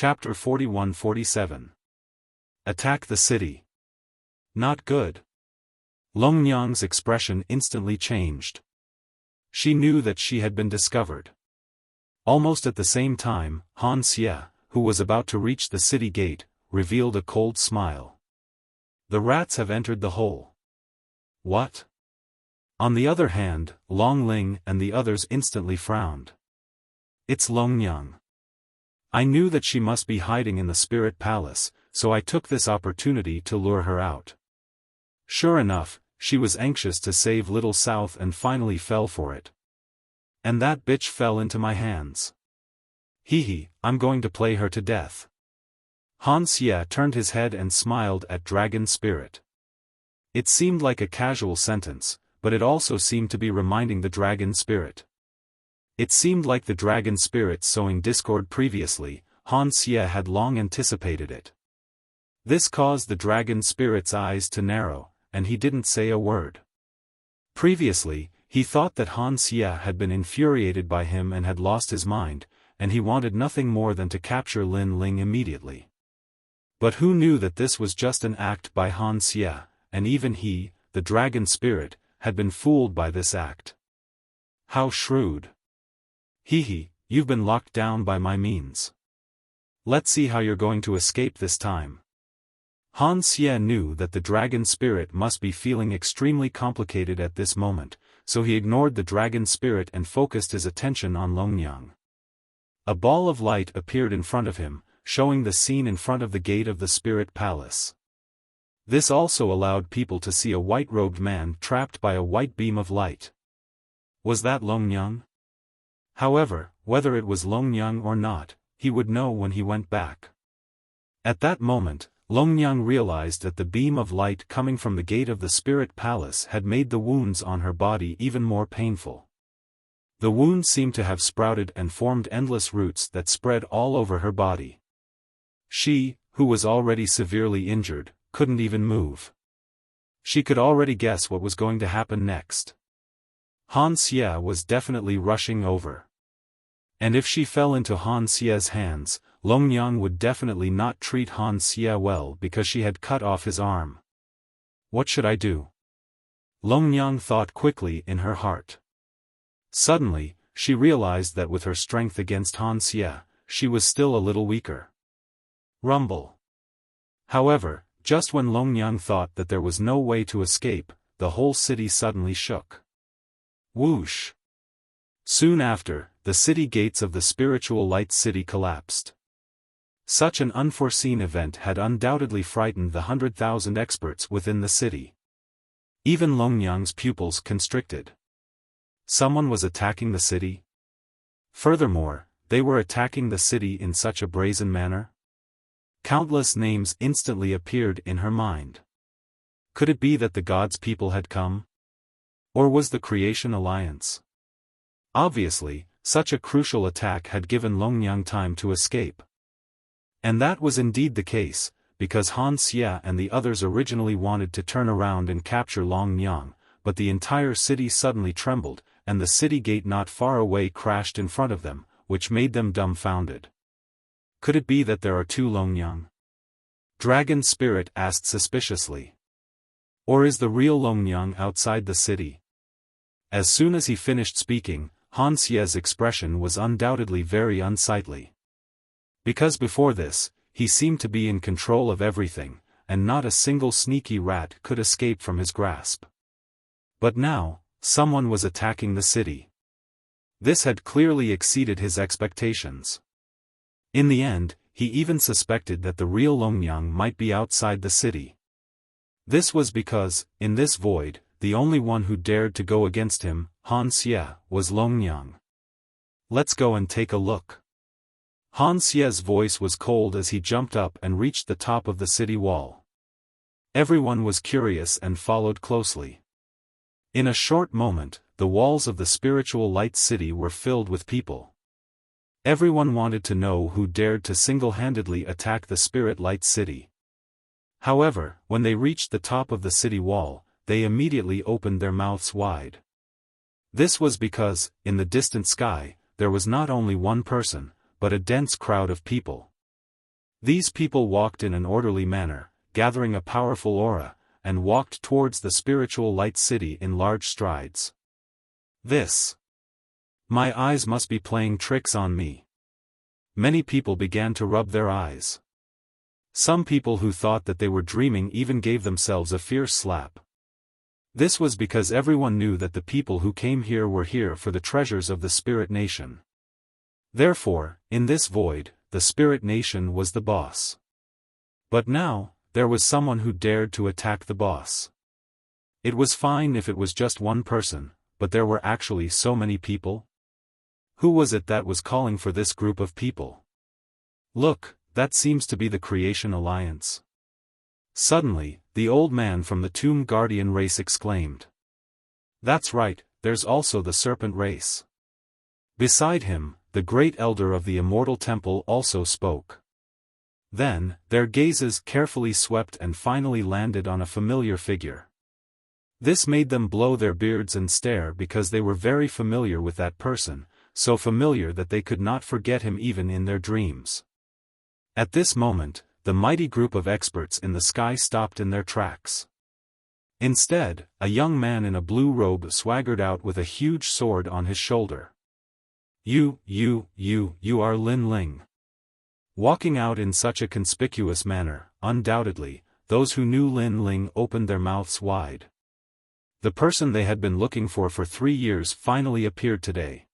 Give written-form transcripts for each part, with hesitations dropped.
Chapter 41-47. Attack the city. Not good. Long Nyang's expression instantly changed. She knew that she had been discovered. Almost at the same time, Han Xie, who was about to reach the city gate, revealed a cold smile. The rats have entered the hole. What? On the other hand, Long Ling and the others instantly frowned. It's Long Nyang. I knew that she must be hiding in the spirit palace, so I took this opportunity to lure her out. Sure enough, she was anxious to save Little South and finally fell for it. And that bitch fell into my hands. Hee, I'm going to play her to death. Han Xie turned his head and smiled at Dragon Spirit. It seemed like a casual sentence, but it also seemed to be reminding the Dragon Spirit. It seemed like the Dragon Spirit sowing discord previously. Han Xie had long anticipated it. This caused the Dragon Spirit's eyes to narrow, and he didn't say a word. Previously, he thought that Han Xie had been infuriated by him and had lost his mind, and he wanted nothing more than to capture Lin Ling immediately. But who knew that this was just an act by Han Xie, and even he, the Dragon Spirit, had been fooled by this act. How shrewd. Hee, you've been locked down by my means. Let's see how you're going to escape this time. Han Xie knew that the Dragon Spirit must be feeling extremely complicated at this moment, so he ignored the Dragon Spirit and focused his attention on Long Nyang. A ball of light appeared in front of him, showing the scene in front of the gate of the Spirit Palace. This also allowed people to see a white-robed man trapped by a white beam of light. Was that Long Nyang? However, whether it was Long Nyang or not, he would know when he went back. At that moment, Long Nyang realized that the beam of light coming from the gate of the Spirit Palace had made the wounds on her body even more painful. The wounds seemed to have sprouted and formed endless roots that spread all over her body. She, who was already severely injured, couldn't even move. She could already guess what was going to happen next. Han Xie was definitely rushing over. And if she fell into Han Xie's hands, Long Nyang would definitely not treat Han Xie well because she had cut off his arm. What should I do? Long Nyang thought quickly in her heart. Suddenly, she realized that with her strength against Han Xie, she was still a little weaker. Rumble. However, just when Long Nyang thought that there was no way to escape, the whole city suddenly shook. Whoosh! Soon after, the city gates of the spiritual light city collapsed. Such an unforeseen event had undoubtedly frightened the 100,000 experts within the city. Even Long Nyang's pupils constricted. Someone was attacking the city? Furthermore, they were attacking the city in such a brazen manner? Countless names instantly appeared in her mind. Could it be that the gods' people had come? Or was the Creation Alliance? Obviously, such a crucial attack had given Long Nyang time to escape. And that was indeed the case, because Han Xie and the others originally wanted to turn around and capture Long Nyang, but the entire city suddenly trembled, and the city gate not far away crashed in front of them, which made them dumbfounded. Could it be that there are two Long Nyang? Dragon Spirit asked suspiciously. Or is the real Long Nyang outside the city? As soon as he finished speaking, Han Xie's expression was undoubtedly very unsightly. Because before this, he seemed to be in control of everything, and not a single sneaky rat could escape from his grasp. But now, someone was attacking the city. This had clearly exceeded his expectations. In the end, he even suspected that the real Long Nyang might be outside the city. This was because, in this void, the only one who dared to go against him, Han Xie, was Long Nyang. Let's go and take a look. Han Xie's voice was cold as he jumped up and reached the top of the city wall. Everyone was curious and followed closely. In a short moment, the walls of the spiritual light city were filled with people. Everyone wanted to know who dared to single-handedly attack the spirit light city. However, when they reached the top of the city wall, they immediately opened their mouths wide. This was because, in the distant sky, there was not only one person, but a dense crowd of people. These people walked in an orderly manner, gathering a powerful aura, and walked towards the spiritual light city in large strides. My eyes must be playing tricks on me. Many people began to rub their eyes. Some people who thought that they were dreaming even gave themselves a fierce slap. This was because everyone knew that the people who came here were here for the treasures of the Spirit Nation. Therefore, in this void, the Spirit Nation was the boss. But now, there was someone who dared to attack the boss. It was fine if it was just one person, but there were actually so many people. Who was it that was calling for this group of people? Look, that seems to be the Creation Alliance. Suddenly, the old man from the Tomb Guardian race exclaimed. That's right, there's also the Serpent race. Beside him, the great elder of the Immortal Temple also spoke. Then, their gazes carefully swept and finally landed on a familiar figure. This made them blow their beards and stare because they were very familiar with that person, so familiar that they could not forget him even in their dreams. At this moment, the mighty group of experts in the sky stopped in their tracks. Instead, a young man in a blue robe swaggered out with a huge sword on his shoulder. You are Lin Ling. Walking out in such a conspicuous manner, undoubtedly, those who knew Lin Ling opened their mouths wide. The person they had been looking for 3 years finally appeared today.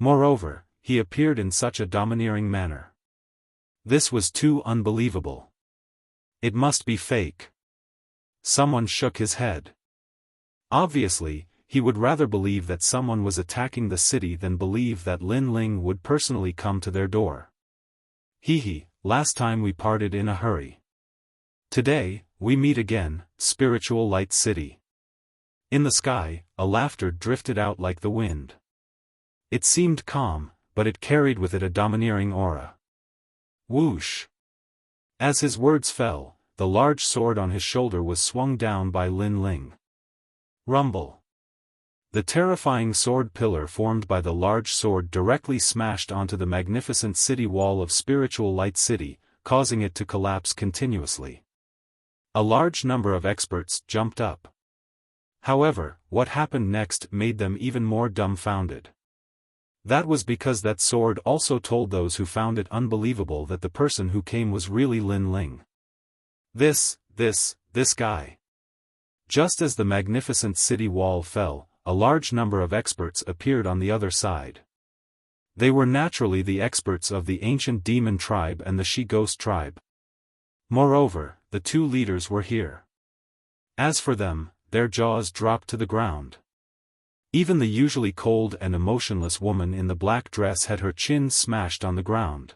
Moreover, he appeared in such a domineering manner. This was too unbelievable. It must be fake. Someone shook his head. Obviously, he would rather believe that someone was attacking the city than believe that Lin Ling would personally come to their door. Last time we parted in a hurry. Today, we meet again, Spiritual Light City. In the sky, a laughter drifted out like the wind. It seemed calm, but it carried with it a domineering aura. Whoosh! As his words fell, the large sword on his shoulder was swung down by Lin Ling. Rumble! The terrifying sword pillar formed by the large sword directly smashed onto the magnificent city wall of Spiritual Light City, causing it to collapse continuously. A large number of experts jumped up. However, what happened next made them even more dumbfounded. That was because that sword also told those who found it unbelievable that the person who came was really Lin Ling. This guy. Just as the magnificent city wall fell, a large number of experts appeared on the other side. They were naturally the experts of the ancient demon tribe and the she-ghost tribe. Moreover, the two leaders were here. As for them, their jaws dropped to the ground. Even the usually cold and emotionless woman in the black dress had her chin smashed on the ground.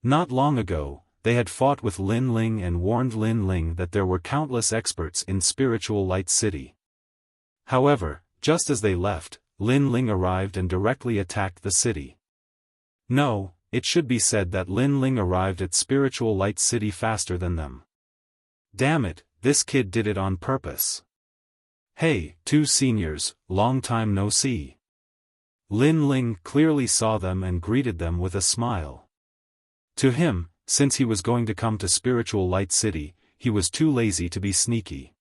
Not long ago, they had fought with Lin Ling and warned Lin Ling that there were countless experts in Spiritual Light City. However, just as they left, Lin Ling arrived and directly attacked the city. No, it should be said that Lin Ling arrived at Spiritual Light City faster than them. Damn it, this kid did it on purpose. Hey, two seniors, long time no see. Lin Ling clearly saw them and greeted them with a smile. To him, since he was going to come to Spiritual Light City, he was too lazy to be sneaky.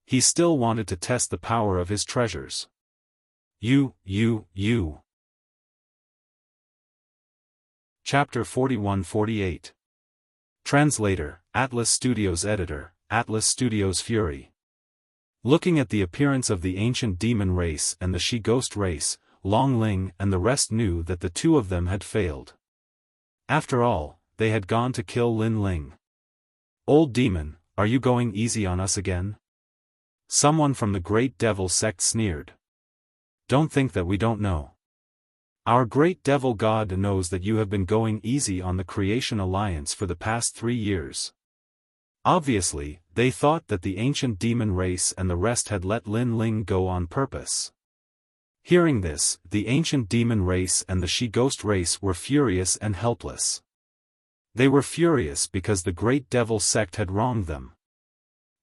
He still wanted to test the power of his treasures. You. Chapter 41-48. Translator, Atlas Studios Editor, Atlas Studios Fury. Looking at the appearance of the ancient demon race and the she-ghost race, Long Ling and the rest knew that the two of them had failed. After all, they had gone to kill Lin Ling. Old demon, are you going easy on us again? Someone from the Great Devil sect sneered. Don't think that we don't know. Our Great Devil God knows that you have been going easy on the Creation Alliance for the past 3 years. Obviously, they thought that the ancient demon race and the rest had let Lin Ling go on purpose. Hearing this, the ancient demon race and the she-ghost race were furious and helpless. They were furious because the Great Devil sect had wronged them.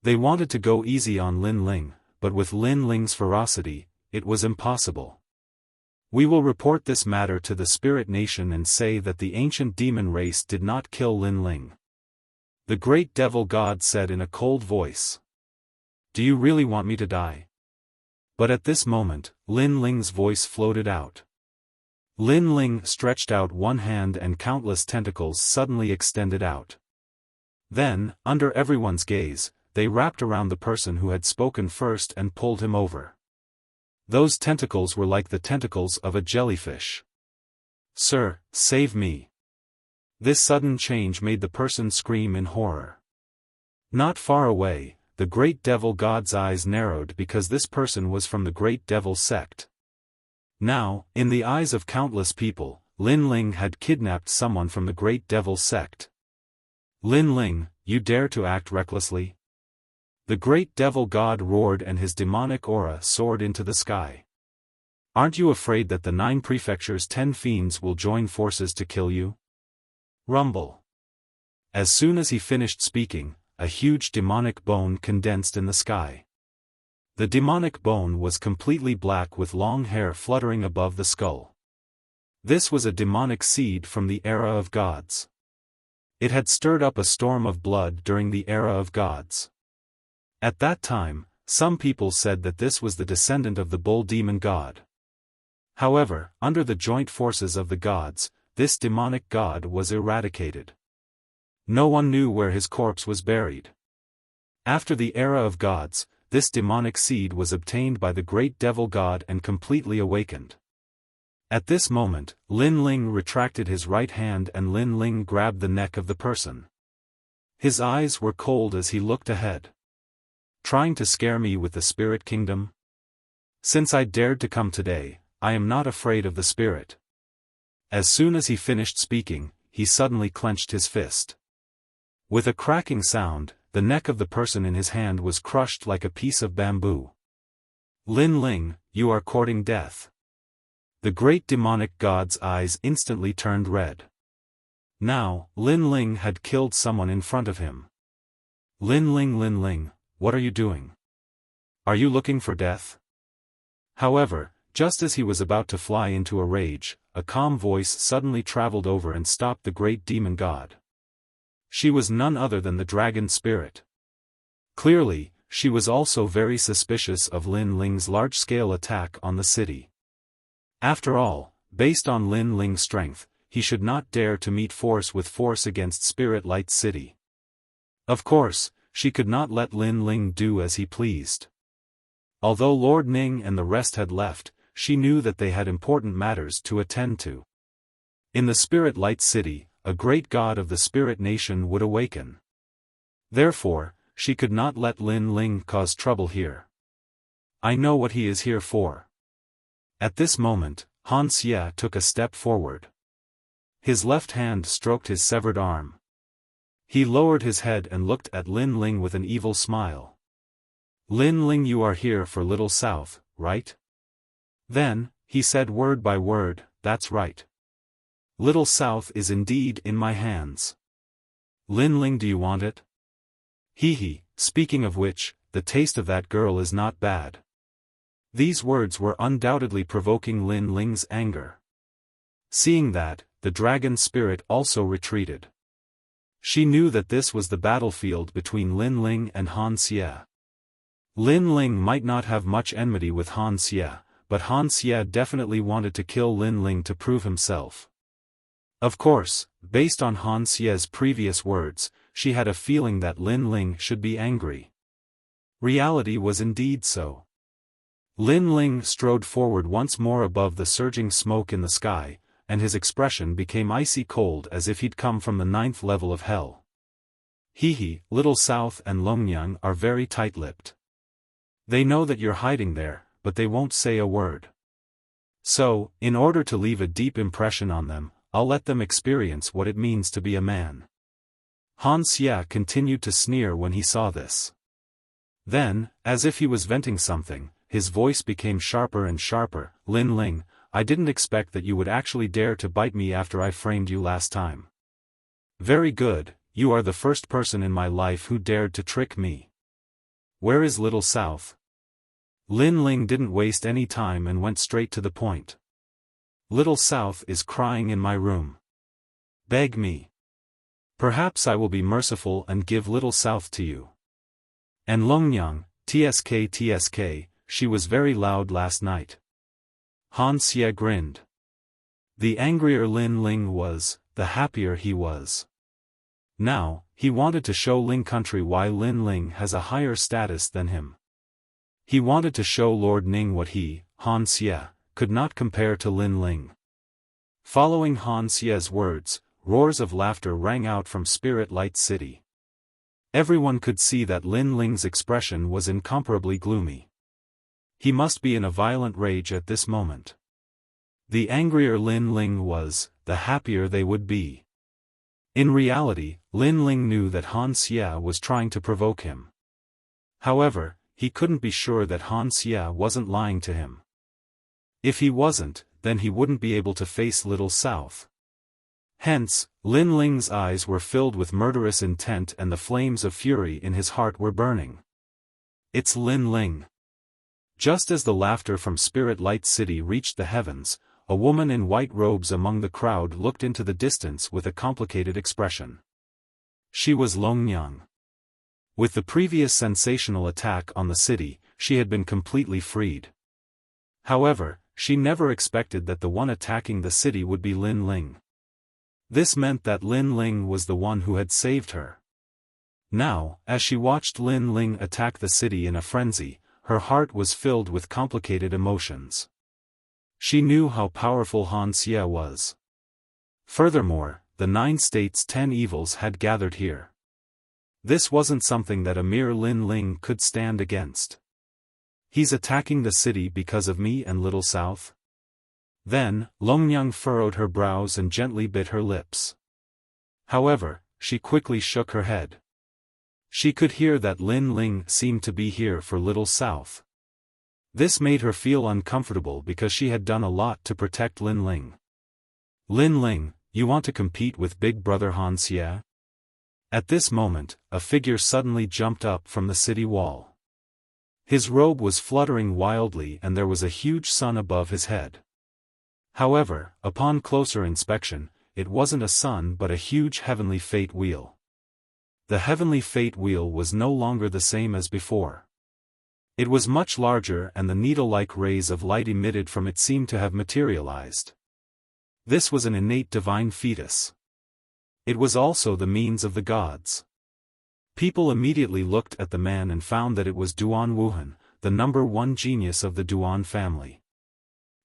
They wanted to go easy on Lin Ling, but with Lin Ling's ferocity, it was impossible. We will report this matter to the spirit nation and say that the ancient demon race did not kill Lin Ling. The great devil god said in a cold voice. Do you really want me to die? But at this moment, Lin Ling's voice floated out. Lin Ling stretched out one hand and countless tentacles suddenly extended out. Then, under everyone's gaze, they wrapped around the person who had spoken first and pulled him over. Those tentacles were like the tentacles of a jellyfish. Sir, save me. This sudden change made the person scream in horror. Not far away, the great devil god's eyes narrowed because this person was from the great devil sect. Now, in the eyes of countless people, Lin Ling had kidnapped someone from the great devil sect. Lin Ling, you dare to act recklessly? The great devil god roared and his demonic aura soared into the sky. Aren't you afraid that the 9 prefectures' 10 fiends will join forces to kill you? Rumble. As soon as he finished speaking, a huge demonic bone condensed in the sky. The demonic bone was completely black with long hair fluttering above the skull. This was a demonic seed from the era of gods. It had stirred up a storm of blood during the era of gods. At that time, some people said that this was the descendant of the bull demon god. However, under the joint forces of the gods, this demonic god was eradicated. No one knew where his corpse was buried. After the era of gods, this demonic seed was obtained by the great devil god and completely awakened. At this moment, Lin Ling retracted his right hand and Lin Ling grabbed the neck of the person. His eyes were cold as he looked ahead. Trying to scare me with the spirit kingdom? Since I dared to come today, I am not afraid of the spirit. As soon as he finished speaking, he suddenly clenched his fist. With a cracking sound, the neck of the person in his hand was crushed like a piece of bamboo. Lin Ling, you are courting death. The great demonic god's eyes instantly turned red. Now, Lin Ling had killed someone in front of him. Lin Ling, what are you doing? Are you looking for death? However, just as he was about to fly into a rage, a calm voice suddenly traveled over and stopped the great demon god. She was none other than the dragon spirit. Clearly, she was also very suspicious of Lin Ling's large-scale attack on the city. After all, based on Lin Ling's strength, he should not dare to meet force with force against Spirit Light City. Of course, she could not let Lin Ling do as he pleased. Although Lord Ning and the rest had left, she knew that they had important matters to attend to. In the Spirit Light City, a great god of the Spirit Nation would awaken. Therefore, she could not let Lin Ling cause trouble here. I know what he is here for. At this moment, Han Xie took a step forward. His left hand stroked his severed arm. He lowered his head and looked at Lin Ling with an evil smile. Lin Ling, you are here for Little South, right? Then, he said word by word, that's right. Little South is indeed in my hands. Lin Ling, do you want it? Hee, speaking of which, the taste of that girl is not bad. These words were undoubtedly provoking Lin Ling's anger. Seeing that, the dragon spirit also retreated. She knew that this was the battlefield between Lin Ling and Han Xie. Lin Ling might not have much enmity with Han Xie, but Han Xie definitely wanted to kill Lin Ling to prove himself. Of course, based on Han Xie's previous words, she had a feeling that Lin Ling should be angry. Reality was indeed so. Lin Ling strode forward once more above the surging smoke in the sky, and his expression became icy cold as if he'd come from the 9th level of hell. Hee, Little South and Longnyang are very tight-lipped. They know that you're hiding there, but they won't say a word. So, in order to leave a deep impression on them, I'll let them experience what it means to be a man. Han Xie continued to sneer when he saw this. Then, as if he was venting something, his voice became sharper and sharper. Lin Ling, I didn't expect that you would actually dare to bite me after I framed you last time. Very good, you are the first person in my life who dared to trick me. Where is Little South? Lin Ling didn't waste any time and went straight to the point. Little South is crying in my room. Beg me. Perhaps I will be merciful and give Little South to you. And Longnyang, tsk, she was very loud last night. Han Xie grinned. The angrier Lin Ling was, the happier he was. Now, he wanted to show Ling country why Lin Ling has a higher status than him. He wanted to show Lord Ning what he, Han Xie, could not compare to Lin Ling. Following Han Xie's words, roars of laughter rang out from Spirit Light City. Everyone could see that Lin Ling's expression was incomparably gloomy. He must be in a violent rage at this moment. The angrier Lin Ling was, the happier they would be. In reality, Lin Ling knew that Han Xie was trying to provoke him. However, he couldn't be sure that Han Xie wasn't lying to him. If he wasn't, then he wouldn't be able to face Little South. Hence, Lin Ling's eyes were filled with murderous intent and the flames of fury in his heart were burning. It's Lin Ling. Just as the laughter from Spirit Light City reached the heavens, a woman in white robes among the crowd looked into the distance with a complicated expression. She was Longnyang. With the previous sensational attack on the city, she had been completely freed. However, she never expected that the one attacking the city would be Lin Ling. This meant that Lin Ling was the one who had saved her. Now, as she watched Lin Ling attack the city in a frenzy, her heart was filled with complicated emotions. She knew how powerful Han Xie was. Furthermore, the 9 states' 10 evils had gathered here. This wasn't something that a mere Lin Ling could stand against. He's attacking the city because of me and Little South? Then, Longnyang furrowed her brows and gently bit her lips. However, she quickly shook her head. She could hear that Lin Ling seemed to be here for Little South. This made her feel uncomfortable because she had done a lot to protect Lin Ling. Lin Ling, you want to compete with Big Brother Han Xie? At this moment, a figure suddenly jumped up from the city wall. His robe was fluttering wildly and there was a huge sun above his head. However, upon closer inspection, it wasn't a sun but a huge heavenly fate wheel. The heavenly fate wheel was no longer the same as before. It was much larger and the needle-like rays of light emitted from it seemed to have materialized. This was an innate divine fetus. It was also the means of the gods. People immediately looked at the man and found that it was Duan Wuhan, the #1 genius of the Duan family.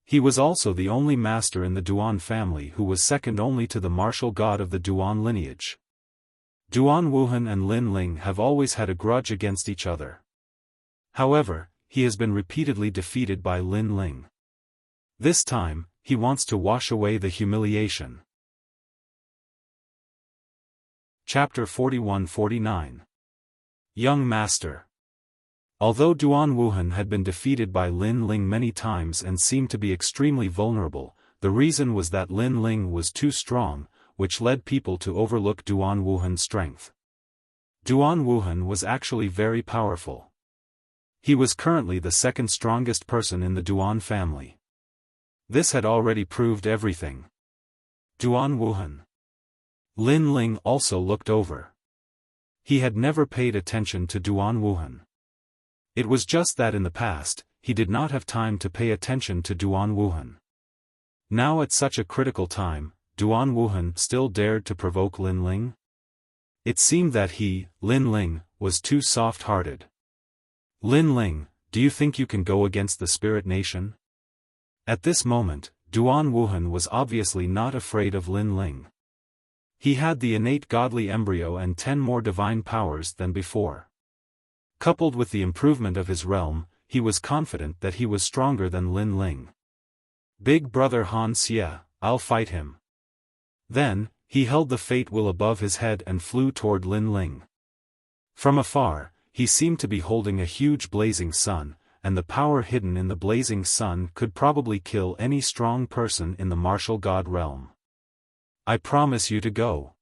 He was also the only master in the Duan family who was second only to the martial god of the Duan lineage. Duan Wuhan and Lin Ling have always had a grudge against each other. However, he has been repeatedly defeated by Lin Ling. This time, he wants to wash away the humiliation. Chapter 41-49. Young Master. Although Duan Wuhan had been defeated by Lin Ling many times and seemed to be extremely vulnerable, the reason was that Lin Ling was too strong, which led people to overlook Duan Wuhan's strength. Duan Wuhan was actually very powerful. He was currently the second strongest person in the Duan family. This had already proved everything. Duan Wuhan. Lin Ling also looked over. He had never paid attention to Duan Wuhan. It was just that in the past, he did not have time to pay attention to Duan Wuhan. Now at such a critical time, Duan Wuhan still dared to provoke Lin Ling? It seemed that he, Lin Ling, was too soft-hearted. Lin Ling, do you think you can go against the Spirit Nation? At this moment, Duan Wuhan was obviously not afraid of Lin Ling. He had the innate godly embryo and 10 more divine powers than before. Coupled with the improvement of his realm, he was confident that he was stronger than Lin Ling. Big Brother Han Xie, I'll fight him. Then, he held the fate wheel above his head and flew toward Lin Ling. From afar, he seemed to be holding a huge blazing sun, and the power hidden in the blazing sun could probably kill any strong person in the martial god realm. I promise you to go.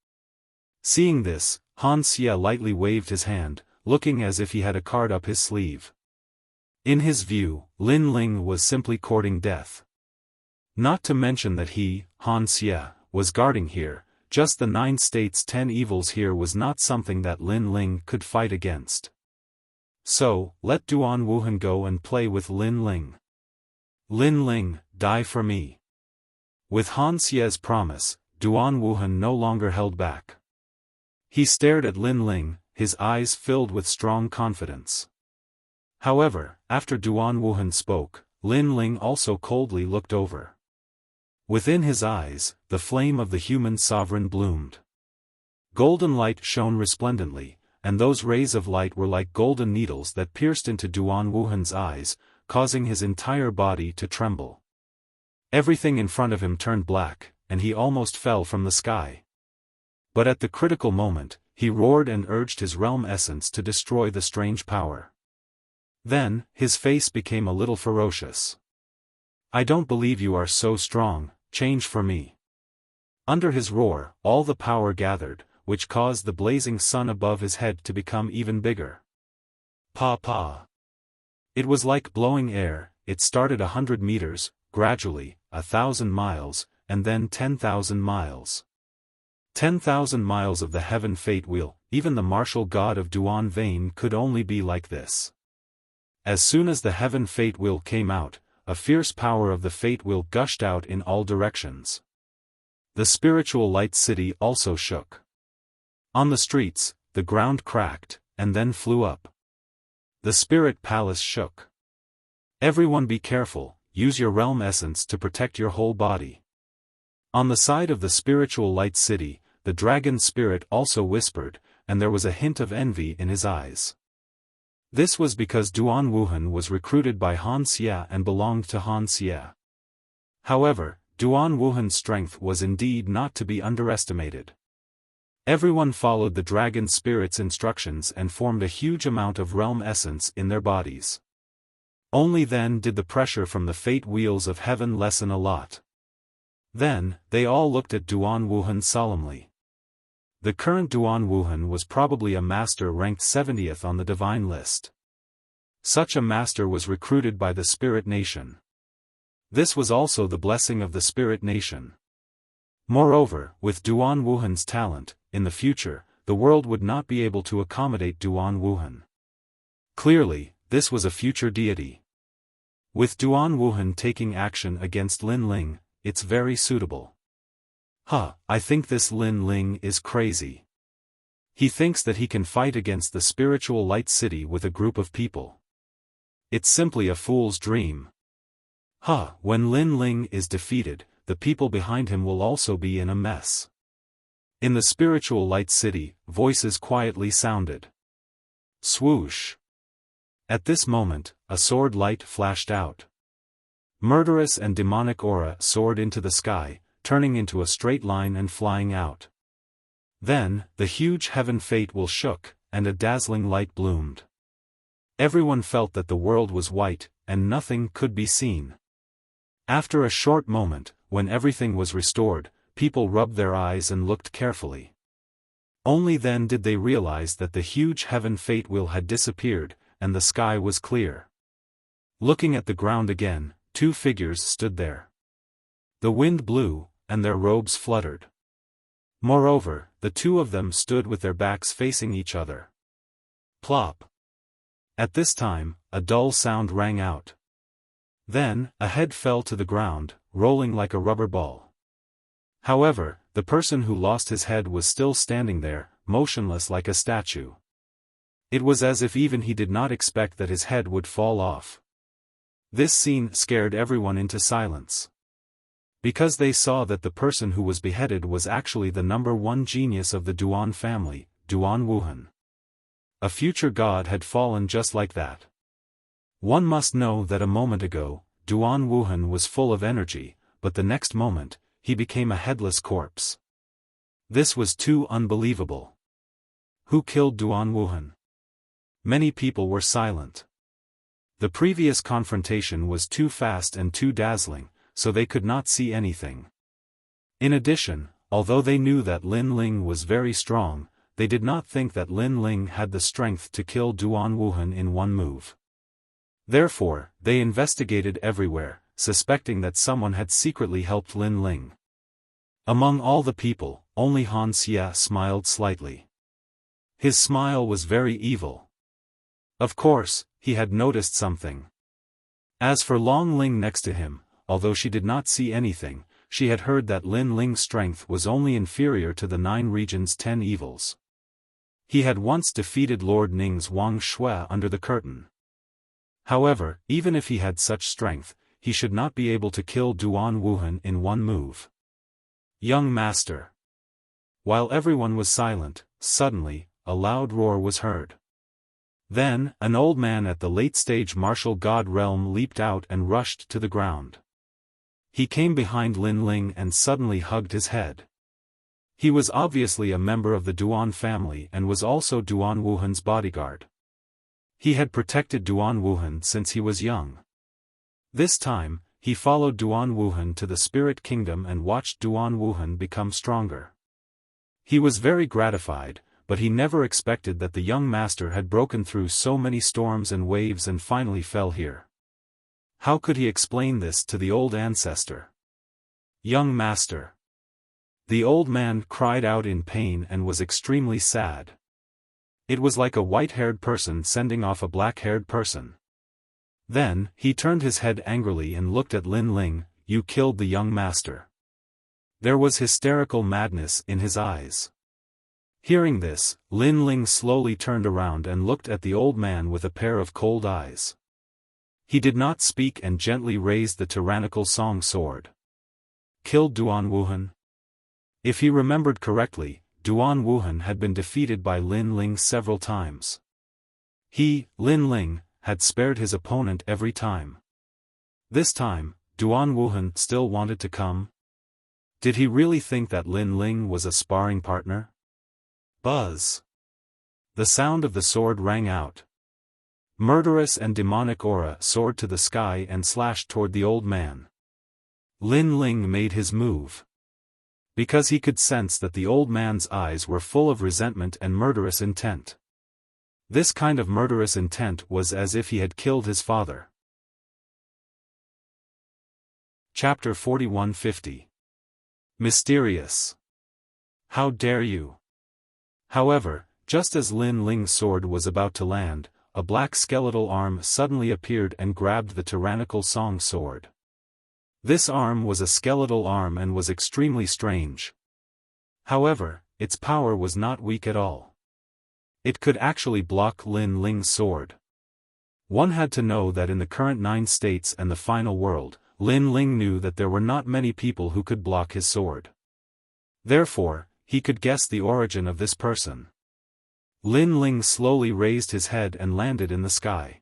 Seeing this, Han Xie lightly waved his hand, looking as if he had a card up his sleeve. In his view, Lin Ling was simply courting death. Not to mention that he, Han Xie, was guarding here. Just the 9 states 10 evils here was not something that Lin Ling could fight against. So, let Duan Wuhan go and play with Lin Ling. Lin Ling, die for me. With Han Xie's promise, Duan Wuhan no longer held back. He stared at Lin Ling, his eyes filled with strong confidence. However, after Duan Wuhan spoke, Lin Ling also coldly looked over. Within his eyes, the flame of the human sovereign bloomed. Golden light shone resplendently, and those rays of light were like golden needles that pierced into Duan Wuhan's eyes, causing his entire body to tremble. Everything in front of him turned black, and he almost fell from the sky. But at the critical moment, he roared and urged his realm essence to destroy the strange power. Then, his face became a little ferocious. I don't believe you are so strong, change for me. Under his roar, all the power gathered, which caused the blazing sun above his head to become even bigger. Pa. It was like blowing air. It started 100 meters, gradually, 1,000 miles, and then 10,000 miles. 10,000 miles of the heaven fate wheel. Even the martial god of Duan Vane could only be like this. As soon as the heaven fate wheel came out, a fierce power of the fate wheel gushed out in all directions. The spiritual light city also shook. On the streets, the ground cracked, and then flew up. The spirit palace shook. Everyone be careful, use your realm essence to protect your whole body. On the side of the spiritual light city, the dragon spirit also whispered, and there was a hint of envy in his eyes. This was because Duan Wuhan was recruited by Han Xie and belonged to Han Xie. However, Duan Wuhan's strength was indeed not to be underestimated. Everyone followed the dragon spirit's instructions and formed a huge amount of realm essence in their bodies. Only then did the pressure from the fate wheels of heaven lessen a lot. Then, they all looked at Duan Wuhan solemnly. The current Duan Wuhan was probably a master ranked 70th on the divine list. Such a master was recruited by the spirit nation. This was also the blessing of the spirit nation. Moreover, with Duan Wuhan's talent, in the future, the world would not be able to accommodate Duan Wuhan. Clearly, this was a future deity. With Duan Wuhan taking action against Lin Ling, it's very suitable. I think this Lin Ling is crazy. He thinks that he can fight against the spiritual light city with a group of people. It's simply a fool's dream. When Lin Ling is defeated, the people behind him will also be in a mess. In the spiritual light city, voices quietly sounded. Swoosh. At this moment, a sword light flashed out. Murderous and demonic aura soared into the sky, turning into a straight line and flying out. Then, the huge heaven fate wheel shook, and a dazzling light bloomed. Everyone felt that the world was white, and nothing could be seen. After a short moment, when everything was restored, people rubbed their eyes and looked carefully. Only then did they realize that the huge heaven fate wheel had disappeared, and the sky was clear. Looking at the ground again, 2 figures stood there. The wind blew, and their robes fluttered. Moreover, the 2 of them stood with their backs facing each other. Plop. At this time, a dull sound rang out. Then, a head fell to the ground, rolling like a rubber ball. However, the person who lost his head was still standing there, motionless like a statue. It was as if even he did not expect that his head would fall off. This scene scared everyone into silence. Because they saw that the person who was beheaded was actually the #1 genius of the Duan family, Duan Wuhan. A future god had fallen just like that. One must know that a moment ago, Duan Wuhan was full of energy, but the next moment, he became a headless corpse. This was too unbelievable. Who killed Duan Wuhan? Many people were silent. The previous confrontation was too fast and too dazzling, so they could not see anything. In addition, although they knew that Lin Ling was very strong, they did not think that Lin Ling had the strength to kill Duan Wuhan in one move. Therefore, they investigated everywhere, suspecting that someone had secretly helped Lin Ling. Among all the people, only Han Xie smiled slightly. His smile was very evil. Of course, he had noticed something. As for Long Ling next to him, although she did not see anything, she had heard that Lin Ling's strength was only inferior to the 9 regions' 10 evils. He had once defeated Lord Ning's Wang Shui under the curtain. However, even if he had such strength, he should not be able to kill Duan Wuhan in one move. Young master. While everyone was silent, suddenly, a loud roar was heard. Then, an old man at the late-stage martial god realm leaped out and rushed to the ground. He came behind Lin Ling and suddenly hugged his head. He was obviously a member of the Duan family and was also Duan Wuhan's bodyguard. He had protected Duan Wuhan since he was young. This time, he followed Duan Wuhan to the Spirit Kingdom and watched Duan Wuhan become stronger. He was very gratified, but he never expected that the young master had broken through so many storms and waves and finally fell here. How could he explain this to the old ancestor? Young master. The old man cried out in pain and was extremely sad. It was like a white-haired person sending off a black-haired person. Then, he turned his head angrily and looked at Lin Ling. "You killed the young master." There was hysterical madness in his eyes. Hearing this, Lin Ling slowly turned around and looked at the old man with a pair of cold eyes. He did not speak and gently raised the tyrannical song sword. Killed Duan Wuhan? If he remembered correctly, Duan Wuhan had been defeated by Lin Ling several times. He, Lin Ling, had spared his opponent every time. This time, Duan Wuhan still wanted to come? Did he really think that Lin Ling was a sparring partner? Buzz! The sound of the sword rang out. Murderous and demonic aura soared to the sky and slashed toward the old man. Lin Ling made his move. Because he could sense that the old man's eyes were full of resentment and murderous intent. This kind of murderous intent was as if he had killed his father. Chapter 4150. Mysterious. How dare you? However, just as Lin Ling's sword was about to land, a black skeletal arm suddenly appeared and grabbed the tyrannical song sword. This arm was a skeletal arm and was extremely strange. However, its power was not weak at all. It could actually block Lin Ling's sword. One had to know that in the current 9 states and the final world, Lin Ling knew that there were not many people who could block his sword. Therefore, he could guess the origin of this person. Lin Ling slowly raised his head and landed in the sky.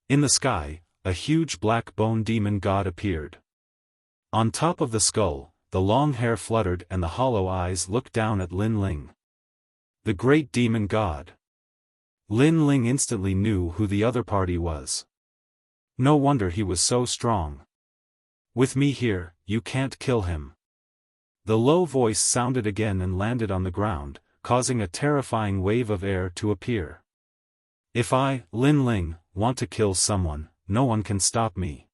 In the sky, a huge black bone demon god appeared. On top of the skull, the long hair fluttered and the hollow eyes looked down at Lin Ling. The great demon god. Lin Ling instantly knew who the other party was. No wonder he was so strong. "With me here, you can't kill him." The low voice sounded again and landed on the ground, causing a terrifying wave of air to appear. "If I, Lin Ling, want to kill someone, no one can stop me."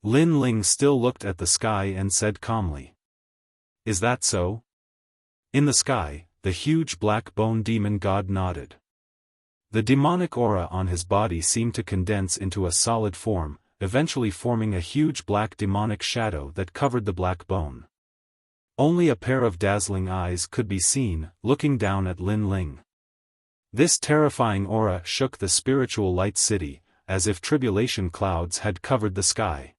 Lin Ling still looked at the sky and said calmly. "Is that so?" In the sky, the huge black bone demon god nodded. The demonic aura on his body seemed to condense into a solid form, eventually forming a huge black demonic shadow that covered the black bone. Only a pair of dazzling eyes could be seen, looking down at Lin Ling. This terrifying aura shook the spiritual light city, as if tribulation clouds had covered the sky.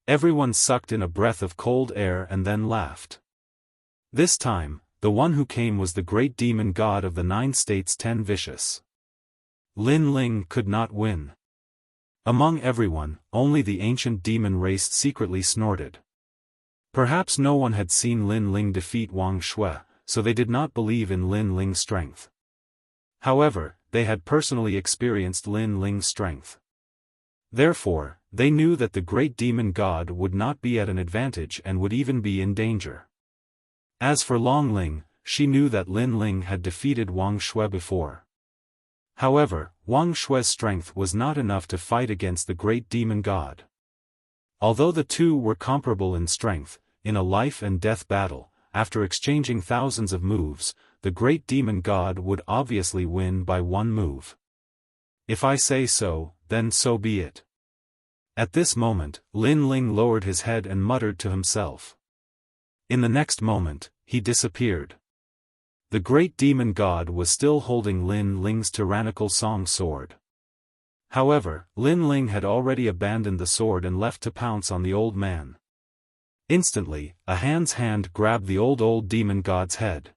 Everyone sucked in a breath of cold air and then laughed. This time, the one who came was the great demon god of the 9 states 10 vicious. Lin Ling could not win. Among everyone, only the ancient demon race secretly snorted. Perhaps no one had seen Lin Ling defeat Wang Shui, so they did not believe in Lin Ling's strength. However, they had personally experienced Lin Ling's strength. Therefore, they knew that the great demon god would not be at an advantage and would even be in danger. As for Long Ling, she knew that Lin Ling had defeated Wang Shui before. However, Wang Shui's strength was not enough to fight against the great demon god. Although the two were comparable in strength, in a life-and-death battle, after exchanging thousands of moves, the great demon god would obviously win by one move. If I say so, then so be it. At this moment, Lin Ling lowered his head and muttered to himself. In the next moment, he disappeared. The great demon god was still holding Lin Ling's tyrannical song sword. However, Lin Ling had already abandoned the sword and left to pounce on the old man. Instantly, a hand's hand grabbed the old demon god's head.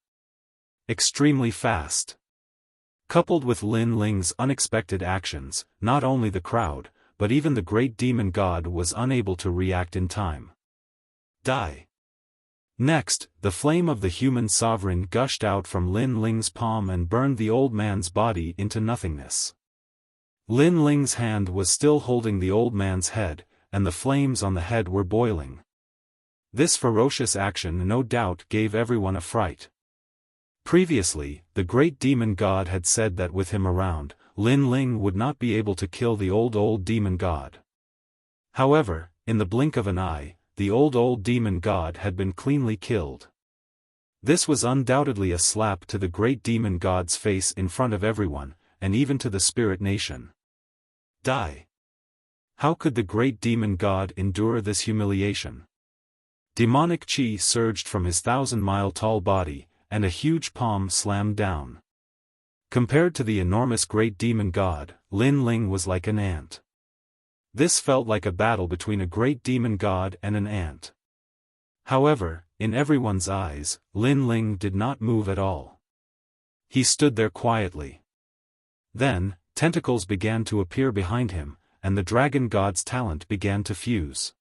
Extremely fast. Coupled with Lin Ling's unexpected actions, not only the crowd, but even the great demon god was unable to react in time. Die. Next, the flame of the human sovereign gushed out from Lin Ling's palm and burned the old man's body into nothingness. Lin Ling's hand was still holding the old man's head, and the flames on the head were boiling. This ferocious action no doubt gave everyone a fright. Previously, the great demon god had said that with him around, Lin Ling would not be able to kill the old demon god. However, in the blink of an eye, the old demon god had been cleanly killed. This was undoubtedly a slap to the great demon god's face in front of everyone, and even to the spirit nation. Die. How could the great demon god endure this humiliation? Demonic chi surged from his 1,000-mile-tall body, and a huge palm slammed down. Compared to the enormous great demon god, Lin Ling was like an ant. This felt like a battle between a great demon god and an ant. However, in everyone's eyes, Lin Ling did not move at all. He stood there quietly. Then, tentacles began to appear behind him, and the dragon god's talent began to fuse.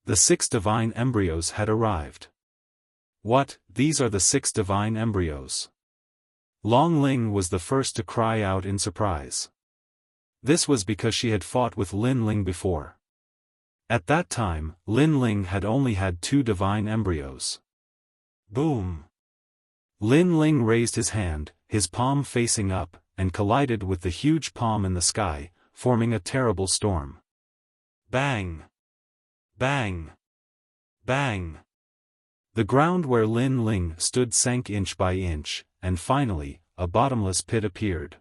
The 6 divine embryos had arrived. What, these are the 6 divine embryos? Long Ling was the first to cry out in surprise. This was because she had fought with Lin Ling before. At that time, Lin Ling had only had 2 divine embryos. Boom! Lin Ling raised his hand, his palm facing up, and collided with the huge palm in the sky, forming a terrible storm. Bang! Bang! Bang! The ground where Lin Ling stood sank inch by inch, and finally, a bottomless pit appeared.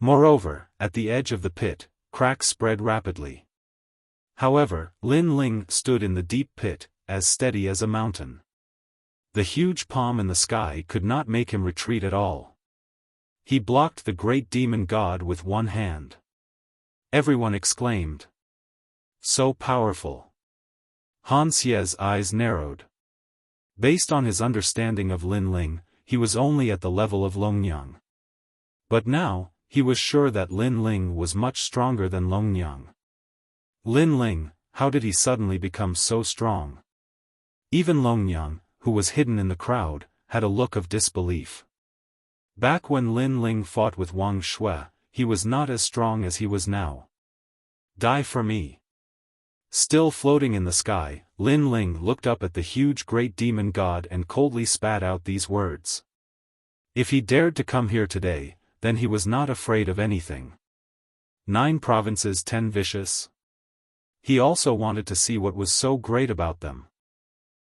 Moreover, at the edge of the pit, cracks spread rapidly. However, Lin Ling stood in the deep pit, as steady as a mountain. The huge palm in the sky could not make him retreat at all. He blocked the great demon god with one hand. Everyone exclaimed. So powerful. Han Xie's eyes narrowed. Based on his understanding of Lin Ling, he was only at the level of Longyang. But now, he was sure that Lin Ling was much stronger than Longyang. Lin Ling, how did he suddenly become so strong? Even Longyang, who was hidden in the crowd, had a look of disbelief. Back when Lin Ling fought with Wang Shui, he was not as strong as he was now. Die for me. Still floating in the sky, Lin Ling looked up at the huge great demon god and coldly spat out these words. If he dared to come here today, then he was not afraid of anything. 9 provinces 10 vicious. He also wanted to see what was so great about them.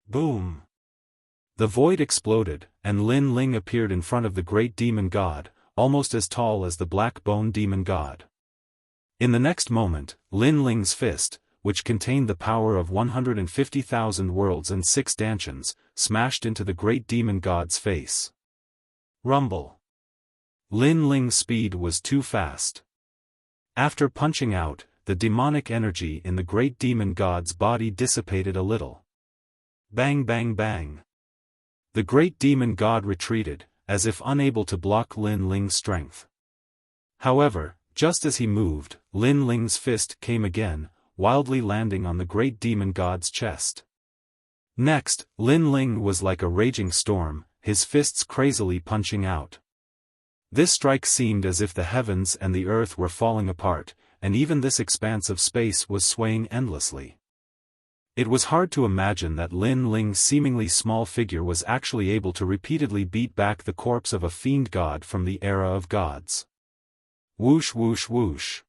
Boom! The void exploded, and Lin Ling appeared in front of the great demon god, almost as tall as the black bone demon god. In the next moment, Lin Ling's fist, which contained the power of 150,000 worlds and 6 dantians, smashed into the great demon god's face. Rumble. Lin Ling's speed was too fast. After punching out, the demonic energy in the great demon god's body dissipated a little. Bang bang bang. The great demon god retreated, as if unable to block Lin Ling's strength. However, just as he moved, Lin Ling's fist came again, wildly landing on the great demon god's chest. Next, Lin Ling was like a raging storm, his fists crazily punching out. This strike seemed as if the heavens and the earth were falling apart, and even this expanse of space was swaying endlessly. It was hard to imagine that Lin Ling's seemingly small figure was actually able to repeatedly beat back the corpse of a fiend god from the era of gods. Whoosh whoosh whoosh.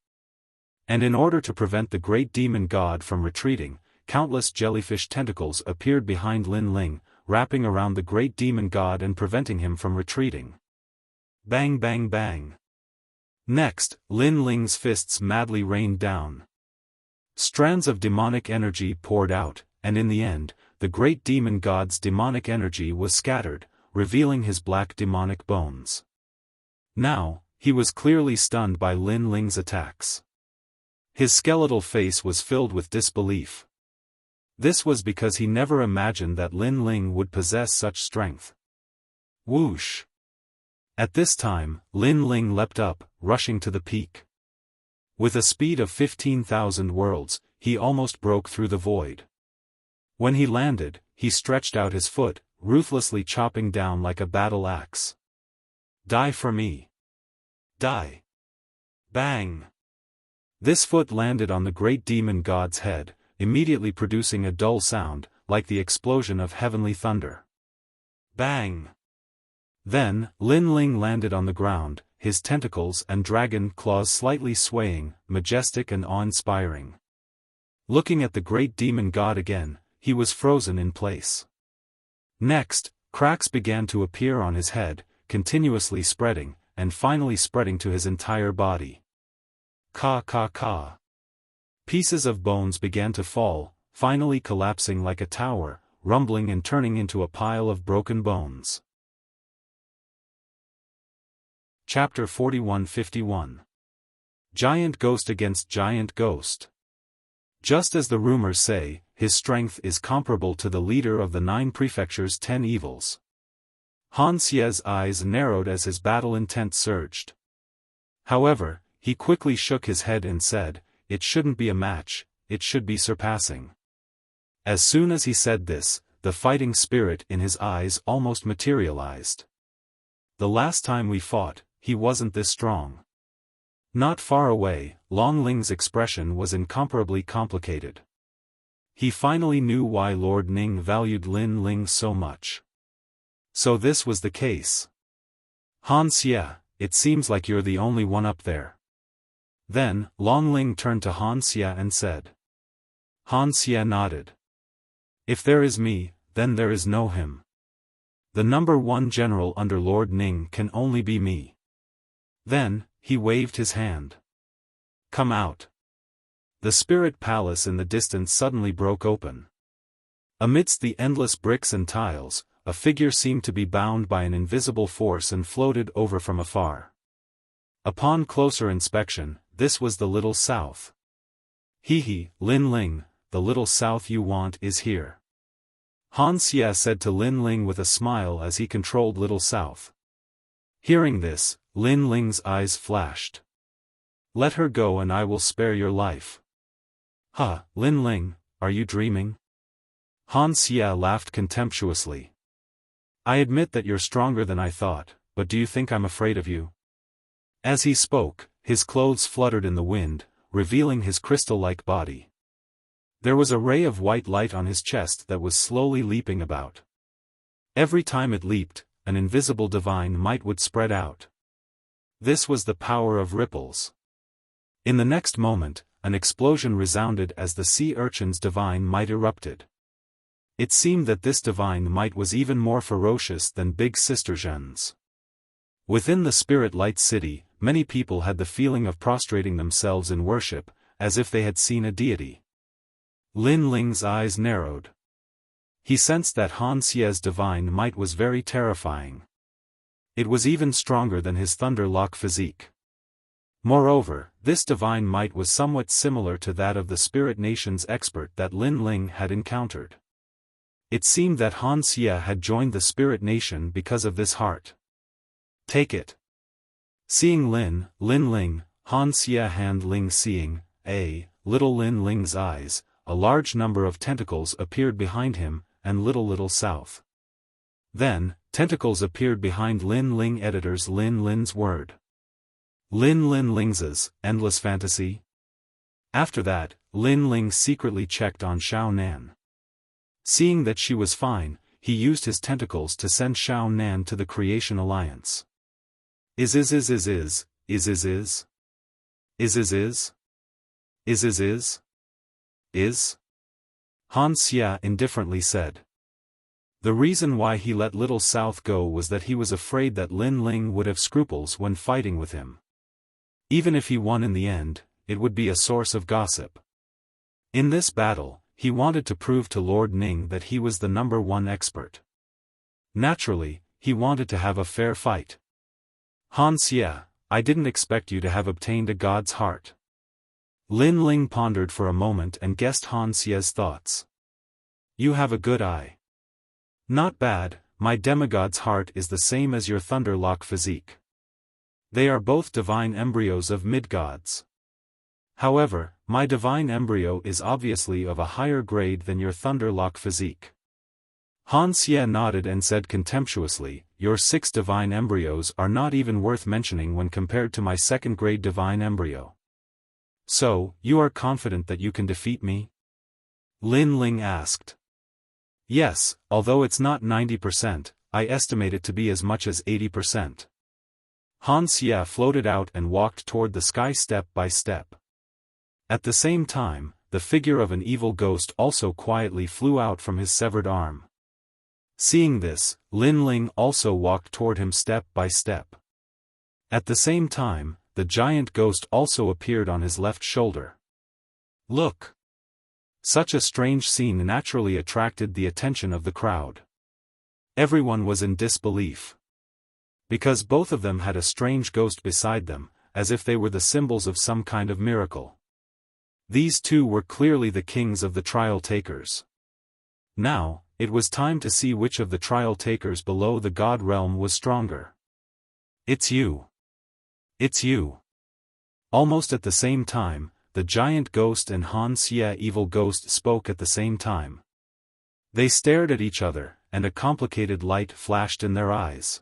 And in order to prevent the great demon god from retreating, countless jellyfish tentacles appeared behind Lin Ling, wrapping around the great demon god and preventing him from retreating. Bang bang bang. Next, Lin Ling's fists madly rained down. Strands of demonic energy poured out, and in the end, the great demon god's demonic energy was scattered, revealing his black demonic bones. Now, he was clearly stunned by Lin Ling's attacks. His skeletal face was filled with disbelief. This was because he never imagined that Lin Ling would possess such strength. Whoosh! At this time, Lin Ling leapt up, rushing to the peak. With a speed of 15,000 worlds, he almost broke through the void. When he landed, he stretched out his foot, ruthlessly chopping down like a battle axe. Die for me. Die. Bang! This foot landed on the great demon god's head, immediately producing a dull sound, like the explosion of heavenly thunder. Bang! Then, Lin Ling landed on the ground, his tentacles and dragon claws slightly swaying, majestic and awe-inspiring. Looking at the great demon god again, he was frozen in place. Next, cracks began to appear on his head, continuously spreading, and finally spreading to his entire body. Ka ka ka. Pieces of bones began to fall, finally collapsing like a tower, rumbling and turning into a pile of broken bones. Chapter 41-51. Giant Ghost against Giant Ghost. Just as the rumors say, his strength is comparable to the leader of the 9 prefectures' 10 evils. Han Xie's eyes narrowed as his battle intent surged. However, he quickly shook his head and said, "It shouldn't be a match, it should be surpassing." As soon as he said this, the fighting spirit in his eyes almost materialized. The last time we fought, he wasn't this strong. Not far away, Long Ling's expression was incomparably complicated. He finally knew why Lord Ning valued Lin Ling so much. So this was the case. Han Xie, it seems like you're the only one up there. Then, Long Ling turned to Han Xie and said. Han Xie nodded. If there is me, then there is no him. The number 1 general under Lord Ning can only be me. Then, he waved his hand. Come out. The spirit palace in the distance suddenly broke open. Amidst the endless bricks and tiles, a figure seemed to be bound by an invisible force and floated over from afar. Upon closer inspection, this was the Little South. Hee, Lin Ling, the Little South you want is here. Han Xie said to Lin Ling with a smile as he controlled Little South. Hearing this, Lin Ling's eyes flashed. Let her go and I will spare your life. Lin Ling, are you dreaming? Han Xie laughed contemptuously. I admit that you're stronger than I thought, but do you think I'm afraid of you? As he spoke, his clothes fluttered in the wind, revealing his crystal-like body. There was a ray of white light on his chest that was slowly leaping about. Every time it leaped, an invisible divine might would spread out. This was the power of ripples. In the next moment, an explosion resounded as the sea urchin's divine might erupted. It seemed that this divine might was even more ferocious than Big Sister Zhen's. Within the Spirit Light City, many people had the feeling of prostrating themselves in worship, as if they had seen a deity. Lin Ling's eyes narrowed. He sensed that Han Xie's divine might was very terrifying. It was even stronger than his Thunderlock physique. Moreover, this divine might was somewhat similar to that of the Spirit Nation's expert that Lin Ling had encountered. It seemed that Han Xie had joined the Spirit Nation because of this heart. Take it. Seeing Lin Ling, Han Xie hand Ling seeing, little Lin Ling's eyes, a large number of tentacles appeared behind him, and Little South. Then, tentacles appeared behind Lin Ling editor's Lin Lin's word. Lin Ling's endless fantasy. After that, Lin Ling secretly checked on Xiao Nan. Seeing that she was fine, he used his tentacles to send Xiao Nan to the Creation Alliance. Is. Is. Han Xia indifferently said. The reason why he let Little South go was that he was afraid that Lin Ling would have scruples when fighting with him. Even if he won in the end, it would be a source of gossip. In this battle, he wanted to prove to Lord Ning that he was the #1 expert. Naturally, he wanted to have a fair fight. Han Xia, I didn't expect you to have obtained a god's heart. Lin Ling pondered for a moment and guessed Han Xia's thoughts. You have a good eye. Not bad, my demigod's heart is the same as your Thunderlock physique. They are both divine embryos of mid-gods. However, my divine embryo is obviously of a higher grade than your Thunderlock physique. Han Xia nodded and said contemptuously, your 6 divine embryos are not even worth mentioning when compared to my 2nd grade divine embryo. So, you are confident that you can defeat me? Lin Ling asked. Yes, although it's not 90%, I estimate it to be as much as 80%. Han Xia floated out and walked toward the sky step by step. At the same time, the figure of an evil ghost also quietly flew out from his severed arm. Seeing this, Lin Ling also walked toward him step by step. At the same time, the giant ghost also appeared on his left shoulder. Look! Such a strange scene naturally attracted the attention of the crowd. Everyone was in disbelief. Because both of them had a strange ghost beside them, as if they were the symbols of some kind of miracle. These two were clearly the kings of the trial takers. Now, it was time to see which of the trial takers below the god realm was stronger. It's you. It's you. Almost at the same time, the giant ghost and Han Xia evil ghost spoke at the same time. They stared at each other, and a complicated light flashed in their eyes.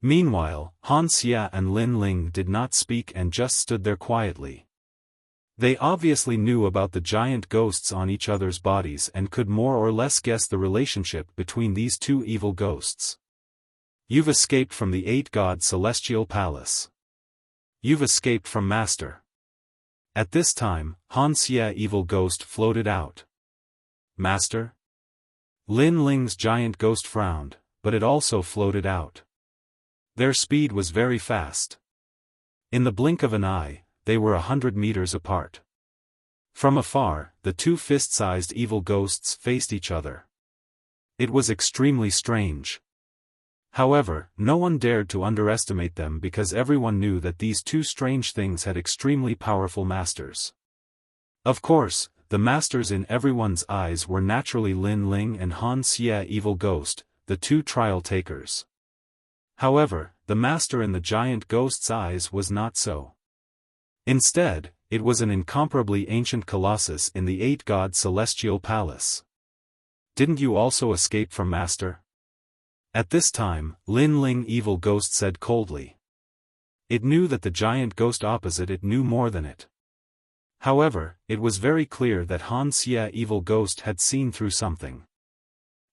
Meanwhile, Han Xia and Lin Ling did not speak and just stood there quietly. They obviously knew about the giant ghosts on each other's bodies and could more or less guess the relationship between these two evil ghosts. You've escaped from the 8-god celestial palace. You've escaped from Master. At this time, Han Xia evil ghost floated out. Master? Lin Ling's giant ghost frowned, but it also floated out. Their speed was very fast. In the blink of an eye, they were 100 meters apart. From afar, the two fist-sized evil ghosts faced each other. It was extremely strange. However, no one dared to underestimate them because everyone knew that these two strange things had extremely powerful masters. Of course, the masters in everyone's eyes were naturally Lin Ling and Han Xia evil ghost, the two trial takers. However, the master in the giant ghost's eyes was not so. Instead, it was an incomparably ancient colossus in the 8-god celestial palace. Didn't you also escape from Master? At this time, Lin Ling evil ghost said coldly. It knew that the giant ghost opposite it knew more than it. However, it was very clear that Han Xia evil ghost had seen through something.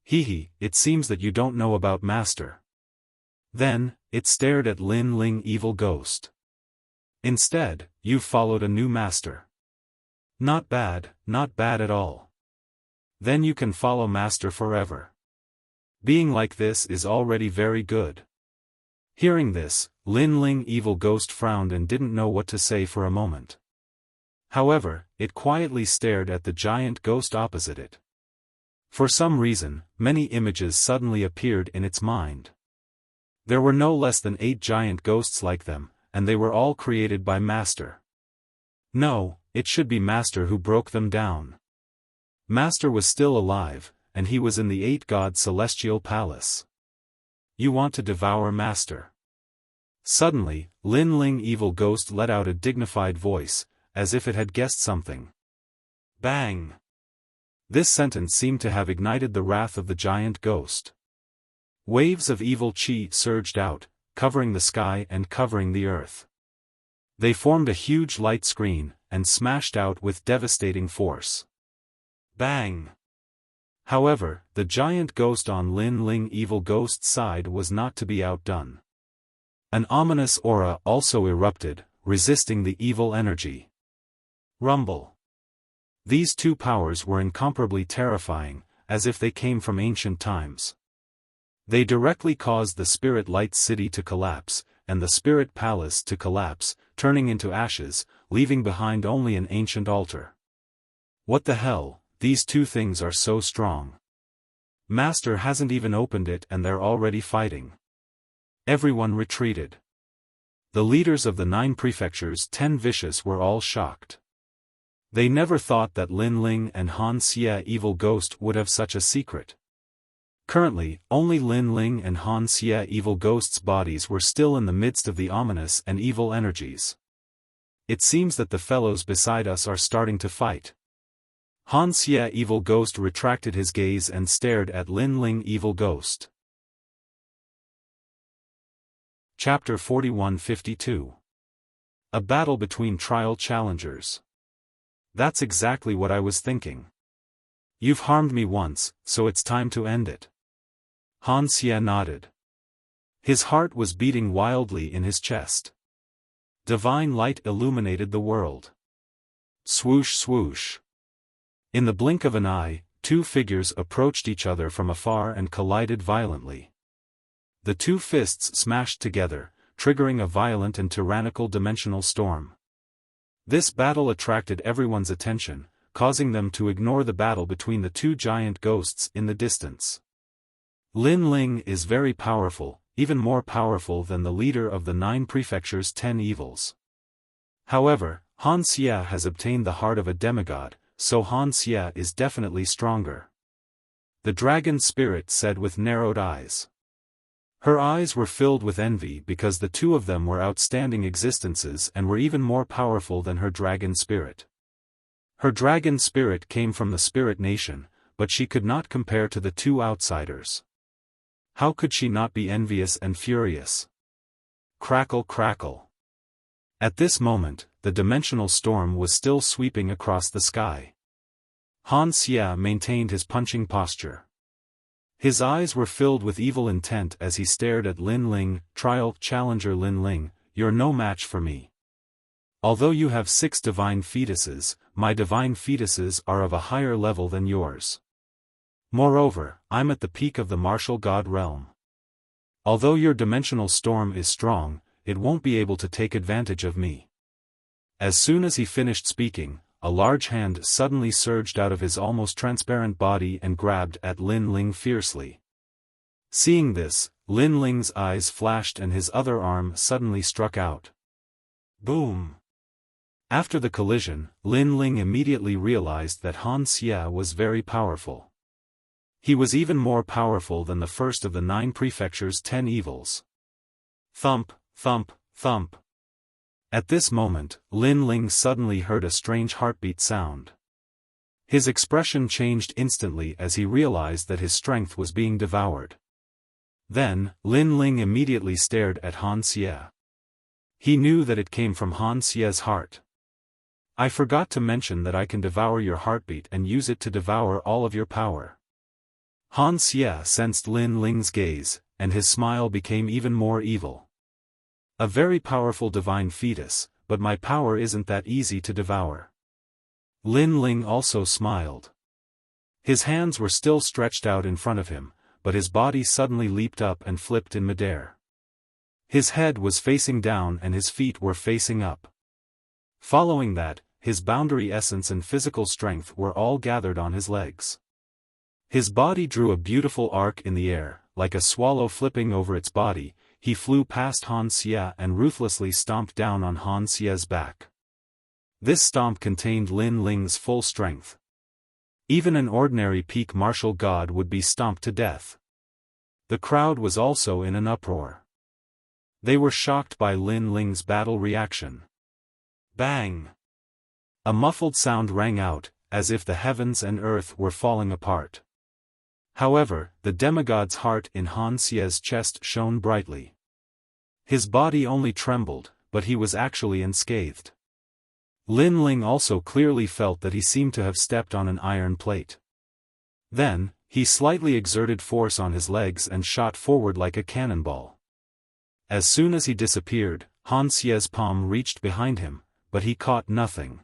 Hehe, it seems that you don't know about Master. Then, it stared at Lin Ling evil ghost. Instead, you've followed a new master. Not bad at all. Then you can follow Master forever. Being like this is already very good. Hearing this, Lin Ling evil ghost frowned and didn't know what to say for a moment. However, it quietly stared at the giant ghost opposite it. For some reason, many images suddenly appeared in its mind. There were no less than 8 giant ghosts like them, and they were all created by Master. No, it should be Master who broke them down. Master was still alive, and he was in the 8-god celestial palace. You want to devour Master? Suddenly, Lin Ling evil ghost let out a dignified voice, as if it had guessed something. Bang! This sentence seemed to have ignited the wrath of the giant ghost. Waves of evil chi surged out, covering the sky and covering the earth. They formed a huge light screen, and smashed out with devastating force. Bang! However, the giant ghost on Lin Ling evil ghost's side was not to be outdone. An ominous aura also erupted, resisting the evil energy. Rumble. These two powers were incomparably terrifying, as if they came from ancient times. They directly caused the Spirit Light City to collapse, and the Spirit Palace to collapse, turning into ashes, leaving behind only an ancient altar. What the hell, these two things are so strong. Master hasn't even opened it and they're already fighting. Everyone retreated. The leaders of the 9 prefectures 10 vicious were all shocked. They never thought that Lin Ling and Han Xie evil ghost would have such a secret. Currently, only Lin Ling and Han Xie evil ghost's bodies were still in the midst of the ominous and evil energies. It seems that the fellows beside us are starting to fight. Han Xie evil ghost retracted his gaze and stared at Lin Ling evil ghost. Chapter 41-52. A battle between trial challengers. That's exactly what I was thinking. You've harmed me once, so it's time to end it. Han Xie nodded. His heart was beating wildly in his chest. Divine light illuminated the world. Swoosh swoosh. In the blink of an eye, 2 figures approached each other from afar and collided violently. The 2 fists smashed together, triggering a violent and tyrannical dimensional storm. This battle attracted everyone's attention, causing them to ignore the battle between the 2 giant ghosts in the distance. Lin Ling is very powerful, even more powerful than the leader of the 9 prefectures' 10 evils. However, Han Xie has obtained the heart of a demigod, so Han Xie is definitely stronger. The dragon spirit said with narrowed eyes. Her eyes were filled with envy because the 2 of them were outstanding existences and were even more powerful than her dragon spirit. Her dragon spirit came from the spirit nation, but she could not compare to the 2 outsiders. How could she not be envious and furious? Crackle crackle. At this moment, the dimensional storm was still sweeping across the sky. Han Xie maintained his punching posture. His eyes were filled with evil intent as he stared at Lin Ling. Trial challenger Lin Ling, you're no match for me. Although you have 6 divine fetuses, my divine fetuses are of a higher level than yours. Moreover, I'm at the peak of the martial god realm. Although your dimensional storm is strong, it won't be able to take advantage of me. As soon as he finished speaking, a large hand suddenly surged out of his almost transparent body and grabbed at Lin Ling fiercely. Seeing this, Lin Ling's eyes flashed and his other arm suddenly struck out. Boom! After the collision, Lin Ling immediately realized that Han Xie was very powerful. He was even more powerful than the first of the 9 prefectures' 10 evils. Thump, thump, thump. At this moment, Lin Ling suddenly heard a strange heartbeat sound. His expression changed instantly as he realized that his strength was being devoured. Then, Lin Ling immediately stared at Han Xie. He knew that it came from Han Xie's heart. I forgot to mention that I can devour your heartbeat and use it to devour all of your power. Han Xie sensed Lin Ling's gaze, and his smile became even more evil. A very powerful divine fetus, but my power isn't that easy to devour. Lin Ling also smiled. His hands were still stretched out in front of him, but his body suddenly leaped up and flipped in midair. His head was facing down and his feet were facing up. Following that, his boundary essence and physical strength were all gathered on his legs. His body drew a beautiful arc in the air, like a swallow flipping over its body. He flew past Han Xie and ruthlessly stomped down on Han Xie's back. This stomp contained Lin Ling's full strength. Even an ordinary peak martial god would be stomped to death. The crowd was also in an uproar. They were shocked by Lin Ling's battle reaction. Bang! A muffled sound rang out, as if the heavens and earth were falling apart. However, the demigod's heart in Han Xie's chest shone brightly. His body only trembled, but he was actually unscathed. Lin Ling also clearly felt that he seemed to have stepped on an iron plate. Then, he slightly exerted force on his legs and shot forward like a cannonball. As soon as he disappeared, Han Xie's palm reached behind him, but he caught nothing.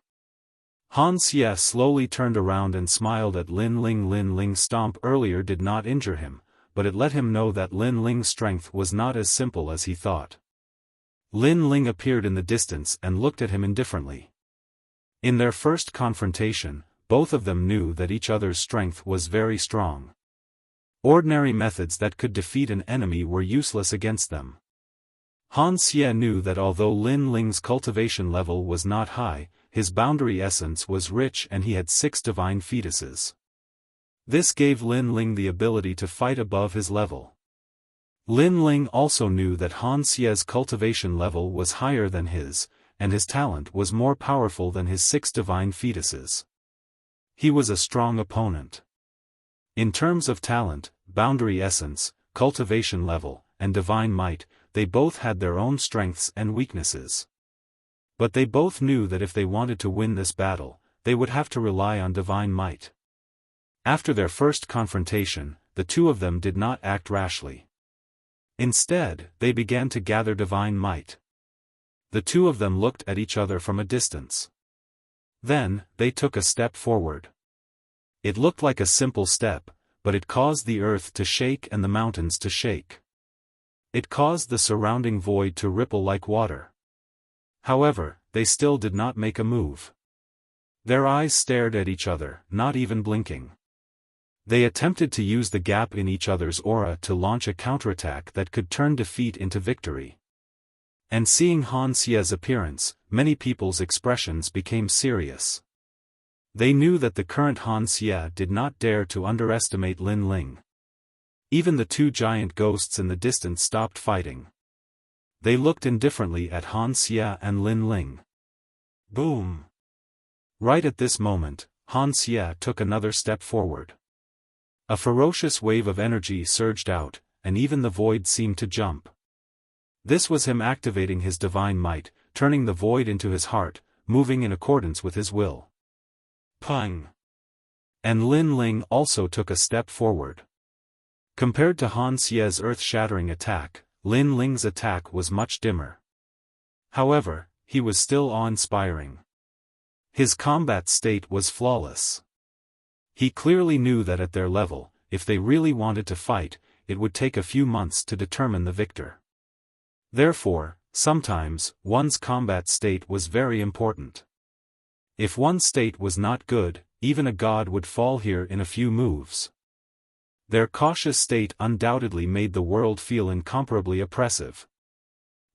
Han Xie slowly turned around and smiled at Lin Ling. Lin Ling's stomp earlier did not injure him, but it let him know that Lin Ling's strength was not as simple as he thought. Lin Ling appeared in the distance and looked at him indifferently. In their first confrontation, both of them knew that each other's strength was very strong. Ordinary methods that could defeat an enemy were useless against them. Han Xie knew that although Lin Ling's cultivation level was not high, his boundary essence was rich and he had 6 divine fetuses. This gave Lin Ling the ability to fight above his level. Lin Ling also knew that Han Xie's cultivation level was higher than his, and his talent was more powerful than his 6 divine fetuses. He was a strong opponent. In terms of talent, boundary essence, cultivation level, and divine might, they both had their own strengths and weaknesses. But they both knew that if they wanted to win this battle, they would have to rely on divine might. After their first confrontation, the two of them did not act rashly. Instead, they began to gather divine might. The two of them looked at each other from a distance. Then, they took a step forward. It looked like a simple step, but it caused the earth to shake and the mountains to shake. It caused the surrounding void to ripple like water. However, they still did not make a move. Their eyes stared at each other, not even blinking. They attempted to use the gap in each other's aura to launch a counterattack that could turn defeat into victory. And seeing Han Xie's appearance, many people's expressions became serious. They knew that the current Han Xie did not dare to underestimate Lin Ling. Even the 2 giant ghosts in the distance stopped fighting. They looked indifferently at Han Xie and Lin Ling. Boom! Right at this moment, Han Xie took another step forward. A ferocious wave of energy surged out, and even the void seemed to jump. This was him activating his divine might, turning the void into his heart, moving in accordance with his will. Pang! And Lin Ling also took a step forward. Compared to Han Xie's earth-shattering attack, Lin Ling's attack was much dimmer. However, he was still awe-inspiring. His combat state was flawless. He clearly knew that at their level, if they really wanted to fight, it would take a few months to determine the victor. Therefore, sometimes, one's combat state was very important. If one's state was not good, even a god would fall here in a few moves. Their cautious state undoubtedly made the world feel incomparably oppressive.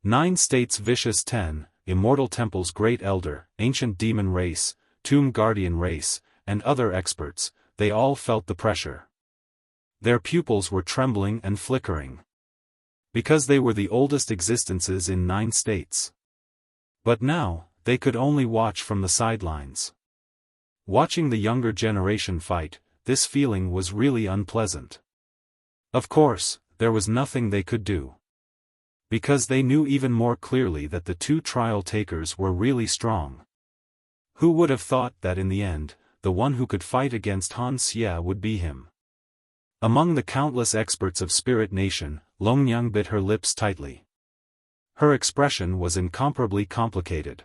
9 states vicious 10, Immortal Temple's Great Elder, Ancient Demon Race, Tomb Guardian Race, and other experts, they all felt the pressure. Their pupils were trembling and flickering. Because they were the oldest existences in 9 states. But now, they could only watch from the sidelines. Watching the younger generation fight, this feeling was really unpleasant. Of course, there was nothing they could do. Because they knew even more clearly that the 2 trial takers were really strong. Who would have thought that in the end, the one who could fight against Han Xie would be him? Among the countless experts of Spirit Nation, Longyang bit her lips tightly. Her expression was incomparably complicated.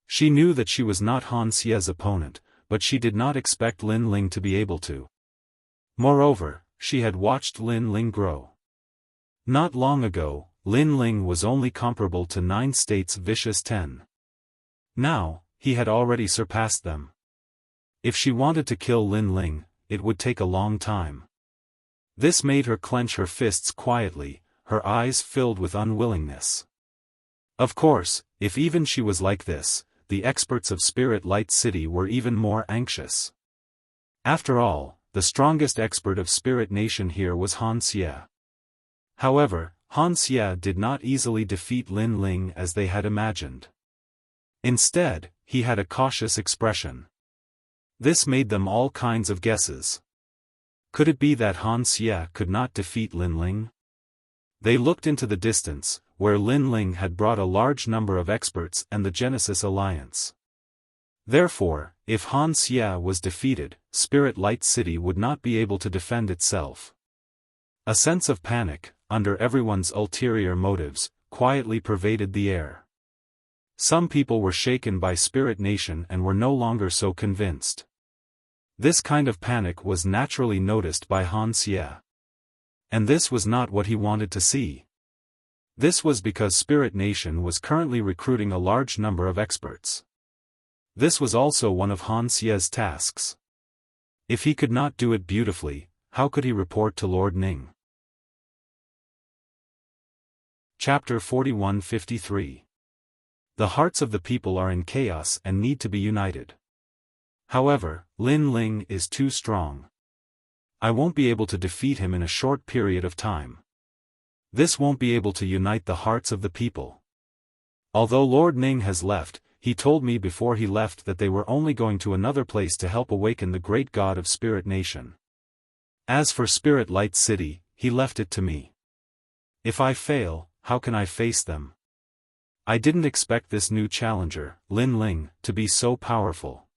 She knew that she was not Han Xie's opponent, but she did not expect Lin Ling to be able to. Moreover, she had watched Lin Ling grow. Not long ago, Lin Ling was only comparable to 9 states vicious 10. Now, he had already surpassed them. If she wanted to kill Lin Ling, it would take a long time. This made her clench her fists quietly, her eyes filled with unwillingness. Of course, if even she was like this, the experts of Spirit Light City were even more anxious. After all, the strongest expert of Spirit Nation here was Han Xie. However, Han Xie did not easily defeat Lin Ling as they had imagined. Instead, he had a cautious expression. This made them all kinds of guesses. Could it be that Han Xie could not defeat Lin Ling? They looked into the distance, where Lin Ling had brought a large number of experts and the Genesis Alliance. Therefore, if Han Xie was defeated, Spirit Light City would not be able to defend itself. A sense of panic, under everyone's ulterior motives, quietly pervaded the air. Some people were shaken by Spirit Nation and were no longer so convinced. This kind of panic was naturally noticed by Han Xie. And this was not what he wanted to see. This was because Spirit Nation was currently recruiting a large number of experts. This was also one of Han Xie's tasks. If he could not do it beautifully, how could he report to Lord Ning? Chapter 41-53. The hearts of the people are in chaos and need to be united. However, Lin Ling is too strong. I won't be able to defeat him in a short period of time. This won't be able to unite the hearts of the people. Although Lord Ning has left, he told me before he left that they were only going to another place to help awaken the great god of Spirit Nation. As for Spirit Light City, he left it to me. If I fail, how can I face them? I didn't expect this new challenger, Lin Ling, to be so powerful.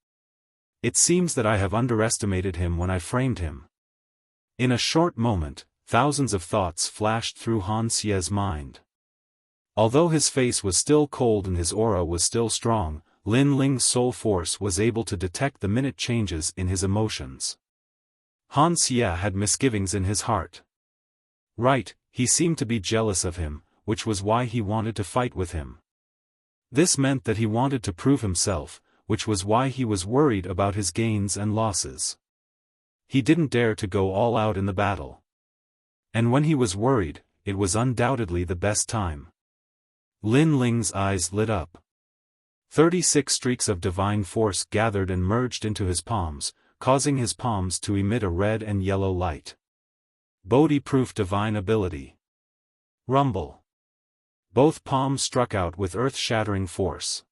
It seems that I have underestimated him when I framed him. In a short moment, thousands of thoughts flashed through Han Xie's mind. Although his face was still cold and his aura was still strong, Lin Ling's soul force was able to detect the minute changes in his emotions. Han Xie had misgivings in his heart. Right, he seemed to be jealous of him, which was why he wanted to fight with him. This meant that he wanted to prove himself, which was why he was worried about his gains and losses. He didn't dare to go all out in the battle. And when he was worried, it was undoubtedly the best time. Lin Ling's eyes lit up. 36 streaks of divine force gathered and merged into his palms, causing his palms to emit a red and yellow light. Bodhi-proof divine ability. Rumble. Both palms struck out with earth-shattering force.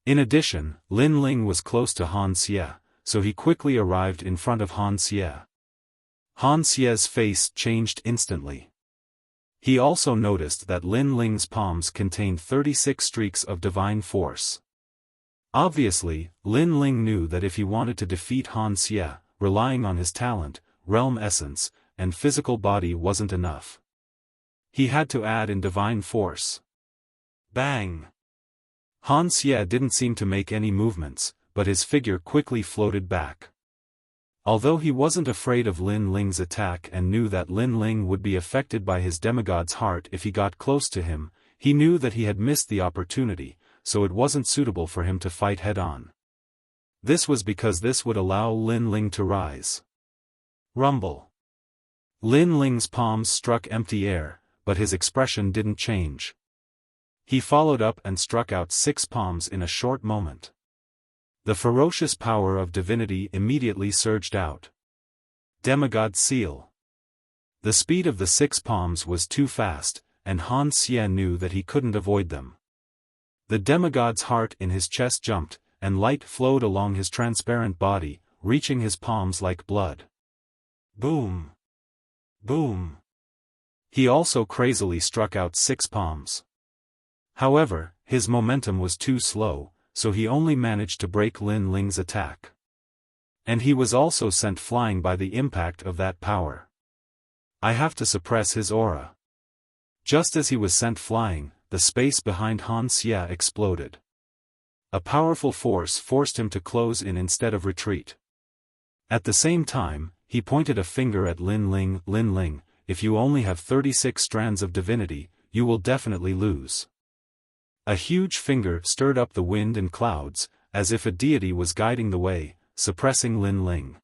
In addition, Lin Ling was close to Han Xie, so he quickly arrived in front of Han Xie. Han Xie's face changed instantly. He also noticed that Lin Ling's palms contained 36 streaks of divine force. Obviously, Lin Ling knew that if he wanted to defeat Han Xie, relying on his talent, realm essence, and physical body wasn't enough. He had to add in divine force. Bang! Han Xie didn't seem to make any movements, but his figure quickly floated back. Although he wasn't afraid of Lin Ling's attack and knew that Lin Ling would be affected by his demigod's heart if he got close to him, he knew that he had missed the opportunity, so it wasn't suitable for him to fight head-on. This was because this would allow Lin Ling to rise. Rumble. Lin Ling's palms struck empty air, but his expression didn't change. He followed up and struck out 6 palms in a short moment. The ferocious power of divinity immediately surged out. Demigod Seal. The speed of the 6 palms was too fast, and Han Xie knew that he couldn't avoid them. The demigod's heart in his chest jumped, and light flowed along his transparent body, reaching his palms like blood. Boom! Boom! He also crazily struck out 6 palms. However, his momentum was too slow, so he only managed to break Lin Ling's attack. And he was also sent flying by the impact of that power. I have to suppress his aura. Just as he was sent flying, the space behind Han Xie exploded. A powerful force forced him to close in instead of retreat. At the same time, he pointed a finger at Lin Ling. Lin Ling, if you only have 36 strands of divinity, you will definitely lose. A huge finger stirred up the wind and clouds, as if a deity was guiding the way, suppressing Lin Ling.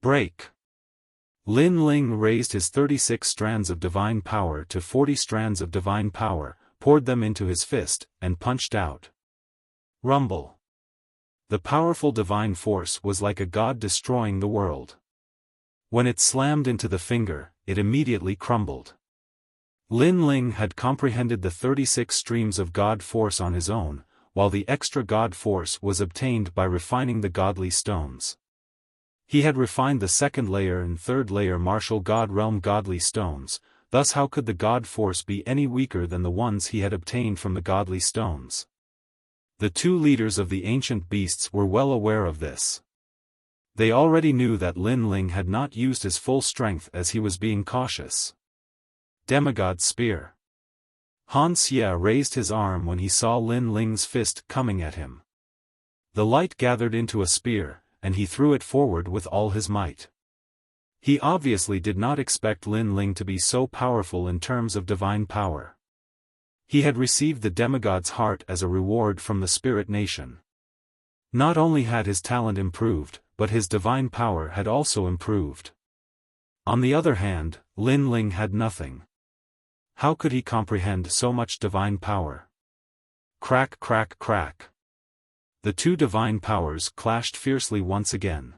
Break! Lin Ling raised his 36 strands of divine power to 40 strands of divine power, poured them into his fist, and punched out. Rumble! The powerful divine force was like a god destroying the world. When it slammed into the finger, it immediately crumbled. Lin Ling had comprehended the 36 streams of God force on his own, while the extra God force was obtained by refining the godly stones. He had refined the 2nd layer and 3rd layer martial God realm godly stones, thus how could the God force be any weaker than the ones he had obtained from the godly stones? The 2 leaders of the ancient beasts were well aware of this. They already knew that Lin Ling had not used his full strength as he was being cautious. Demigod Spear. Han Xie raised his arm when he saw Lin Ling's fist coming at him. The light gathered into a spear, and he threw it forward with all his might. He obviously did not expect Lin Ling to be so powerful in terms of divine power. He had received the demigod's heart as a reward from the spirit nation. Not only had his talent improved, but his divine power had also improved. On the other hand, Lin Ling had nothing. How could he comprehend so much divine power? Crack, crack, crack. The two divine powers clashed fiercely once again.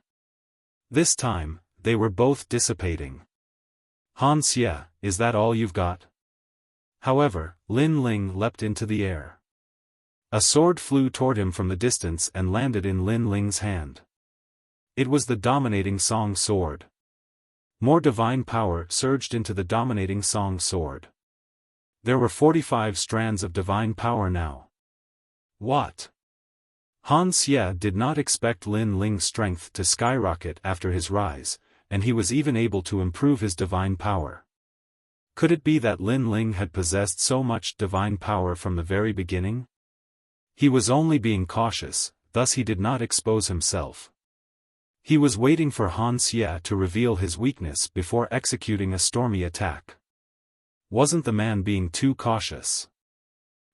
This time, they were both dissipating. Han Xie, is that all you've got? However, Lin Ling leapt into the air. A sword flew toward him from the distance and landed in Lin Ling's hand. It was the dominating Song Sword. More divine power surged into the dominating Song Sword. There were 45 strands of divine power now. What? Han Xie did not expect Lin Ling's strength to skyrocket after his rise, and he was even able to improve his divine power. Could it be that Lin Ling had possessed so much divine power from the very beginning? He was only being cautious, thus he did not expose himself. He was waiting for Han Xie to reveal his weakness before executing a stormy attack. Wasn't the man being too cautious?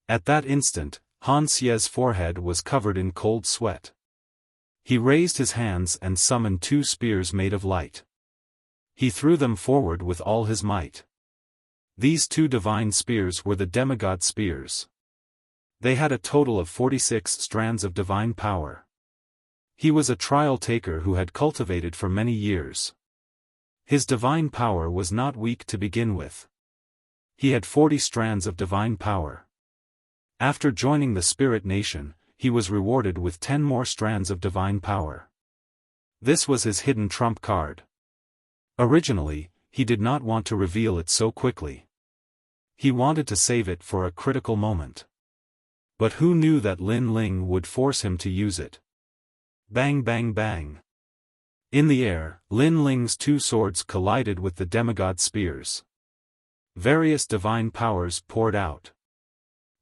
At that instant, Han Xie's forehead was covered in cold sweat. He raised his hands and summoned 2 spears made of light. He threw them forward with all his might. These 2 divine spears were the demigod spears. They had a total of 46 strands of divine power. He was a trial taker who had cultivated for many years. His divine power was not weak to begin with. He had 40 strands of divine power. After joining the Spirit Nation, he was rewarded with 10 more strands of divine power. This was his hidden trump card. Originally, he did not want to reveal it so quickly. He wanted to save it for a critical moment. But who knew that Lin Ling would force him to use it? Bang bang bang. In the air, Lin Ling's 2 swords collided with the demigod spears. Various divine powers poured out.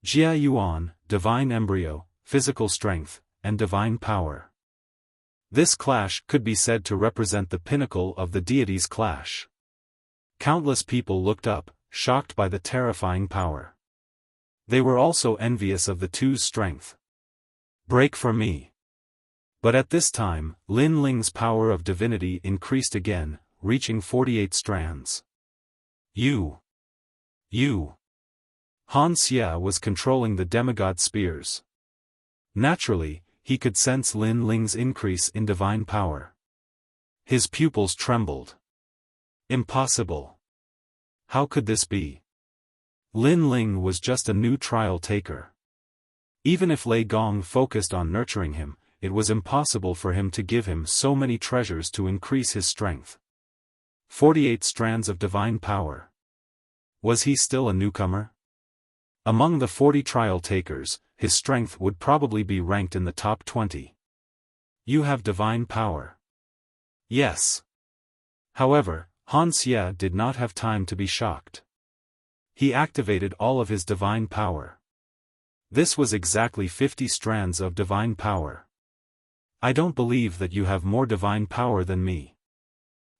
Jia Yuan, divine embryo, physical strength, and divine power. This clash could be said to represent the pinnacle of the deities' clash. Countless people looked up, shocked by the terrifying power. They were also envious of the two's strength. Break for me. But at this time, Lin Ling's power of divinity increased again, reaching 48 strands. You. Han Xie was controlling the demigod spears. Naturally, he could sense Lin Ling's increase in divine power. His pupils trembled. Impossible. How could this be? Lin Ling was just a new trial taker. Even if Lei Gong focused on nurturing him, it was impossible for him to give him so many treasures to increase his strength. 48 strands of divine power. Was he still a newcomer? Among the 40 trial takers, his strength would probably be ranked in the top 20. You have divine power. Yes. However, Han Xie did not have time to be shocked. He activated all of his divine power. This was exactly 50 strands of divine power. I don't believe that you have more divine power than me.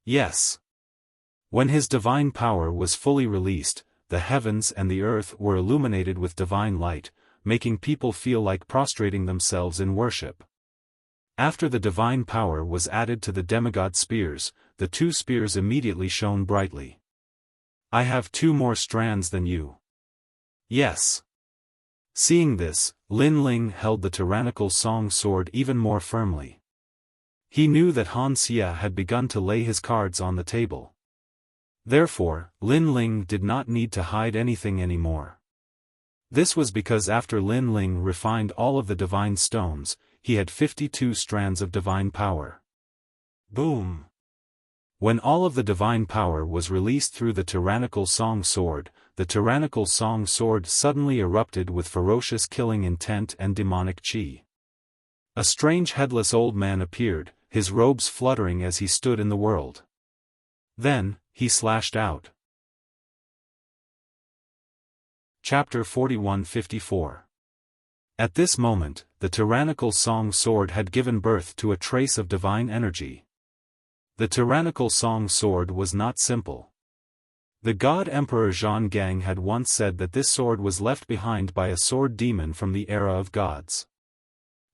Yes. When his divine power was fully released, the heavens and the earth were illuminated with divine light, making people feel like prostrating themselves in worship. After the divine power was added to the demigod spears, the 2 spears immediately shone brightly. I have 2 more strands than you. Yes. Seeing this, Lin Ling held the tyrannical Song Sword even more firmly. He knew that Han Xie had begun to lay his cards on the table. Therefore, Lin Ling did not need to hide anything anymore. This was because after Lin Ling refined all of the divine stones, he had 52 strands of divine power. Boom! When all of the divine power was released through the tyrannical Song Sword, the tyrannical Song Sword suddenly erupted with ferocious killing intent and demonic chi. A strange headless old man appeared, his robes fluttering as he stood in the world. Then, he slashed out. Chapter 41-54. At this moment, the tyrannical Song Sword had given birth to a trace of divine energy. The tyrannical Song Sword was not simple. The god Emperor Zhang had once said that this sword was left behind by a sword demon from the era of gods.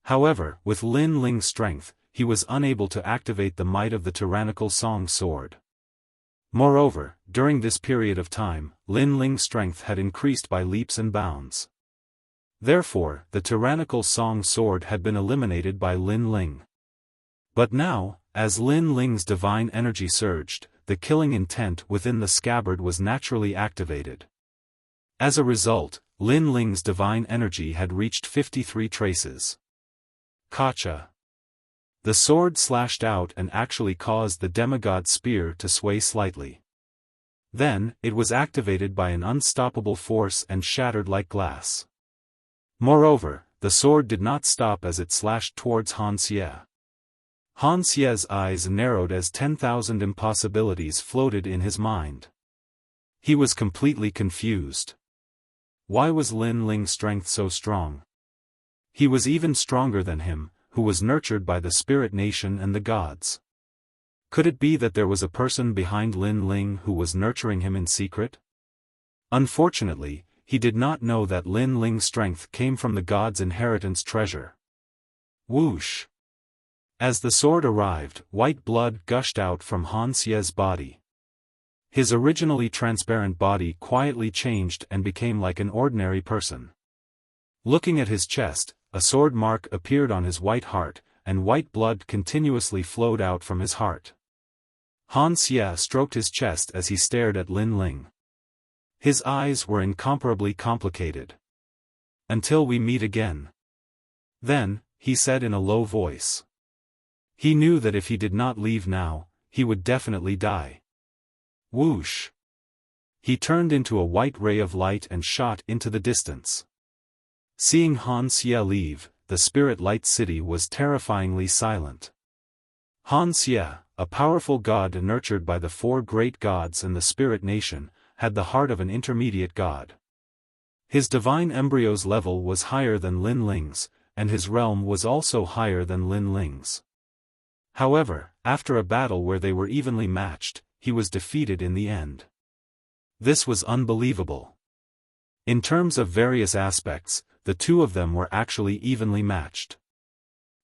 However, with Lin Ling's strength, he was unable to activate the might of the tyrannical Song Sword. Moreover, during this period of time, Lin Ling's strength had increased by leaps and bounds. Therefore, the tyrannical Song Sword had been eliminated by Lin Ling. But now, as Lin Ling's divine energy surged, the killing intent within the scabbard was naturally activated. As a result, Lin Ling's divine energy had reached 53 traces. Kacha. The sword slashed out and actually caused the demigod spear to sway slightly. Then, it was activated by an unstoppable force and shattered like glass. Moreover, the sword did not stop as it slashed towards Han Xie. Han Xie's eyes narrowed as 10,000 impossibilities floated in his mind. He was completely confused. Why was Lin Ling's strength so strong? He was even stronger than him, who was nurtured by the spirit nation and the gods. Could it be that there was a person behind Lin Ling who was nurturing him in secret? Unfortunately, he did not know that Lin Ling's strength came from the god's inheritance treasure. Whoosh! As the sword arrived, white blood gushed out from Han Xie's body. His originally transparent body quietly changed and became like an ordinary person. Looking at his chest, a sword mark appeared on his white heart, and white blood continuously flowed out from his heart. Han Xie stroked his chest as he stared at Lin Ling. His eyes were incomparably complicated. "Until we meet again." Then, he said in a low voice. He knew that if he did not leave now, he would definitely die. Whoosh! He turned into a white ray of light and shot into the distance. Seeing Han Xie leave, the spirit light city was terrifyingly silent. Han Xie, a powerful god nurtured by the four great gods and the spirit nation, had the heart of an intermediate god. His divine embryo's level was higher than Lin Ling's, and his realm was also higher than Lin Ling's. However, after a battle where they were evenly matched, he was defeated in the end. This was unbelievable. In terms of various aspects, the two of them were actually evenly matched.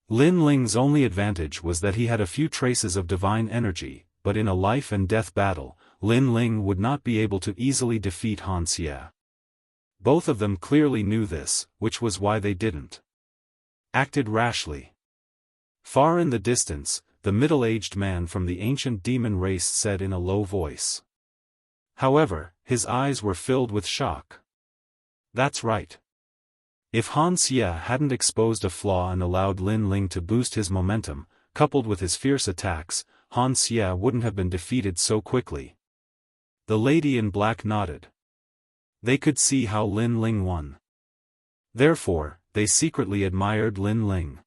Lin Ling's only advantage was that he had a few traces of divine energy, but in a life and death battle, Lin Ling would not be able to easily defeat Han Xie. Both of them clearly knew this, which was why they didn't acted rashly. Far in the distance, the middle-aged man from the ancient demon race said in a low voice. However, his eyes were filled with shock. That's right. If Han Xie hadn't exposed a flaw and allowed Lin Ling to boost his momentum, coupled with his fierce attacks, Han Xie wouldn't have been defeated so quickly. The lady in black nodded. They could see how Lin Ling won. Therefore, they secretly admired Lin Ling.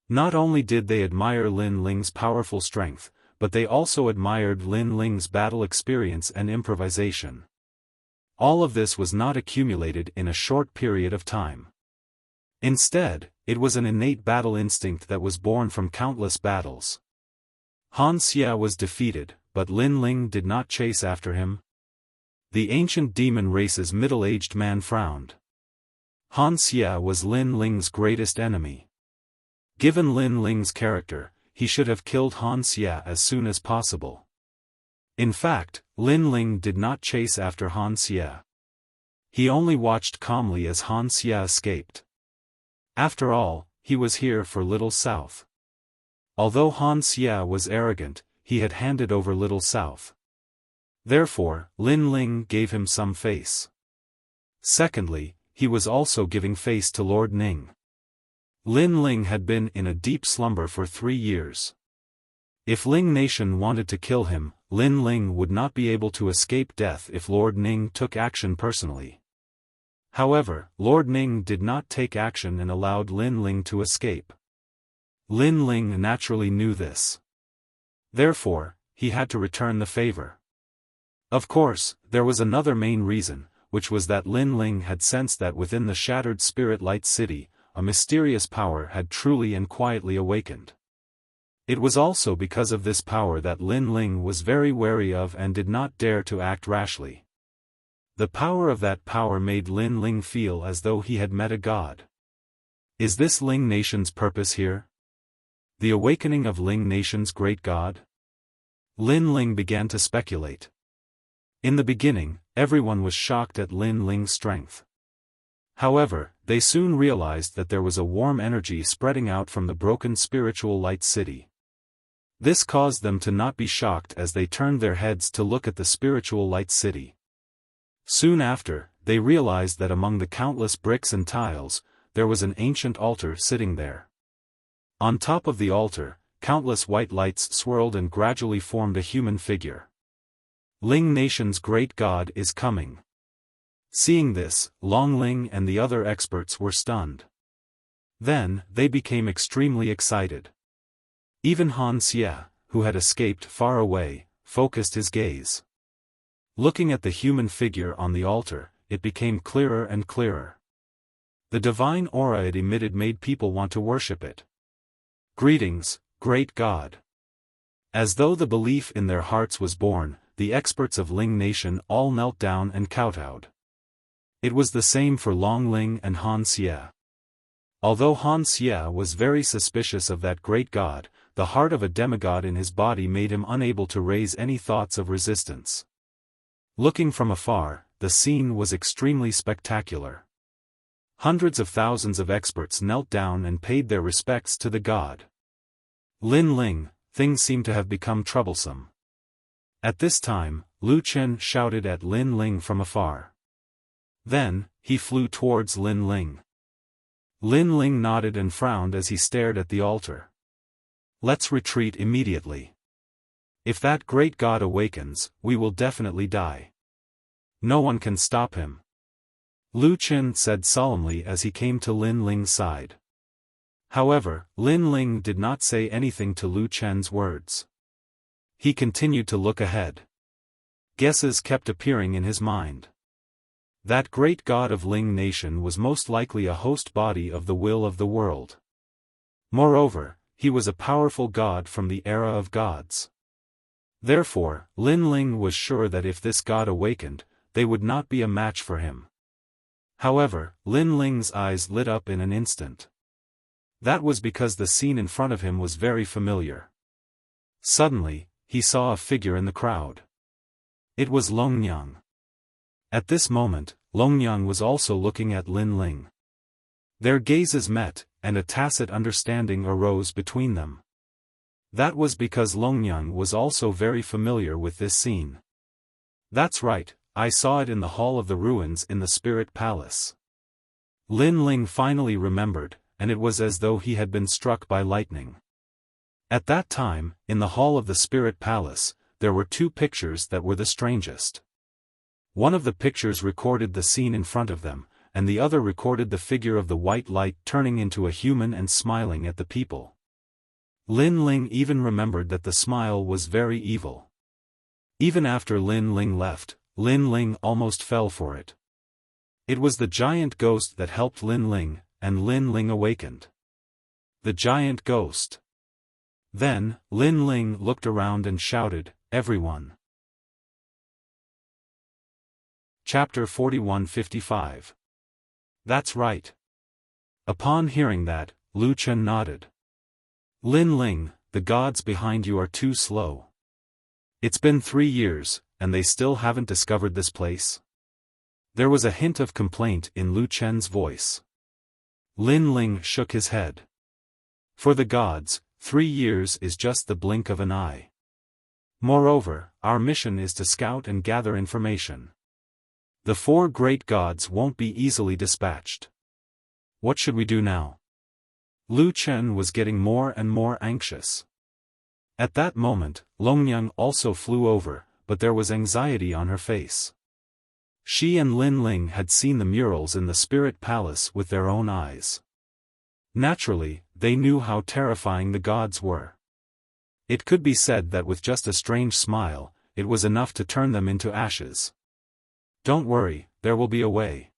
Not only did they admire Lin Ling's powerful strength, but they also admired Lin Ling's battle experience and improvisation. All of this was not accumulated in a short period of time. Instead, it was an innate battle instinct that was born from countless battles. Han Xie was defeated, but Lin Ling did not chase after him. The ancient demon race's middle-aged man frowned. Han Xie was Lin Ling's greatest enemy. Given Lin Ling's character, he should have killed Han Xie as soon as possible. In fact, Lin Ling did not chase after Han Xie. He only watched calmly as Han Xie escaped. After all, he was here for Little South. Although Han Xie was arrogant, he had handed over Little South. Therefore, Lin Ling gave him some face. Secondly, he was also giving face to Lord Ning. Lin Ling had been in a deep slumber for 3 years. If Ling Nation wanted to kill him, Lin Ling would not be able to escape death if Lord Ning took action personally. However, Lord Ning did not take action and allowed Lin Ling to escape. Lin Ling naturally knew this. Therefore, he had to return the favor. Of course, there was another main reason, which was that Lin Ling had sensed that within the shattered spirit light city, a mysterious power had truly and quietly awakened. It was also because of this power that Lin Ling was very wary of and did not dare to act rashly. The power of that power made Lin Ling feel as though he had met a god. Is this Ling Nation's purpose here? The awakening of Ling Nation's great god? Lin Ling began to speculate. In the beginning, everyone was shocked at Lin Ling's strength. However, they soon realized that there was a warm energy spreading out from the broken spiritual light city. This caused them to not be shocked as they turned their heads to look at the spiritual light city. Soon after, they realized that among the countless bricks and tiles, there was an ancient altar sitting there. On top of the altar, countless white lights swirled and gradually formed a human figure. Ling Nation's great god is coming. Seeing this, Long Ling and the other experts were stunned. Then, they became extremely excited. Even Han Xie, who had escaped far away, focused his gaze. Looking at the human figure on the altar, it became clearer and clearer. The divine aura it emitted made people want to worship it. Greetings, great God. As though the belief in their hearts was born, the experts of Ling Nation all knelt down and kowtowed. It was the same for Long Ling and Han Xie. Although Han Xie was very suspicious of that great god, the heart of a demigod in his body made him unable to raise any thoughts of resistance. Looking from afar, the scene was extremely spectacular. Hundreds of thousands of experts knelt down and paid their respects to the god. Lin Ling, things seem to have become troublesome. At this time, Lu Chen shouted at Lin Ling from afar. Then, he flew towards Lin Ling. Lin Ling nodded and frowned as he stared at the altar. Let's retreat immediately. If that great god awakens, we will definitely die. No one can stop him. Lu Chen said solemnly as he came to Lin Ling's side. However, Lin Ling did not say anything to Lu Chen's words. He continued to look ahead. Guesses kept appearing in his mind. That great god of Ling Nation was most likely a host body of the will of the world. Moreover, he was a powerful god from the era of gods. Therefore, Lin Ling was sure that if this god awakened, they would not be a match for him. However, Lin Ling's eyes lit up in an instant. That was because the scene in front of him was very familiar. Suddenly, he saw a figure in the crowd. It was Longnyang. At this moment, Longnyang was also looking at Lin Ling. Their gazes met, and a tacit understanding arose between them. That was because Longnyang was also very familiar with this scene. That's right, I saw it in the Hall of the Ruins in the Spirit Palace. Lin Ling finally remembered, and it was as though he had been struck by lightning. At that time, in the Hall of the Spirit Palace, there were two pictures that were the strangest. One of the pictures recorded the scene in front of them, and the other recorded the figure of the white light turning into a human and smiling at the people. Lin Ling even remembered that the smile was very evil. Even after Lin Ling left, Lin Ling almost fell for it. It was the giant ghost that helped Lin Ling, and Lin Ling awakened. The giant ghost. Then, Lin Ling looked around and shouted, "Everyone!" Chapter 41-55. That's right. Upon hearing that, Lu Chen nodded. Lin Ling, the gods behind you are too slow. It's been 3 years, and they still haven't discovered this place? There was a hint of complaint in Lu Chen's voice. Lin Ling shook his head. For the gods, 3 years is just the blink of an eye. Moreover, our mission is to scout and gather information. The 4 great gods won't be easily dispatched. What should we do now? Lu Chen was getting more and more anxious. At that moment, Longnyang also flew over, but there was anxiety on her face. She and Lin Ling had seen the murals in the Spirit Palace with their own eyes. Naturally, they knew how terrifying the gods were. It could be said that with just a strange smile, it was enough to turn them into ashes. Don't worry, there will be a way.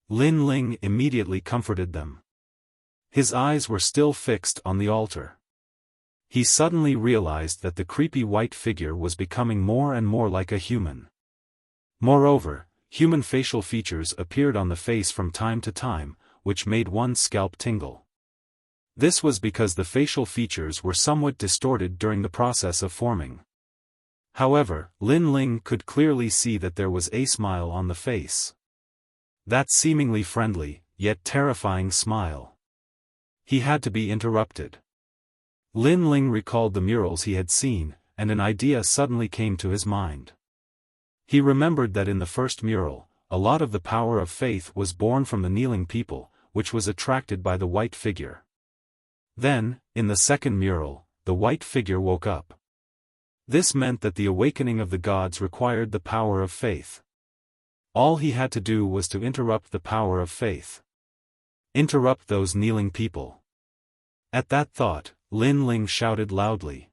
Lin Ling immediately comforted them. His eyes were still fixed on the altar. He suddenly realized that the creepy white figure was becoming more and more like a human. Moreover, human facial features appeared on the face from time to time, which made one's scalp tingle. This was because the facial features were somewhat distorted during the process of forming. However, Lin Ling could clearly see that there was a smile on the face. That seemingly friendly, yet terrifying smile. He had to be interrupted. Lin Ling recalled the murals he had seen, and an idea suddenly came to his mind. He remembered that in the first mural, a lot of the power of faith was born from the kneeling people, which was attracted by the white figure. Then, in the second mural, the white figure woke up. This meant that the awakening of the gods required the power of faith. All he had to do was to interrupt the power of faith. Interrupt those kneeling people. At that thought, Lin Ling shouted loudly.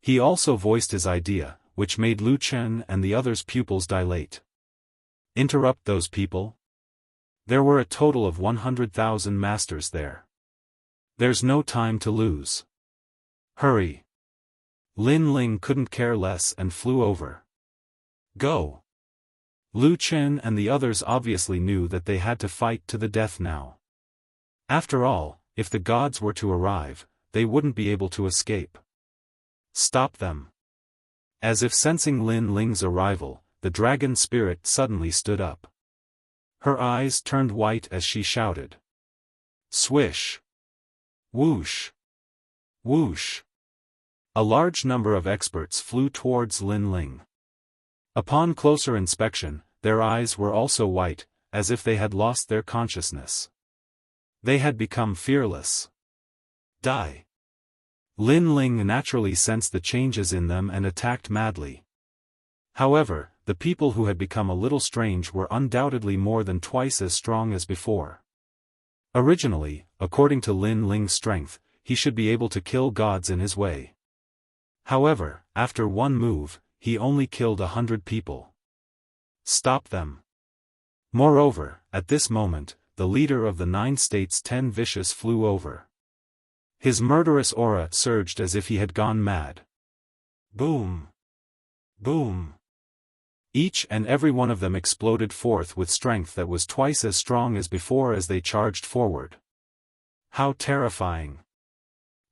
He also voiced his idea, which made Lu Chen and the others' pupils dilate. Interrupt those people? There were a total of 100,000 masters there. There's no time to lose. Hurry. Lin Ling couldn't care less and flew over. Go. Lu Chen and the others obviously knew that they had to fight to the death now. After all, if the gods were to arrive, they wouldn't be able to escape. Stop them. As if sensing Lin Ling's arrival, the dragon spirit suddenly stood up. Her eyes turned white as she shouted. Swish! Whoosh! Whoosh! A large number of experts flew towards Lin Ling. Upon closer inspection, their eyes were also white, as if they had lost their consciousness. They had become fearless. Die! Lin Ling naturally sensed the changes in them and attacked madly. However, the people who had become a little strange were undoubtedly more than twice as strong as before. Originally, according to Lin Ling's strength, he should be able to kill gods in his way. However, after one move, he only killed 100 people. Stop them. Moreover, at this moment, the leader of the 9 states 10 Vicious flew over. His murderous aura surged as if he had gone mad. Boom! Boom! Each and every one of them exploded forth with strength that was twice as strong as before as they charged forward. How terrifying!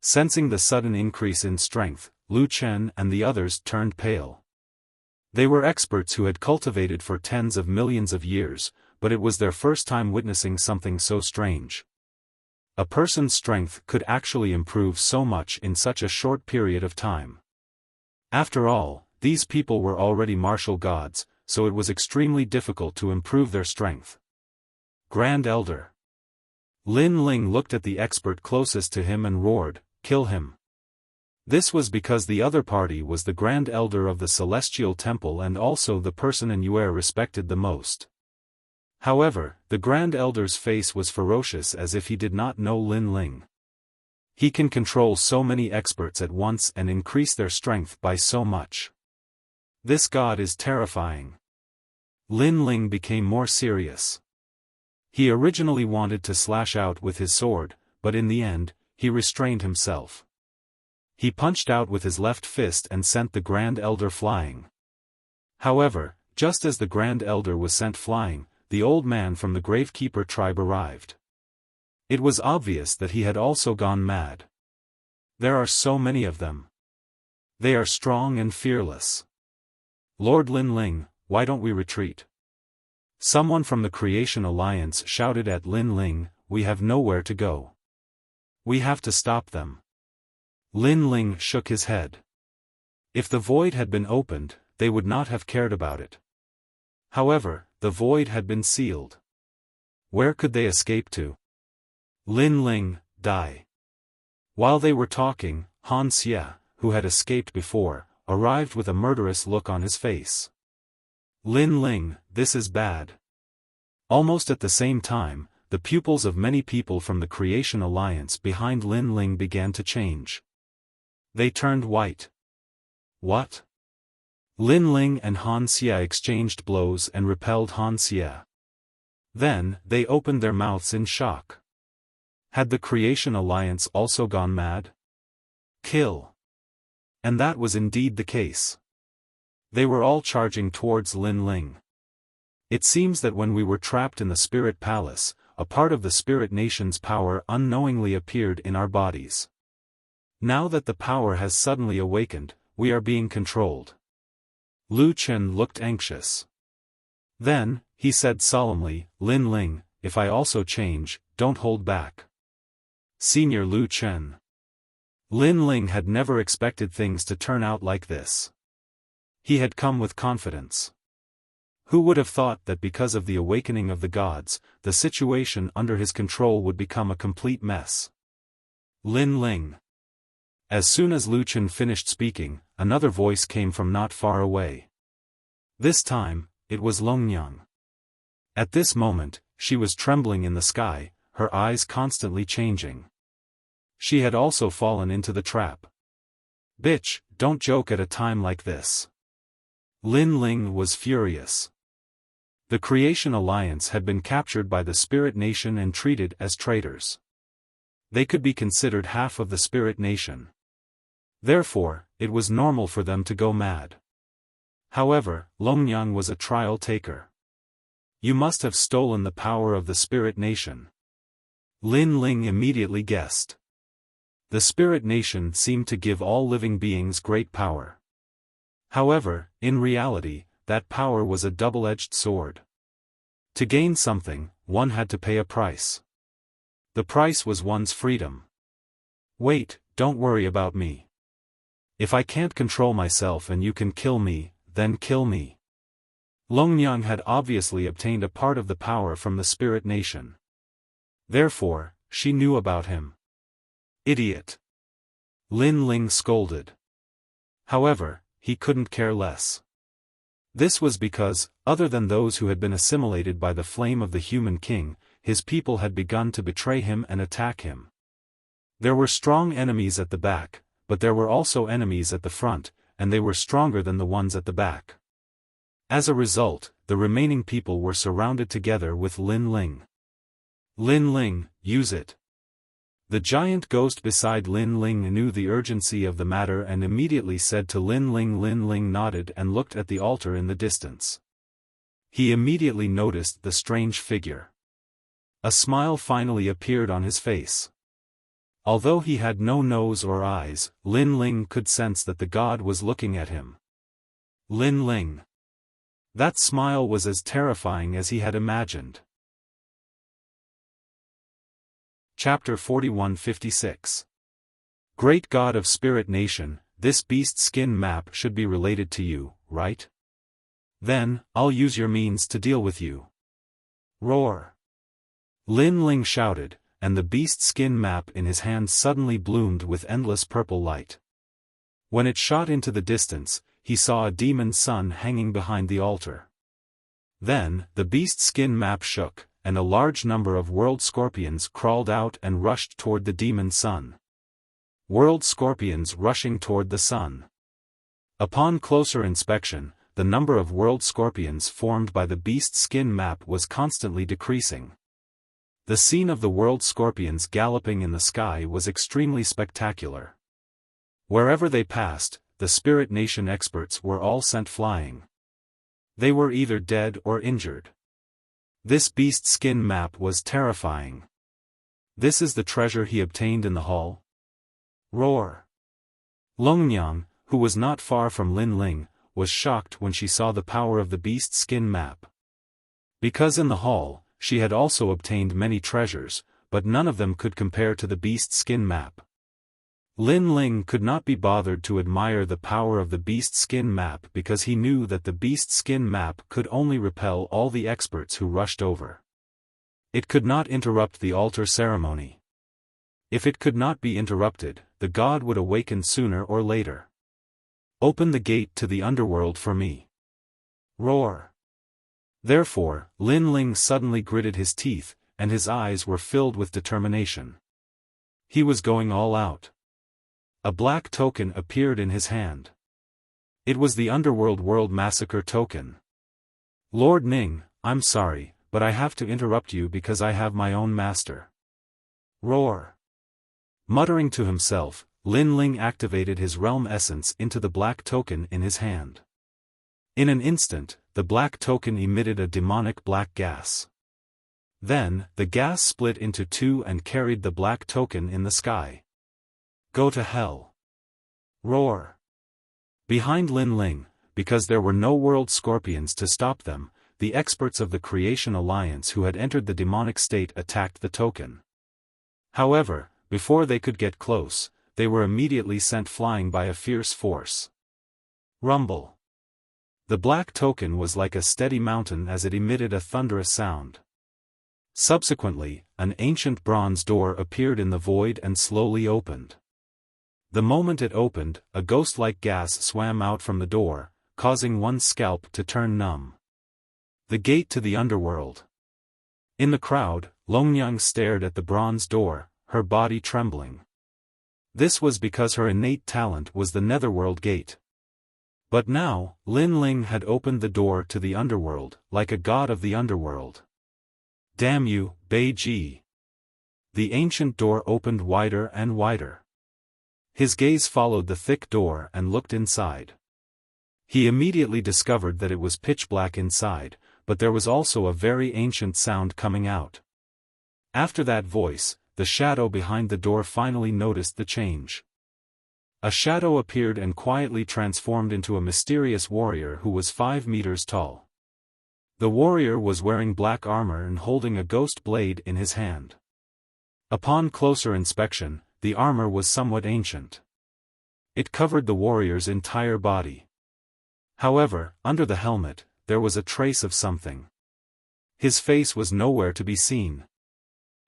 Sensing the sudden increase in strength, Lu Chen and the others turned pale. They were experts who had cultivated for tens of millions of years, but it was their first time witnessing something so strange. A person's strength could actually improve so much in such a short period of time. After all, these people were already martial gods, so it was extremely difficult to improve their strength. Grand Elder. Lin Ling looked at the expert closest to him and roared, "Kill him!" This was because the other party was the Grand Elder of the Celestial Temple and also the person in Yue respected the most. However, the Grand Elder's face was ferocious as if he did not know Lin Ling. He can control so many experts at once and increase their strength by so much. This god is terrifying. Lin Ling became more serious. He originally wanted to slash out with his sword, but in the end, he restrained himself. He punched out with his left fist and sent the Grand Elder flying. However, just as the Grand Elder was sent flying, the old man from the Gravekeeper tribe arrived. It was obvious that he had also gone mad. There are so many of them. They are strong and fearless. Lord Lin Ling, why don't we retreat? Someone from the Creation Alliance shouted at Lin Ling, we have nowhere to go. We have to stop them. Lin Ling shook his head. If the void had been opened, they would not have cared about it. However, the void had been sealed. Where could they escape to? Lin Ling, die. While they were talking, Han Xie, who had escaped before, arrived with a murderous look on his face. Lin Ling, this is bad. Almost at the same time, the pupils of many people from the Creation Alliance behind Lin Ling began to change. They turned white. What? Lin Ling and Han Xie exchanged blows and repelled Han Xie. Then, they opened their mouths in shock. Had the Creation Alliance also gone mad? Kill. And that was indeed the case. They were all charging towards Lin Ling. It seems that when we were trapped in the Spirit Palace, a part of the Spirit Nation's power unknowingly appeared in our bodies. Now that the power has suddenly awakened, we are being controlled. Lu Chen looked anxious. Then, he said solemnly, Lin Ling, if I also change, don't hold back. Senior Lu Chen. Lin Ling had never expected things to turn out like this. He had come with confidence. Who would have thought that because of the awakening of the gods, the situation under his control would become a complete mess? Lin Ling. As soon as Lu Chen finished speaking, another voice came from not far away. This time, it was Longnyang. At this moment, she was trembling in the sky, her eyes constantly changing. She had also fallen into the trap. Bitch, don't joke at a time like this. Lin Ling was furious. The Creation Alliance had been captured by the Spirit Nation and treated as traitors. They could be considered half of the Spirit Nation. Therefore, it was normal for them to go mad. However, Longnyang was a trial taker. You must have stolen the power of the Spirit Nation. Lin Ling immediately guessed. The Spirit Nation seemed to give all living beings great power. However, in reality, that power was a double-edged sword. To gain something, one had to pay a price. The price was one's freedom. Wait, don't worry about me. If I can't control myself and you can kill me, then kill me. Longnyang had obviously obtained a part of the power from the Spirit Nation. Therefore, she knew about him. Idiot. Lin Ling scolded. However, he couldn't care less. This was because, other than those who had been assimilated by the flame of the human king, his people had begun to betray him and attack him. There were strong enemies at the back, but there were also enemies at the front, and they were stronger than the ones at the back. As a result, the remaining people were surrounded together with Lin Ling. Lin Ling, use it. The giant ghost beside Lin Ling knew the urgency of the matter and immediately said to Lin Ling. Lin Ling nodded and looked at the altar in the distance. He immediately noticed the strange figure. A smile finally appeared on his face. Although he had no nose or eyes, Lin Ling could sense that the god was looking at him. Lin Ling. That smile was as terrifying as he had imagined. Chapter 41-56. Great God of Spirit Nation, this beast skin map should be related to you, right? Then, I'll use your means to deal with you. Roar. Lin Ling shouted, and the beast skin map in his hand suddenly bloomed with endless purple light. When it shot into the distance, he saw a demon sun hanging behind the altar. Then, the beast skin map shook, and a large number of world scorpions crawled out and rushed toward the demon sun. World scorpions rushing toward the sun. Upon closer inspection, the number of world scorpions formed by the beast skin map was constantly decreasing. The scene of the world scorpions galloping in the sky was extremely spectacular. Wherever they passed, the Spirit Nation experts were all sent flying. They were either dead or injured. This beast skin map was terrifying. This is the treasure he obtained in the hall? Roar. Longnyang, who was not far from Lin Ling, was shocked when she saw the power of the beast skin map. Because in the hall, she had also obtained many treasures, but none of them could compare to the beast skin map. Lin Ling could not be bothered to admire the power of the beast skin map because he knew that the beast skin map could only repel all the experts who rushed over. It could not interrupt the altar ceremony. If it could not be interrupted, the god would awaken sooner or later. Open the gate to the underworld for me. Roar. Therefore, Lin Ling suddenly gritted his teeth, and his eyes were filled with determination. He was going all out. A black token appeared in his hand. It was the Underworld World Massacre token. Lord Ning, I'm sorry, but I have to interrupt you because I have my own master. Roar. Muttering to himself, Lin Ling activated his realm essence into the black token in his hand. In an instant, the black token emitted a demonic black gas. Then, the gas split into two and carried the black token in the sky. Go to hell. Roar. Behind Lin Ling, because there were no world scorpions to stop them, the experts of the Creation Alliance who had entered the demonic state attacked the token. However, before they could get close, they were immediately sent flying by a fierce force. Rumble. The black token was like a steady mountain as it emitted a thunderous sound. Subsequently, an ancient bronze door appeared in the void and slowly opened. The moment it opened, a ghost-like gas swam out from the door, causing one's scalp to turn numb. The gate to the underworld. In the crowd, Longyang stared at the bronze door, her body trembling. This was because her innate talent was the netherworld gate. But now, Lin Ling had opened the door to the underworld, like a god of the underworld. Damn you, Bei Ji. The ancient door opened wider and wider. His gaze followed the thick door and looked inside. He immediately discovered that it was pitch black inside, but there was also a very ancient sound coming out. After that voice, the shadow behind the door finally noticed the change. A shadow appeared and quietly transformed into a mysterious warrior who was 5 meters tall. The warrior was wearing black armor and holding a ghost blade in his hand. Upon closer inspection, the armor was somewhat ancient. It covered the warrior's entire body. However, under the helmet, there was a trace of something. His face was nowhere to be seen.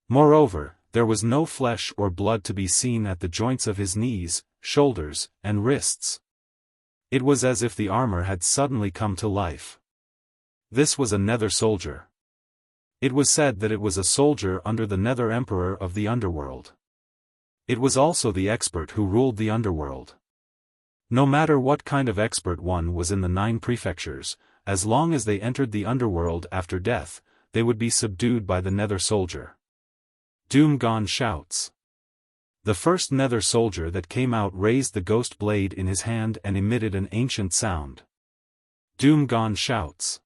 Moreover, there was no flesh or blood to be seen at the joints of his knees, shoulders, and wrists. It was as if the armor had suddenly come to life. This was a Nether soldier. It was said that it was a soldier under the Nether Emperor of the Underworld. It was also the expert who ruled the Underworld. No matter what kind of expert one was in the 9 prefectures, as long as they entered the Underworld after death, they would be subdued by the Nether soldier. Doomgon shouts. The first Nether soldier that came out raised the ghost blade in his hand and emitted an ancient sound. Doomgon shouts.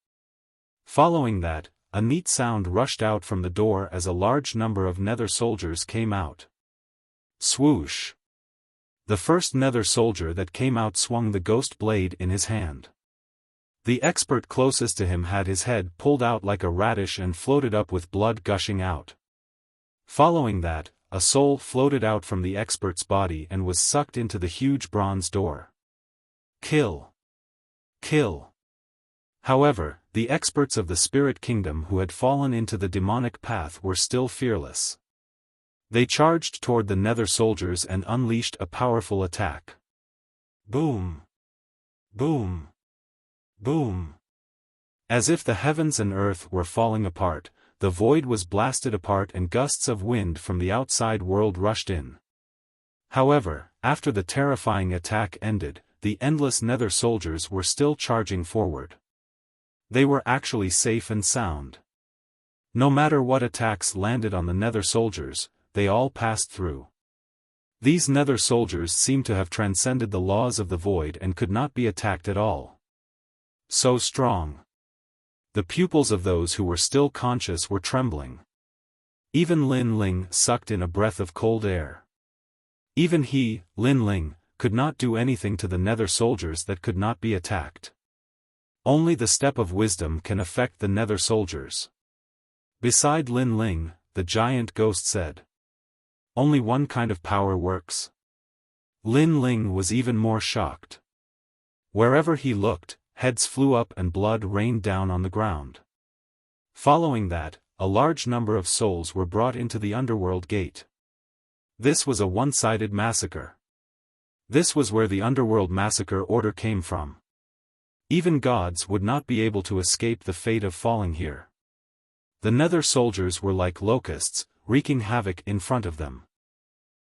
Following that, a neat sound rushed out from the door as a large number of Nether soldiers came out. Swoosh. The first Nether soldier that came out swung the ghost blade in his hand. The expert closest to him had his head pulled out like a radish and floated up with blood gushing out. Following that, a soul floated out from the expert's body and was sucked into the huge bronze door. Kill. Kill. However, the experts of the Spirit Kingdom who had fallen into the demonic path were still fearless. They charged toward the Nether soldiers and unleashed a powerful attack. Boom. Boom. Boom. As if the heavens and earth were falling apart, the void was blasted apart and gusts of wind from the outside world rushed in. However, after the terrifying attack ended, the endless Nether soldiers were still charging forward. They were actually safe and sound. No matter what attacks landed on the Nether soldiers, they all passed through. These Nether soldiers seemed to have transcended the laws of the void and could not be attacked at all. So strong. The pupils of those who were still conscious were trembling. Even Lin Ling sucked in a breath of cold air. Even he, Lin Ling, could not do anything to the Nether soldiers that could not be attacked. Only the step of wisdom can affect the Nether soldiers. Beside Lin Ling, the giant ghost said. Only one kind of power works. Lin Ling was even more shocked. Wherever he looked, heads flew up and blood rained down on the ground. Following that, a large number of souls were brought into the underworld gate. This was a one-sided massacre. This was where the underworld massacre order came from. Even gods would not be able to escape the fate of falling here. The Nether soldiers were like locusts, wreaking havoc in front of them.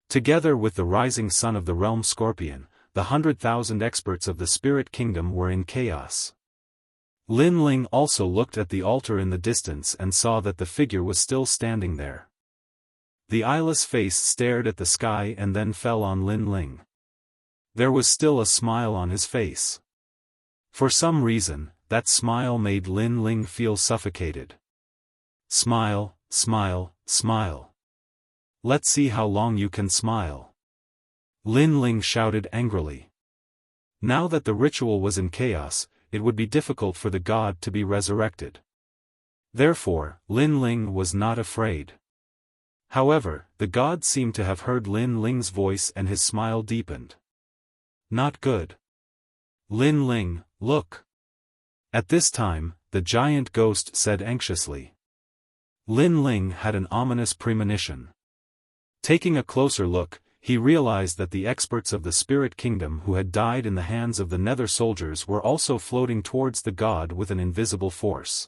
Together with the rising sun of the realm Scorpion, the 100,000 experts of the spirit kingdom were in chaos. Lin Ling also looked at the altar in the distance and saw that the figure was still standing there. The eyeless face stared at the sky and then fell on Lin Ling. There was still a smile on his face. For some reason, that smile made Lin Ling feel suffocated. Smile, smile, smile. Let's see how long you can smile. Lin Ling shouted angrily. Now that the ritual was in chaos, it would be difficult for the god to be resurrected. Therefore, Lin Ling was not afraid. However, the god seemed to have heard Lin Ling's voice and his smile deepened. Not good. Lin Ling, look. At this time, the giant ghost said anxiously. Lin Ling had an ominous premonition. Taking a closer look, he realized that the experts of the spirit kingdom who had died in the hands of the nether soldiers were also floating towards the god with an invisible force.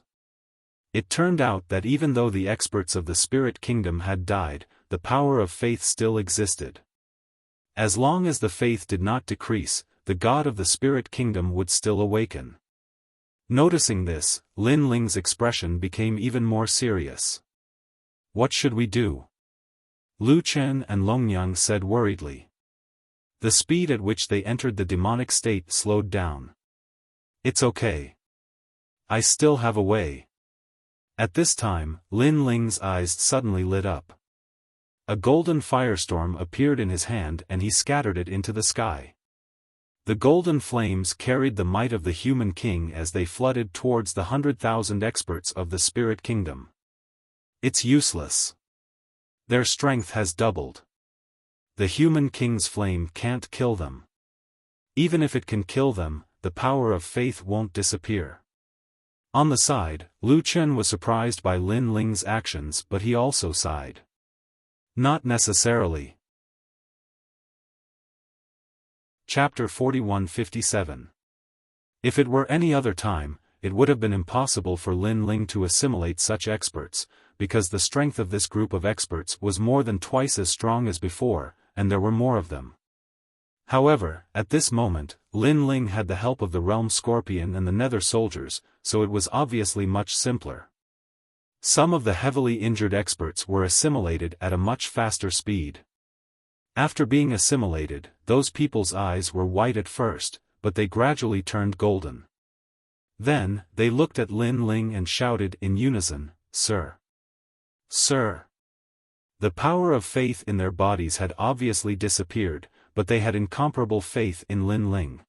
It turned out that even though the experts of the spirit kingdom had died, the power of faith still existed. As long as the faith did not decrease, the god of the spirit kingdom would still awaken. Noticing this, Lin Ling's expression became even more serious. What should we do? Lu Chen and Longyang said worriedly. The speed at which they entered the demonic state slowed down. It's okay. I still have a way. At this time, Lin Ling's eyes suddenly lit up. A golden firestorm appeared in his hand and he scattered it into the sky. The golden flames carried the might of the human king as they flooded towards the 100,000 experts of the spirit kingdom. It's useless. Their strength has doubled. The human king's flame can't kill them. Even if it can kill them, the power of faith won't disappear. On the side, Lu Chen was surprised by Lin Ling's actions, but he also sighed. Not necessarily. Chapter 4157. If it were any other time, it would have been impossible for Lin Ling to assimilate such experts, because the strength of this group of experts was more than twice as strong as before, and there were more of them. However, at this moment, Lin Ling had the help of the realm scorpion and the nether soldiers, so it was obviously much simpler. Some of the heavily injured experts were assimilated at a much faster speed. After being assimilated, those people's eyes were white at first, but they gradually turned golden. Then, they looked at Lin Ling and shouted in unison, "Sir! Sir!" The power of faith in their bodies had obviously disappeared, but they had incomparable faith in Lin Ling.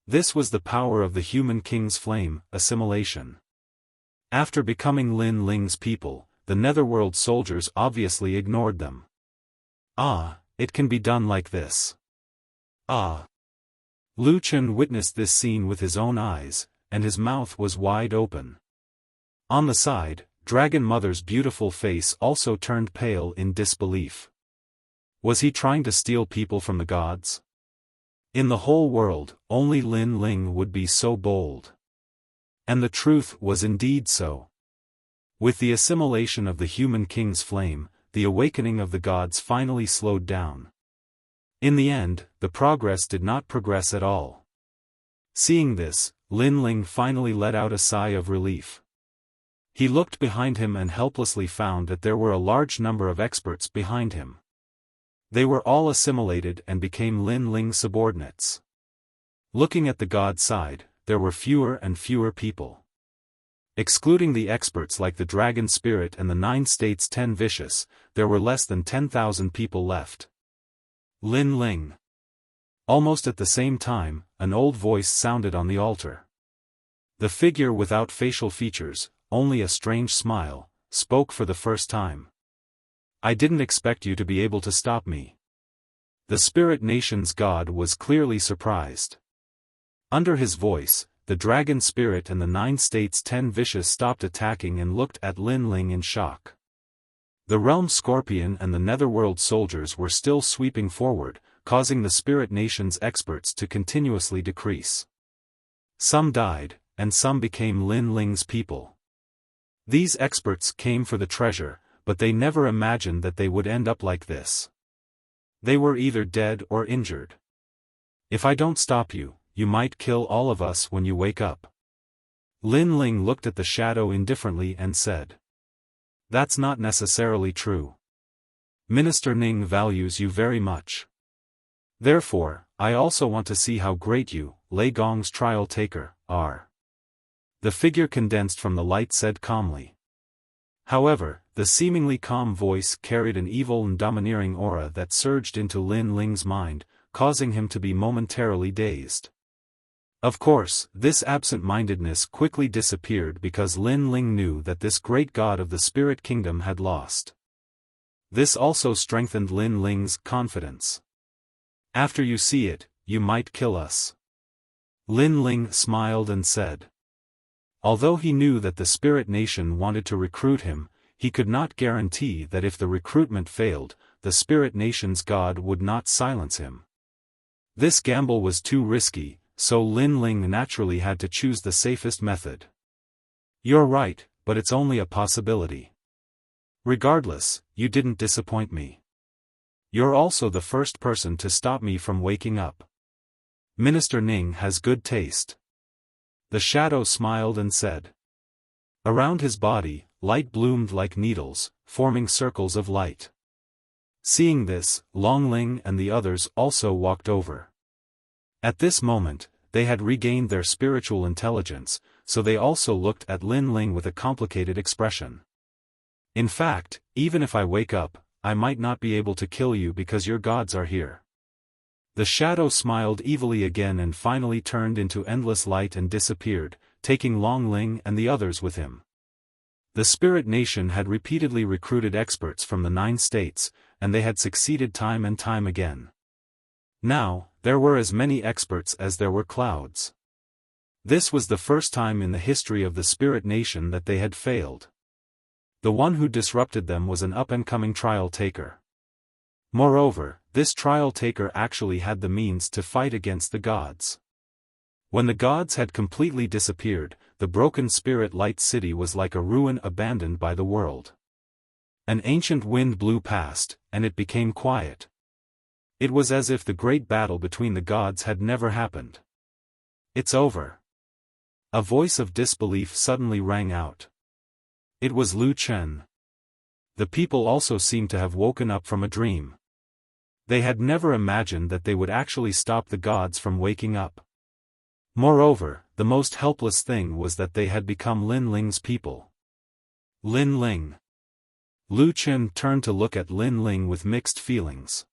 This was the power of the human king's flame, assimilation. After becoming Lin Ling's people, the netherworld soldiers obviously ignored them. Ah, it can be done like this. Ah. Lu Chen witnessed this scene with his own eyes, and his mouth was wide open. On the side, Dragon Mother's beautiful face also turned pale in disbelief. Was he trying to steal people from the gods? In the whole world, only Lin Ling would be so bold. And the truth was indeed so. With the assimilation of the human king's flame, the awakening of the gods finally slowed down. In the end, the progress did not progress at all. Seeing this, Lin Ling finally let out a sigh of relief. He looked behind him and helplessly found that there were a large number of experts behind him. They were all assimilated and became Lin Ling's subordinates. Looking at the god side, there were fewer and fewer people. Excluding the experts like the dragon spirit and the 9 states 10 vicious, there were less than 10,000 people left. Lin Ling. Almost at the same time, an old voice sounded on the altar. The figure without facial features, only a strange smile, spoke for the first time. I didn't expect you to be able to stop me. The spirit nation's god was clearly surprised. Under his voice, the dragon spirit and the 9 states 10 vicious stopped attacking and looked at Lin Ling in shock. The realm scorpion and the netherworld soldiers were still sweeping forward, causing the spirit nation's experts to continuously decrease. Some died, and some became Lin Ling's people. These experts came for the treasure, but they never imagined that they would end up like this. They were either dead or injured. If I don't stop you, you might kill all of us when you wake up. Lin Ling looked at the shadow indifferently and said. That's not necessarily true. Minister Ning values you very much. Therefore, I also want to see how great you, Lei Gong's trial taker, are. The figure condensed from the light said calmly. However, the seemingly calm voice carried an evil and domineering aura that surged into Lin Ling's mind, causing him to be momentarily dazed. Of course, this absent-mindedness quickly disappeared because Lin Ling knew that this great god of the spirit kingdom had lost. This also strengthened Lin Ling's confidence. After you see it, you might kill us. Lin Ling smiled and said. Although he knew that the spirit nation wanted to recruit him, he could not guarantee that if the recruitment failed, the spirit nation's god would not silence him. This gamble was too risky, so Lin Ling naturally had to choose the safest method. You're right, but it's only a possibility. Regardless, you didn't disappoint me. You're also the first person to stop me from waking up. Minister Ning has good taste. The shadow smiled and said. Around his body, light bloomed like needles, forming circles of light. Seeing this, Long Ling and the others also walked over. At this moment, they had regained their spiritual intelligence, so they also looked at Lin Ling with a complicated expression. In fact, even if I wake up, I might not be able to kill you because your gods are here. The shadow smiled evilly again and finally turned into endless light and disappeared, taking Long Ling and the others with him. The spirit nation had repeatedly recruited experts from the 9 states, and they had succeeded time and time again. Now, there were as many experts as there were clouds. This was the first time in the history of the spirit nation that they had failed. The one who disrupted them was an up-and-coming trial taker. Moreover, this trial taker actually had the means to fight against the gods. When the gods had completely disappeared, the broken spirit light city was like a ruin abandoned by the world. An ancient wind blew past, and it became quiet. It was as if the great battle between the gods had never happened. It's over. A voice of disbelief suddenly rang out. It was Lu Chen. The people also seemed to have woken up from a dream. They had never imagined that they would actually stop the gods from waking up. Moreover, the most helpless thing was that they had become Lin Ling's people. Lin Ling. Lu Chen turned to look at Lin Ling with mixed feelings.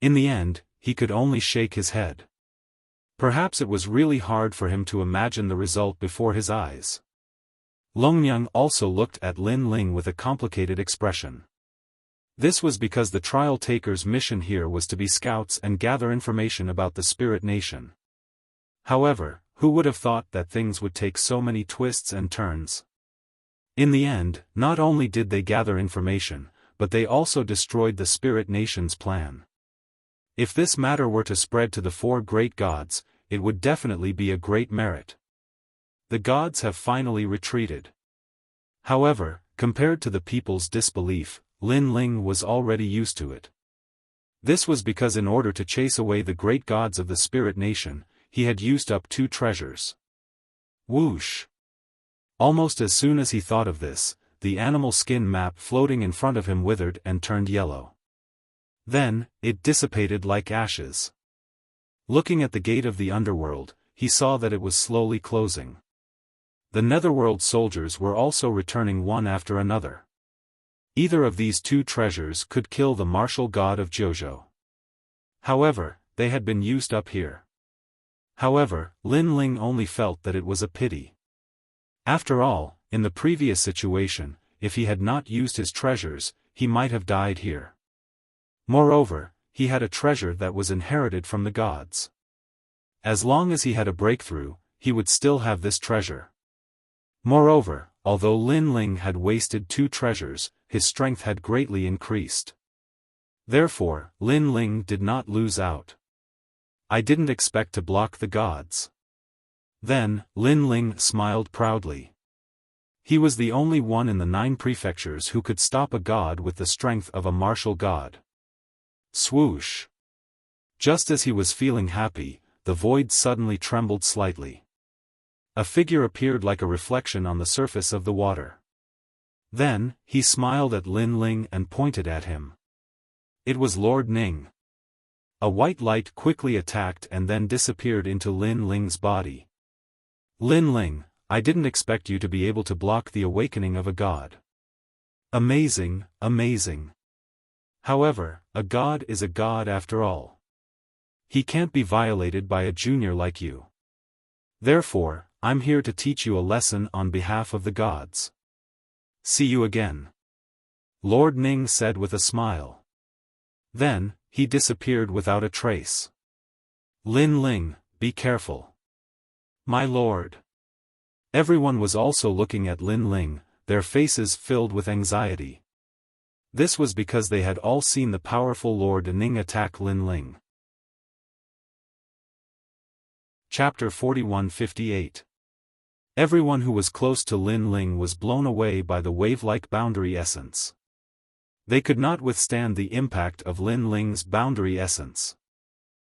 In the end, he could only shake his head. Perhaps it was really hard for him to imagine the result before his eyes. Longyang also looked at Lin Ling with a complicated expression. This was because the trial taker's mission here was to be scouts and gather information about the spirit nation. However, who would have thought that things would take so many twists and turns? In the end, not only did they gather information, but they also destroyed the spirit nation's plan. If this matter were to spread to the 4 great gods, it would definitely be a great merit. The gods have finally retreated. However, compared to the people's disbelief, Lin Ling was already used to it. This was because in order to chase away the great gods of the spirit nation, he had used up 2 treasures. Whoosh! Almost as soon as he thought of this, the animal skin map floating in front of him withered and turned yellow. Then, it dissipated like ashes. Looking at the gate of the underworld, he saw that it was slowly closing. The netherworld soldiers were also returning one after another. Either of these 2 treasures could kill the martial god of Jojo. However, they had been used up here. However, Lin Ling only felt that it was a pity. After all, in the previous situation, if he had not used his treasures, he might have died here. Moreover, he had a treasure that was inherited from the gods. As long as he had a breakthrough, he would still have this treasure. Moreover, although Lin Ling had wasted 2 treasures, his strength had greatly increased. Therefore, Lin Ling did not lose out. I didn't expect to block the gods. Then, Lin Ling smiled proudly. He was the only one in the 9 prefectures who could stop a god with the strength of a martial god. Swoosh! Just as he was feeling happy, the void suddenly trembled slightly. A figure appeared like a reflection on the surface of the water. Then, he smiled at Lin Ling and pointed at him. It was Lord Ning. A white light quickly attacked and then disappeared into Lin Ling's body. Lin Ling, I didn't expect you to be able to block the awakening of a god. Amazing, amazing. However, a god is a god after all. He can't be violated by a junior like you. Therefore, I'm here to teach you a lesson on behalf of the gods. See you again. Lord Ning said with a smile. Then, he disappeared without a trace. Lin Ling, be careful. My lord. Everyone was also looking at Lin Ling, their faces filled with anxiety. This was because they had all seen the powerful Lord Ning attack Lin Ling. Chapter 41-58. Everyone who was close to Lin Ling was blown away by the wave-like boundary essence. They could not withstand the impact of Lin Ling's boundary essence.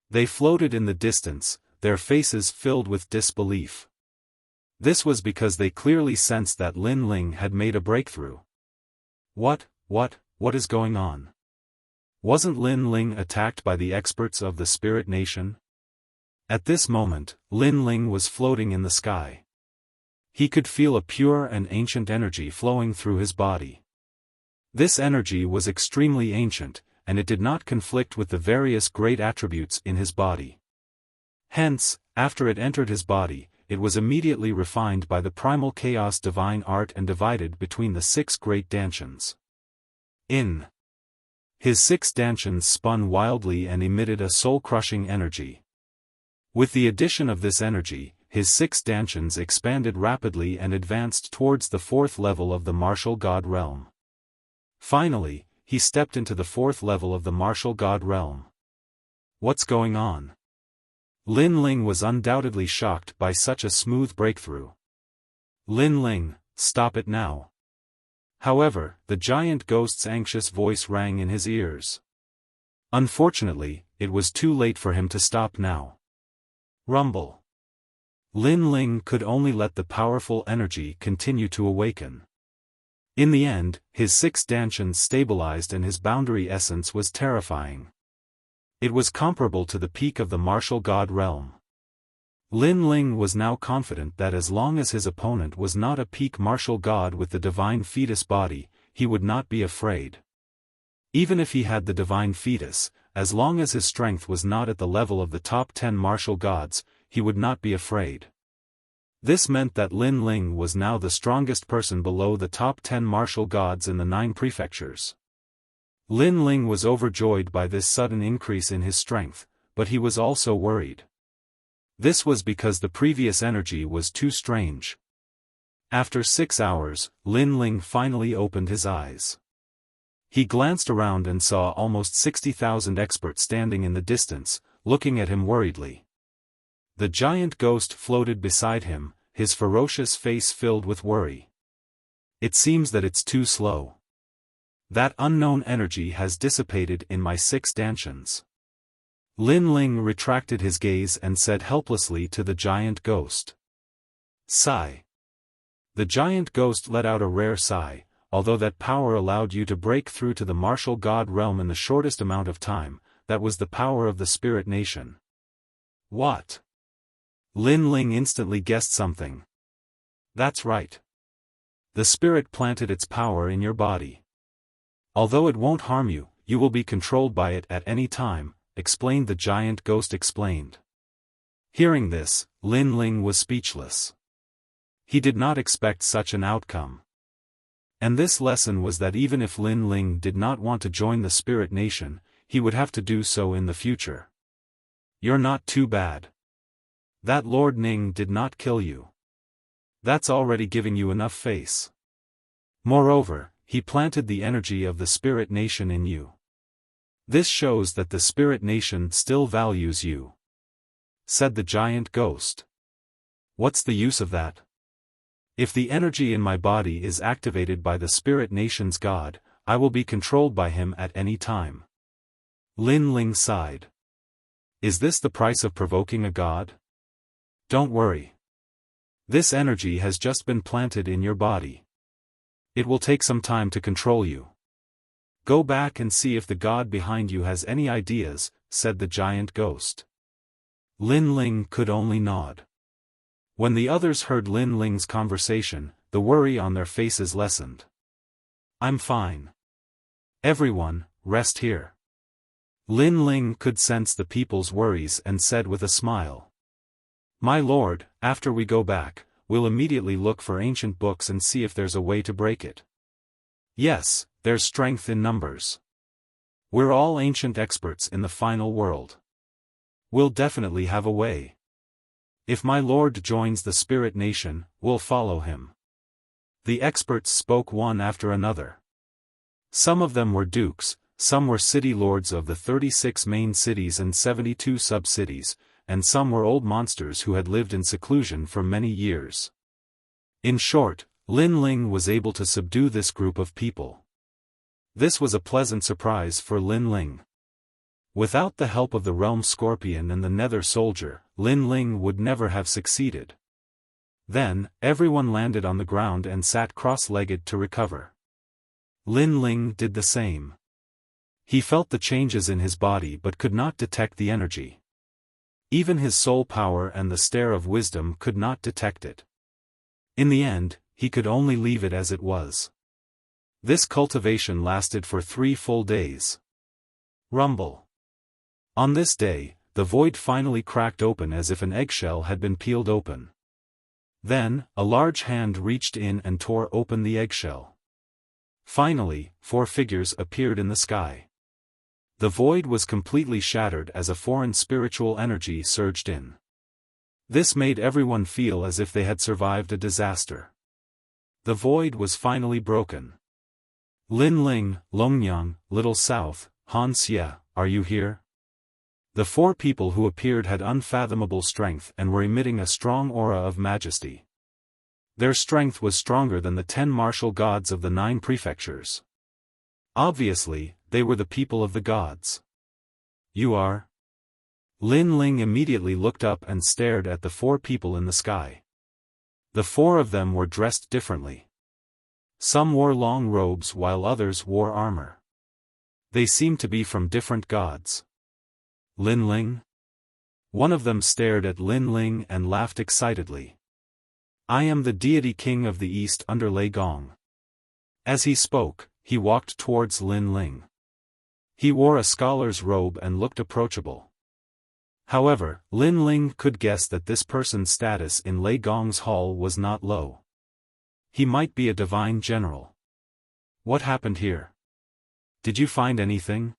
They floated in the distance, their faces filled with disbelief. This was because they clearly sensed that Lin Ling had made a breakthrough. What is going on? Wasn't Lin Ling attacked by the experts of the Spirit Nation? At this moment, Lin Ling was floating in the sky. He could feel a pure and ancient energy flowing through his body. This energy was extremely ancient, and it did not conflict with the various great attributes in his body. Hence, after it entered his body, it was immediately refined by the primal chaos divine art and divided between the 6 great dantians. His 6 dantians spun wildly and emitted a soul-crushing energy. With the addition of this energy, his 6 dantians expanded rapidly and advanced towards the 4th level of the martial god realm. Finally, he stepped into the 4th level of the martial god realm. What's going on? Lin Ling was undoubtedly shocked by such a smooth breakthrough. Lin Ling, stop it now. However, the giant ghost's anxious voice rang in his ears. Unfortunately, it was too late for him to stop now. Rumble. Lin Ling could only let the powerful energy continue to awaken. In the end, his 6 dantians stabilized and his boundary essence was terrifying. It was comparable to the peak of the martial god realm. Lin Ling was now confident that as long as his opponent was not a peak martial god with the divine fetus body, he would not be afraid. Even if he had the divine fetus, as long as his strength was not at the level of the top 10 martial gods, he would not be afraid. This meant that Lin Ling was now the strongest person below the top 10 martial gods in the 9 prefectures. Lin Ling was overjoyed by this sudden increase in his strength, but he was also worried. This was because the previous energy was too strange. After 6 hours, Lin Ling finally opened his eyes. He glanced around and saw almost 60,000 experts standing in the distance, looking at him worriedly. The giant ghost floated beside him, his ferocious face filled with worry. It seems that it's too slow. That unknown energy has dissipated in my 6 dantians. Lin Ling retracted his gaze and said helplessly to the giant ghost. Sigh. The giant ghost let out a rare sigh, although that power allowed you to break through to the martial god realm in the shortest amount of time, that was the power of the Spirit Nation. What? Lin Ling instantly guessed something. That's right. The spirit planted its power in your body. Although it won't harm you, you will be controlled by it at any time, explained the giant ghost explained. Hearing this, Lin Ling was speechless. He did not expect such an outcome. And this lesson was that even if Lin Ling did not want to join the Spirit Nation, he would have to do so in the future. You're not too bad. That Lord Ning did not kill you. That's already giving you enough face. Moreover, he planted the energy of the Spirit Nation in you. This shows that the Spirit Nation still values you. Said the giant ghost. What's the use of that? If the energy in my body is activated by the Spirit Nation's God, I will be controlled by him at any time. Lin Ling sighed. Is this the price of provoking a god? Don't worry. This energy has just been planted in your body. It will take some time to control you. Go back and see if the god behind you has any ideas, said the giant ghost. Lin Ling could only nod. When the others heard Lin Ling's conversation, the worry on their faces lessened. I'm fine. Everyone, rest here. Lin Ling could sense the people's worries and said with a smile. My lord, after we go back, we'll immediately look for ancient books and see if there's a way to break it. Yes, there's strength in numbers. We're all ancient experts in the final world. We'll definitely have a way. If my lord joins the spirit nation, we'll follow him. The experts spoke one after another. Some of them were dukes, some were city lords of the 36 main cities and 72 sub-cities, and some were old monsters who had lived in seclusion for many years. In short, Lin Ling was able to subdue this group of people. This was a pleasant surprise for Lin Ling. Without the help of the Realm Scorpion and the Nether Soldier, Lin Ling would never have succeeded. Then, everyone landed on the ground and sat cross-legged to recover. Lin Ling did the same. He felt the changes in his body but could not detect the energy. Even his soul power and the stare of wisdom could not detect it. In the end, he could only leave it as it was. This cultivation lasted for 3 full days. Rumble. On this day, the void finally cracked open as if an eggshell had been peeled open. Then, a large hand reached in and tore open the eggshell. Finally, 4 figures appeared in the sky. The void was completely shattered as a foreign spiritual energy surged in. This made everyone feel as if they had survived a disaster. The void was finally broken. Lin Ling, Longyang, Little South, Han Xie, are you here? The 4 people who appeared had unfathomable strength and were emitting a strong aura of majesty. Their strength was stronger than the 10 martial gods of the 9 prefectures. Obviously, they were the people of the gods. You are? Lin Ling immediately looked up and stared at the 4 people in the sky. The 4 of them were dressed differently. Some wore long robes while others wore armor. They seemed to be from different gods. Lin Ling? One of them stared at Lin Ling and laughed excitedly. I am the deity king of the east under Lei Gong. As he spoke, he walked towards Lin Ling. He wore a scholar's robe and looked approachable. However, Lin Ling could guess that this person's status in Lei Gong's hall was not low. He might be a divine general. What happened here? Did you find anything?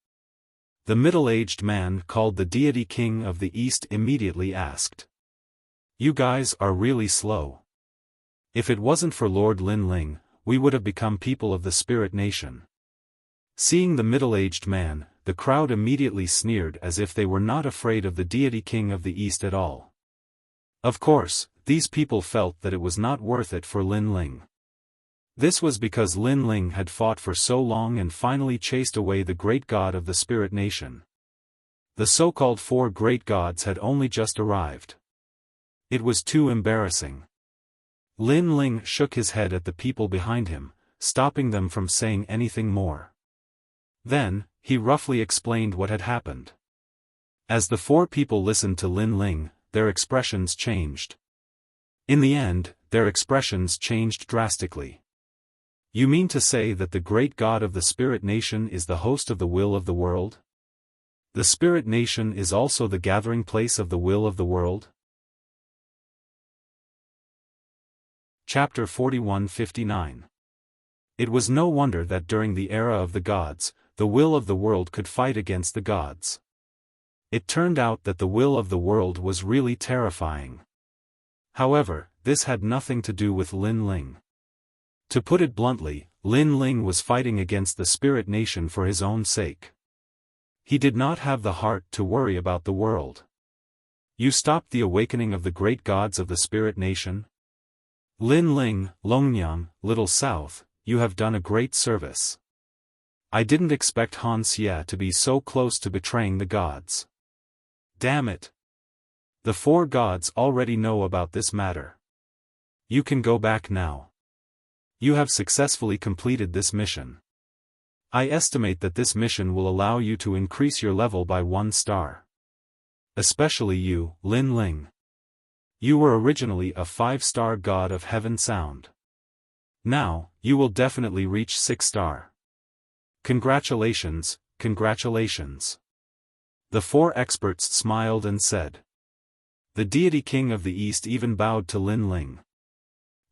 The middle-aged man called the deity king of the east immediately asked. You guys are really slow. If it wasn't for Lord Lin Ling, we would have become people of the spirit nation. Seeing the middle-aged man, the crowd immediately sneered as if they were not afraid of the deity king of the east at all. Of course, these people felt that it was not worth it for Lin Ling. This was because Lin Ling had fought for so long and finally chased away the great god of the spirit nation. The so-called 4 great gods had only just arrived. It was too embarrassing. Lin Ling shook his head at the people behind him, stopping them from saying anything more. Then, he roughly explained what had happened. As the 4 people listened to Lin Ling, their expressions changed. In the end, their expressions changed drastically. You mean to say that the great god of the spirit nation is the host of the will of the world? The spirit nation is also the gathering place of the will of the world? Chapter 41-59. It was no wonder that during the era of the gods, the will of the world could fight against the gods. It turned out that the will of the world was really terrifying. However, this had nothing to do with Lin Ling. To put it bluntly, Lin Ling was fighting against the spirit nation for his own sake. He did not have the heart to worry about the world. You stopped the awakening of the great gods of the spirit nation? Lin Ling, Longyang, Little South, you have done a great service. I didn't expect Han Xie to be so close to betraying the gods. Damn it! The four gods already know about this matter. You can go back now. You have successfully completed this mission. I estimate that this mission will allow you to increase your level by 1 star. Especially you, Lin Ling. You were originally a 5-star god of heaven sound. Now, you will definitely reach 6 star. Congratulations, congratulations. The four experts smiled and said. The deity king of the east even bowed to Lin Ling.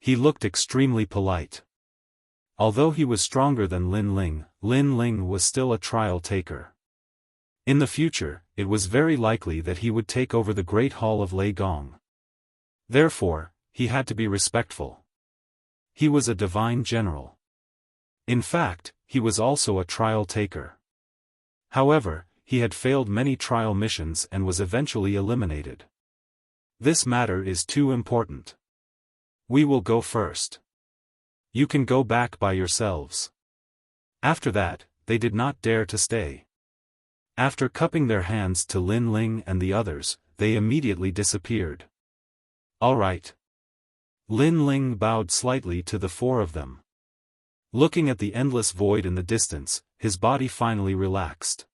He looked extremely polite. Although he was stronger than Lin Ling was still a trial taker. In the future, it was very likely that he would take over the Great Hall of Lei Gong. Therefore, he had to be respectful. He was a divine general. In fact, he was also a trial taker. However, he had failed many trial missions and was eventually eliminated. This matter is too important. We will go first. You can go back by yourselves. After that, they did not dare to stay. After cupping their hands to Lin Ling and the others, they immediately disappeared. All right. Lin Ling bowed slightly to the four of them. Looking at the endless void in the distance, his body finally relaxed.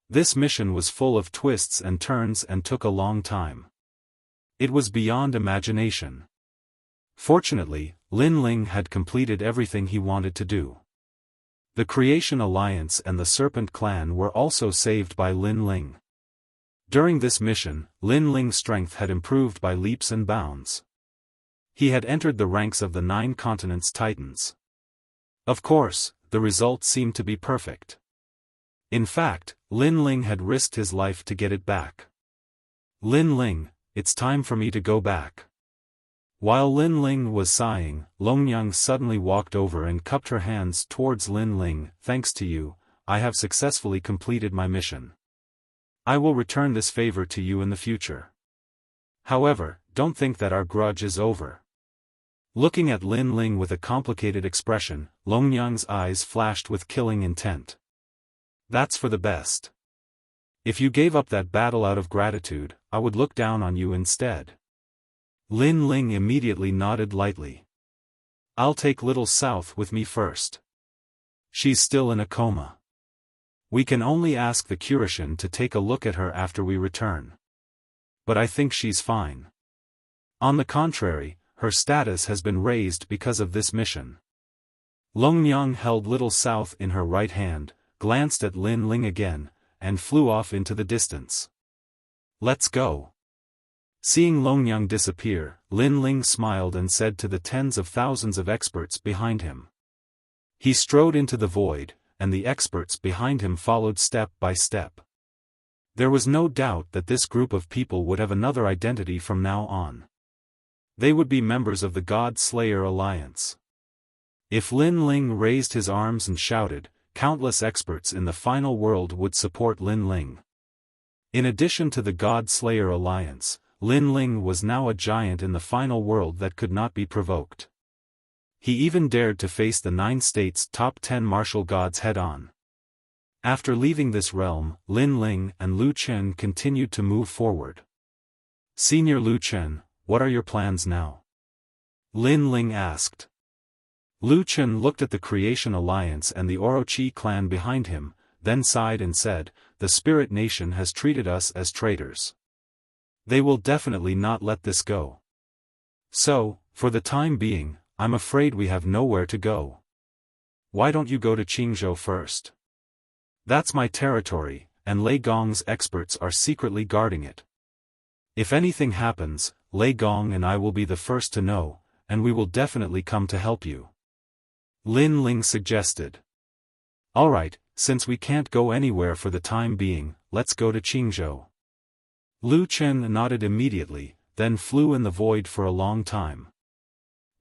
This mission was full of twists and turns and took a long time. It was beyond imagination. Fortunately, Lin Ling had completed everything he wanted to do. The Creation Alliance and the Serpent Clan were also saved by Lin Ling. During this mission, Lin Ling's strength had improved by leaps and bounds. He had entered the ranks of the 9 continents Titans. Of course, the result seemed to be perfect. In fact, Lin Ling had risked his life to get it back. Lin Ling, it's time for me to go back. While Lin Ling was sighing, Longyang suddenly walked over and cupped her hands towards Lin Ling. Thanks to you, I have successfully completed my mission. I will return this favor to you in the future. However, don't think that our grudge is over. Looking at Lin Ling with a complicated expression, Longyang's eyes flashed with killing intent. That's for the best. If you gave up that battle out of gratitude, I would look down on you instead. Lin Ling immediately nodded lightly. I'll take Little South with me first. She's still in a coma. We can only ask the Curishan to take a look at her after we return. But I think she's fine. On the contrary, her status has been raised because of this mission. Longyang held Little South in her right hand, glanced at Lin Ling again, and flew off into the distance. Let's go. Seeing Longyang disappear, Lin Ling smiled and said to the tens of thousands of experts behind him. He strode into the void, and the experts behind him followed step by step. There was no doubt that this group of people would have another identity from now on. They would be members of the God Slayer Alliance. If Lin Ling raised his arms and shouted, countless experts in the final world would support Lin Ling. In addition to the God Slayer Alliance, Lin Ling was now a giant in the final world that could not be provoked. He even dared to face the 9 states' top 10 martial gods head-on. After leaving this realm, Lin Ling and Lu Chen continued to move forward. Senior Lu Chen, what are your plans now? Lin Ling asked. Lu Chen looked at the Creation Alliance and the Orochi clan behind him, then sighed and said, the Spirit Nation has treated us as traitors. They will definitely not let this go. So, for the time being, I'm afraid we have nowhere to go. Why don't you go to Qingzhou first? That's my territory, and Lei Gong's experts are secretly guarding it. If anything happens, Lei Gong and I will be the first to know, and we will definitely come to help you. Lin Ling suggested. Alright, since we can't go anywhere for the time being, let's go to Qingzhou. Lu Chen nodded immediately, then flew in the void for a long time.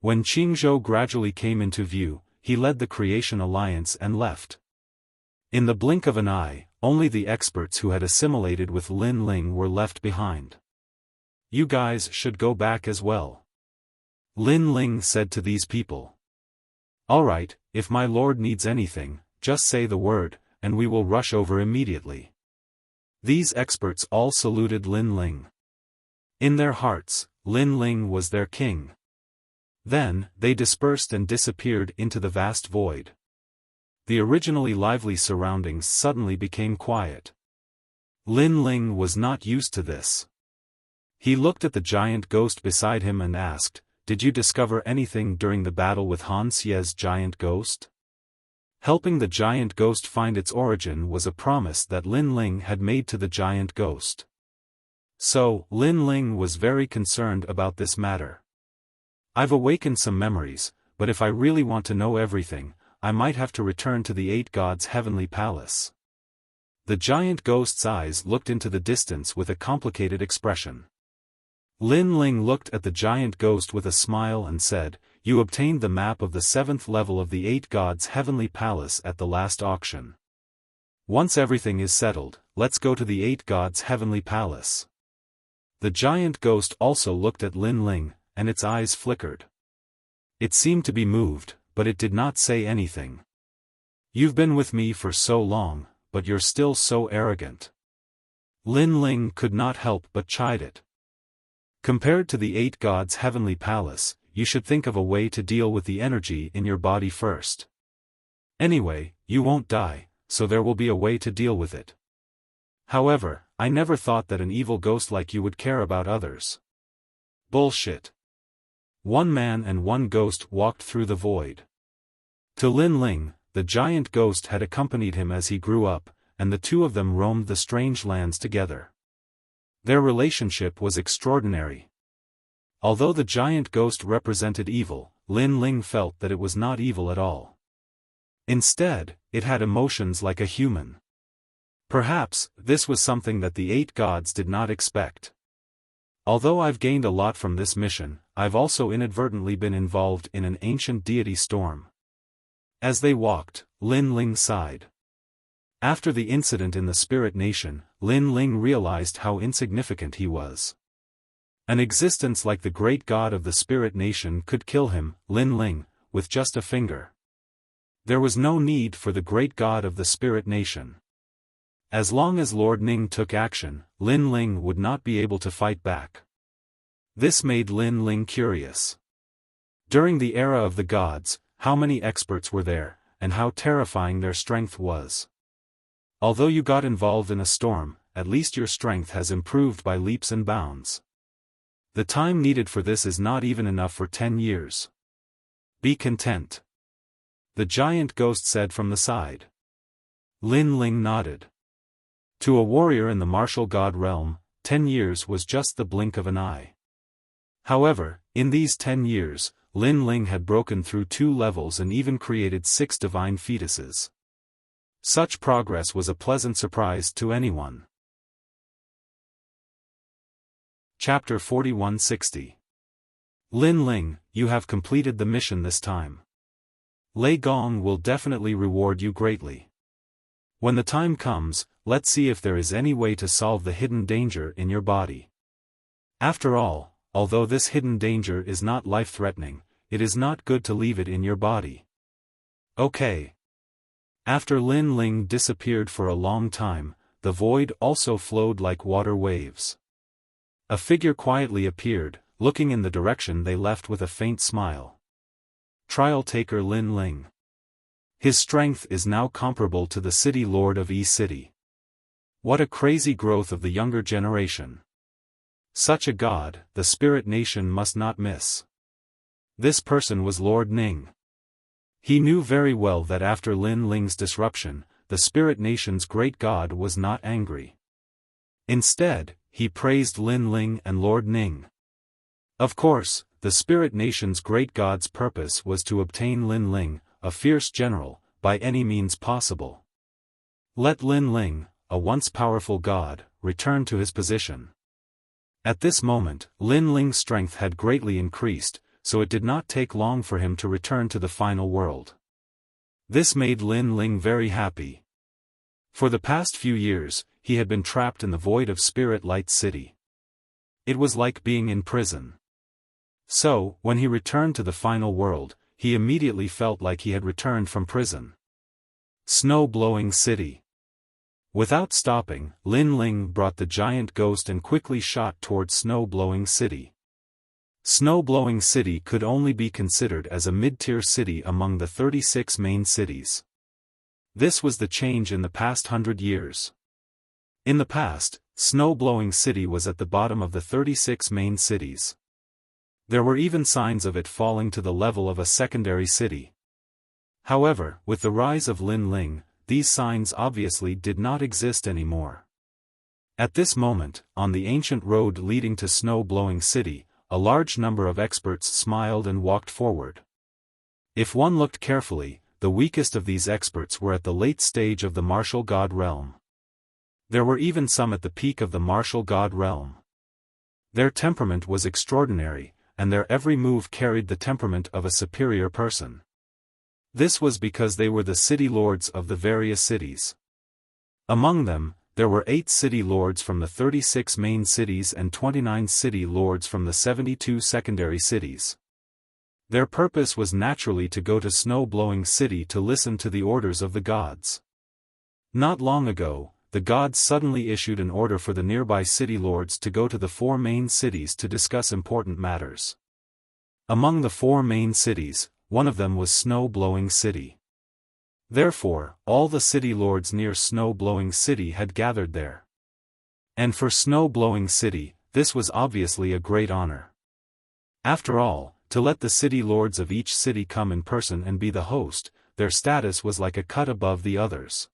When Qingzhou gradually came into view, he led the Creation Alliance and left. In the blink of an eye, only the experts who had assimilated with Lin Ling were left behind. You guys should go back as well. Lin Ling said to these people. Alright, if my lord needs anything, just say the word, and we will rush over immediately. These experts all saluted Lin Ling. In their hearts, Lin Ling was their king. Then, they dispersed and disappeared into the vast void. The originally lively surroundings suddenly became quiet. Lin Ling was not used to this. He looked at the giant ghost beside him and asked, "Did you discover anything during the battle with Han Xie's giant ghost?" Helping the giant ghost find its origin was a promise that Lin Ling had made to the giant ghost. So, Lin Ling was very concerned about this matter. "I've awakened some memories, but if I really want to know everything, I might have to return to the 8 gods' heavenly palace." The giant ghost's eyes looked into the distance with a complicated expression. Lin Ling looked at the giant ghost with a smile and said, "You obtained the map of the 7th level of the 8 gods' heavenly palace at the last auction. Once everything is settled, let's go to the 8 gods' heavenly palace." The giant ghost also looked at Lin Ling, and its eyes flickered. It seemed to be moved, but it did not say anything. "You've been with me for so long, but you're still so arrogant." Lin Ling could not help but chide it. "Compared to the 8 gods' heavenly palace, you should think of a way to deal with the energy in your body first. Anyway, you won't die, so there will be a way to deal with it. However, I never thought that an evil ghost like you would care about others." Bullshit. One man and one ghost walked through the void. To Lin Ling, the giant ghost had accompanied him as he grew up, and the two of them roamed the strange lands together. Their relationship was extraordinary. Although the giant ghost represented evil, Lin Ling felt that it was not evil at all. Instead, it had emotions like a human. Perhaps, this was something that the 8 gods did not expect. "Although I've gained a lot from this mission, I've also inadvertently been involved in an ancient deity storm." As they walked, Lin Ling sighed. After the incident in the Spirit Nation, Lin Ling realized how insignificant he was. An existence like the great god of the Spirit Nation could kill him, Lin Ling, with just a finger. There was no need for the great god of the Spirit Nation. As long as Lord Ning took action, Lin Ling would not be able to fight back. This made Lin Ling curious. During the era of the gods, how many experts were there, and how terrifying their strength was. Although you got involved in a storm, at least your strength has improved by leaps and bounds. The time needed for this is not even enough for 10 years. Be content. The giant ghost said from the side. Lin Ling nodded. To a warrior in the martial god realm, 10 years was just the blink of an eye. However, in these 10 years, Lin Ling had broken through 2 levels and even created 6 divine fetuses. Such progress was a pleasant surprise to anyone. Chapter 4160. Lin Ling, you have completed the mission this time. Lei Gong will definitely reward you greatly. When the time comes, let's see if there is any way to solve the hidden danger in your body. After all, although this hidden danger is not life-threatening, it is not good to leave it in your body. Okay. After Lin Ling disappeared for a long time, the void also flowed like water waves. A figure quietly appeared, looking in the direction they left with a faint smile. Trial taker Lin Ling. His strength is now comparable to the city lord of E-City. What a crazy growth of the younger generation. Such a god, the Spirit Nation must not miss. This person was Lord Ning. He knew very well that after Lin Ling's disruption, the Spirit Nation's great god was not angry. Instead, he praised Lin Ling and Lord Ning. Of course, the Spirit Nation's great god's purpose was to obtain Lin Ling, a fierce general, by any means possible. Let Lin Ling, a once powerful god, return to his position. At this moment, Lin Ling's strength had greatly increased, so it did not take long for him to return to the final world. This made Lin Ling very happy. For the past few years, he had been trapped in the void of Spirit Light City. It was like being in prison. So, when he returned to the final world, he immediately felt like he had returned from prison. Snow-blowing city. Without stopping, Lin Ling brought the giant ghost and quickly shot towards Snow-Blowing City. Snow-Blowing City could only be considered as a mid-tier city among the 36 main cities. This was the change in the past 100 years. In the past, Snow-Blowing City was at the bottom of the 36 main cities. There were even signs of it falling to the level of a secondary city. However, with the rise of Lin Ling, these signs obviously did not exist anymore. At this moment, on the ancient road leading to Snow-Blowing City, a large number of experts smiled and walked forward. If one looked carefully, the weakest of these experts were at the late stage of the martial god realm. There were even some at the peak of the martial god realm. Their temperament was extraordinary, and their every move carried the temperament of a superior person. This was because they were the city lords of the various cities. Among them, there were 8 city lords from the 36 main cities and 29 city lords from the 72 secondary cities. Their purpose was naturally to go to Snow-Blowing City to listen to the orders of the gods. Not long ago, the gods suddenly issued an order for the nearby city lords to go to the 4 main cities to discuss important matters. Among the 4 main cities, one of them was Snow-Blowing City. Therefore, all the city lords near Snow-Blowing City had gathered there. And for Snow-Blowing City, this was obviously a great honor. After all, to let the city lords of each city come in person and be the host, their status was like a cut above the others.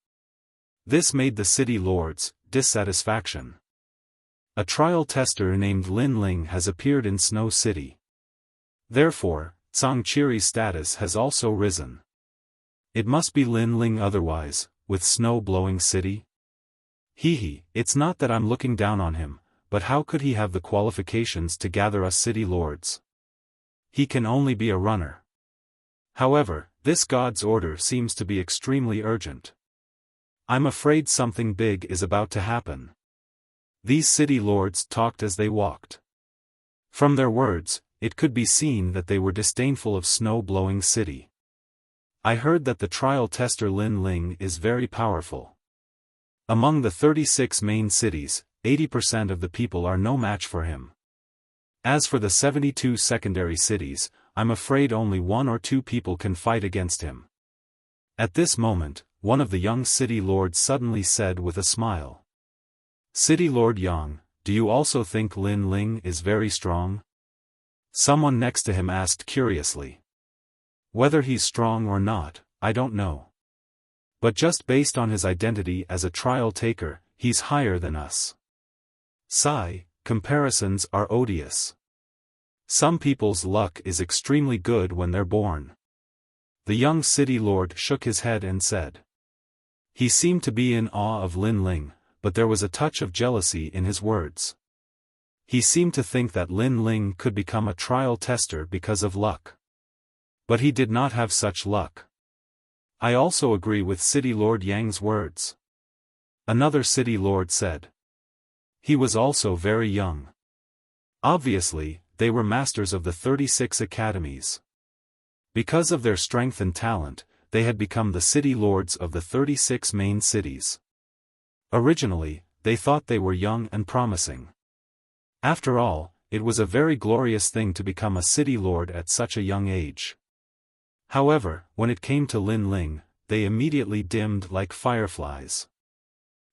This made the city lords' dissatisfaction. A trial tester named Lin Ling has appeared in Snow City. Therefore, Zhangqiri's status has also risen. It must be Lin Ling otherwise, with Snow-Blowing City? It's not that I'm looking down on him, but how could he have the qualifications to gather us city lords? He can only be a runner. However, this god's order seems to be extremely urgent. I'm afraid something big is about to happen. These city lords talked as they walked. From their words, it could be seen that they were disdainful of Snow-Blowing City. I heard that the trial tester Lin Ling is very powerful. Among the 36 main cities, 80% of the people are no match for him. As for the 72 secondary cities, I'm afraid only 1 or 2 people can fight against him. At this moment, one of the young city lords suddenly said with a smile. City Lord Yang, do you also think Lin Ling is very strong? Someone next to him asked curiously. Whether he's strong or not, I don't know. But just based on his identity as a trial taker, he's higher than us. Sigh, comparisons are odious. Some people's luck is extremely good when they're born. The young city lord shook his head and said. He seemed to be in awe of Lin Ling, but there was a touch of jealousy in his words. He seemed to think that Lin Ling could become a trial tester because of luck. But he did not have such luck. I also agree with City Lord Yang's words. Another city lord said. He was also very young. Obviously, they were masters of the 36 academies. Because of their strength and talent, they had become the city lords of the 36 main cities. Originally, they thought they were young and promising. After all, it was a very glorious thing to become a city lord at such a young age. However, when it came to Lin Ling, they immediately dimmed like fireflies.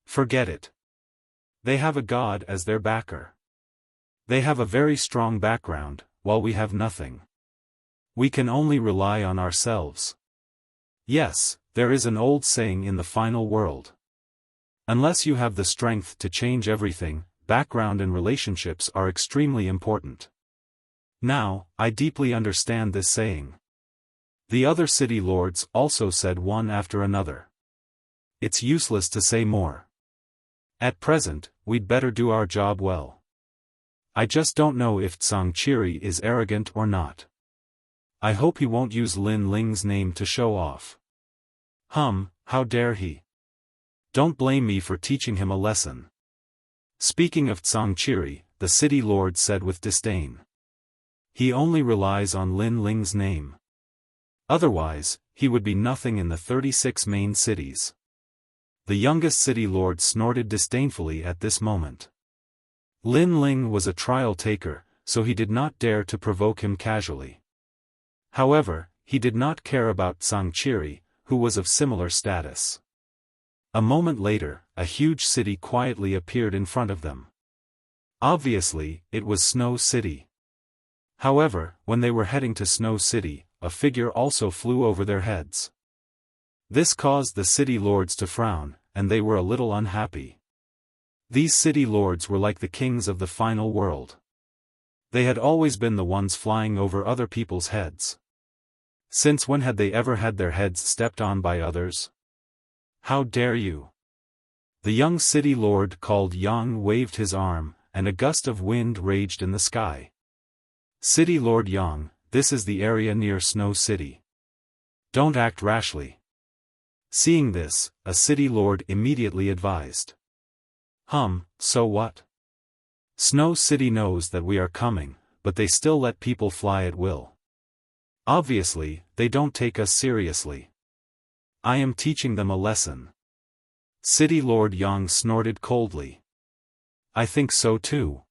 Forget it. They have a god as their backer. They have a very strong background, while we have nothing. We can only rely on ourselves. Yes, there is an old saying in the final world. Unless you have the strength to change everything, background and relationships are extremely important. Now, I deeply understand this saying. The other city lords also said one after another. It's useless to say more. At present, we'd better do our job well. I just don't know if Zhangqiri is arrogant or not. I hope he won't use Lin Ling's name to show off. How dare he? Don't blame me for teaching him a lesson. Speaking of Zhangqiri, the city lord said with disdain. He only relies on Lin Ling's name. Otherwise, he would be nothing in the 36 main cities. The youngest city lord snorted disdainfully at this moment. Lin Ling was a trial taker, so he did not dare to provoke him casually. However, he did not care about Zhang Qiri, who was of similar status. A moment later, a huge city quietly appeared in front of them. Obviously, it was Snow City. However, when they were heading to Snow City, a figure also flew over their heads. This caused the city lords to frown, and they were a little unhappy. These city lords were like the kings of the final world. They had always been the ones flying over other people's heads. Since when had they ever had their heads stepped on by others? How dare you! The young city lord called Yang waved his arm, and a gust of wind raged in the sky. City Lord Yang, this is the area near Snow City. Don't act rashly. Seeing this, a city lord immediately advised. So what? Snow City knows that we are coming, but they still let people fly at will. Obviously, they don't take us seriously. I am teaching them a lesson. City Lord Yang snorted coldly. I think so too.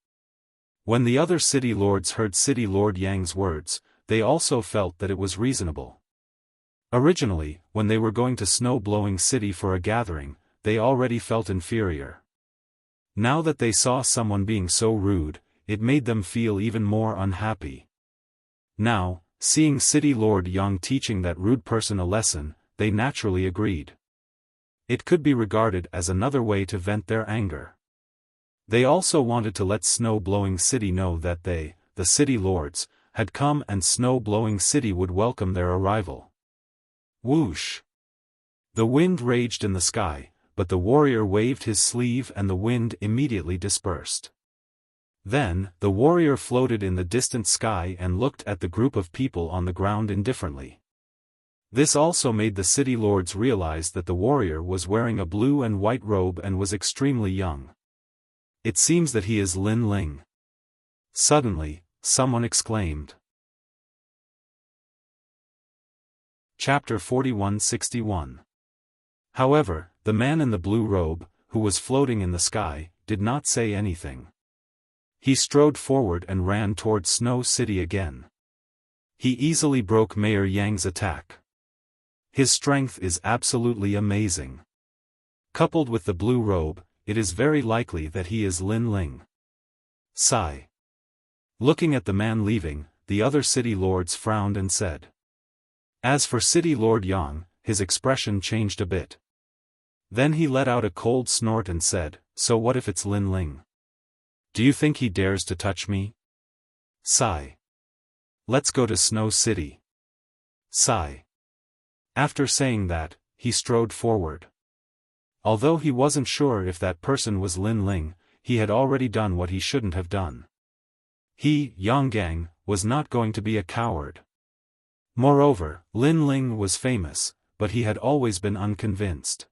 When the other city lords heard City Lord Yang's words, they also felt that it was reasonable. Originally, when they were going to Snow-Blowing City for a gathering, they already felt inferior. Now that they saw someone being so rude, it made them feel even more unhappy. Now, seeing City Lord Yang teaching that rude person a lesson, they naturally agreed. It could be regarded as another way to vent their anger. They also wanted to let Snow-Blowing City know that they, the city lords, had come and Snow-Blowing City would welcome their arrival. Whoosh! The wind raged in the sky, but the warrior waved his sleeve and the wind immediately dispersed. Then, the warrior floated in the distant sky and looked at the group of people on the ground indifferently. This also made the city lords realize that the warrior was wearing a blue and white robe and was extremely young. It seems that he is Lin Ling. Suddenly, someone exclaimed. Chapter 4161. However, the man in the blue robe, who was floating in the sky, did not say anything. He strode forward and ran toward Snow City again. He easily broke Mayor Yang's attack. His strength is absolutely amazing. Coupled with the blue robe, it is very likely that he is Lin Ling. Sigh. Looking at the man leaving, the other city lords frowned and said. As for City Lord Yang, his expression changed a bit. Then he let out a cold snort and said, so what if it's Lin Ling? Do you think he dares to touch me? Sigh. Let's go to Snow City. Sigh. After saying that, he strode forward. Although he wasn't sure if that person was Lin Ling, he had already done what he shouldn't have done. He, Yang Gang, was not going to be a coward. Moreover, Lin Ling was famous, but he had always been unconvinced.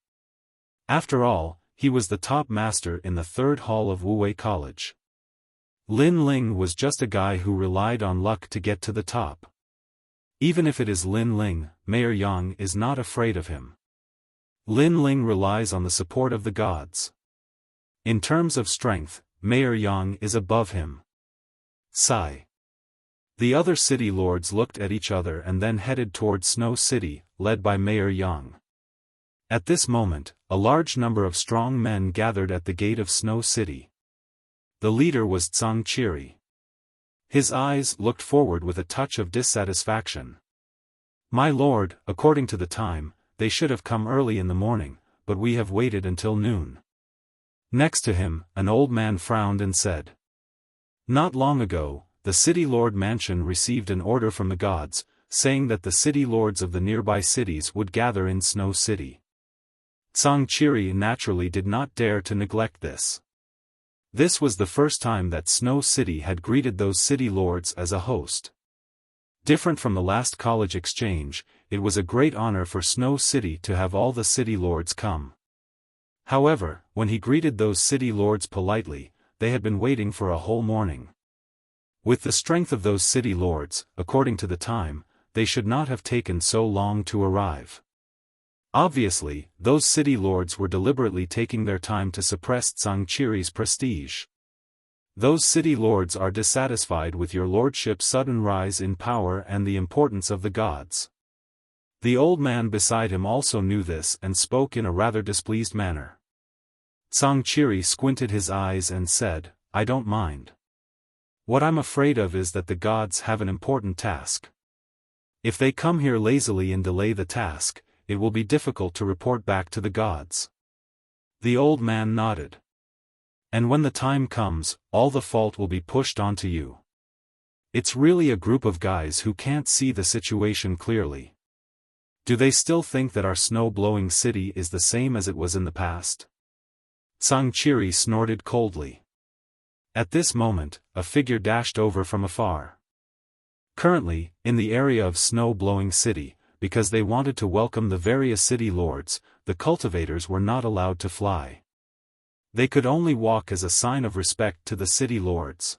After all, he was the top master in the third hall of Wuwei College. Lin Ling was just a guy who relied on luck to get to the top. Even if it is Lin Ling, Mayor Yang is not afraid of him. Lin Ling relies on the support of the gods. In terms of strength, Mayor Yang is above him. Sigh. The other city lords looked at each other and then headed toward Snow City, led by Mayor Yang. At this moment, a large number of strong men gathered at the gate of Snow City. The leader was Zhang Qiri. His eyes looked forward with a touch of dissatisfaction. My lord, according to the time, they should have come early in the morning, but we have waited until noon. Next to him, an old man frowned and said. Not long ago, the city lord mansion received an order from the gods, saying that the city lords of the nearby cities would gather in Snow City. Zhang Qiri naturally did not dare to neglect this. This was the first time that Snow City had greeted those city lords as a host. Different from the last college exchange, it was a great honor for Snow City to have all the city lords come. However, when he greeted those city lords politely, they had been waiting for a whole morning. With the strength of those city lords, according to the time, they should not have taken so long to arrive. Obviously, those city lords were deliberately taking their time to suppress Zhangqi's prestige. Those city lords are dissatisfied with your lordship's sudden rise in power and the importance of the gods. The old man beside him also knew this and spoke in a rather displeased manner. Zhangqi squinted his eyes and said, "I don't mind. What I'm afraid of is that the gods have an important task. If they come here lazily and delay the task, it will be difficult to report back to the gods." The old man nodded. "And when the time comes, all the fault will be pushed onto you. It's really a group of guys who can't see the situation clearly. Do they still think that our snow-blowing city is the same as it was in the past?" Zhangqi snorted coldly. At this moment, a figure dashed over from afar. Currently, in the area of snow-blowing city, because they wanted to welcome the various city lords, the cultivators were not allowed to fly. They could only walk as a sign of respect to the city lords.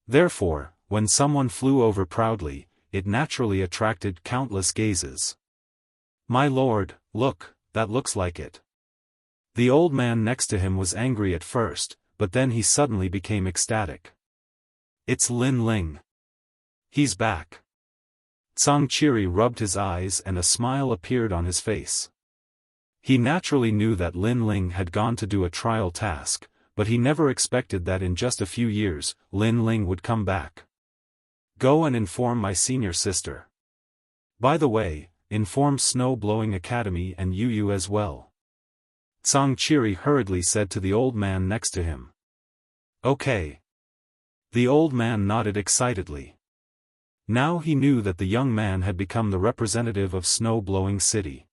Therefore, when someone flew over proudly, it naturally attracted countless gazes. "My lord, look, that looks like it." The old man next to him was angry at first, but then he suddenly became ecstatic. "It's Lin Ling. He's back." Zhangqi rubbed his eyes and a smile appeared on his face. He naturally knew that Lin Ling had gone to do a trial task, but he never expected that in just a few years, Lin Ling would come back. "Go and inform my senior sister. By the way, inform Snow Blowing Academy and Yu as well." Zhangqi hurriedly said to the old man next to him. "Okay." The old man nodded excitedly. Now he knew that the young man had become the representative of Snow Blowing City.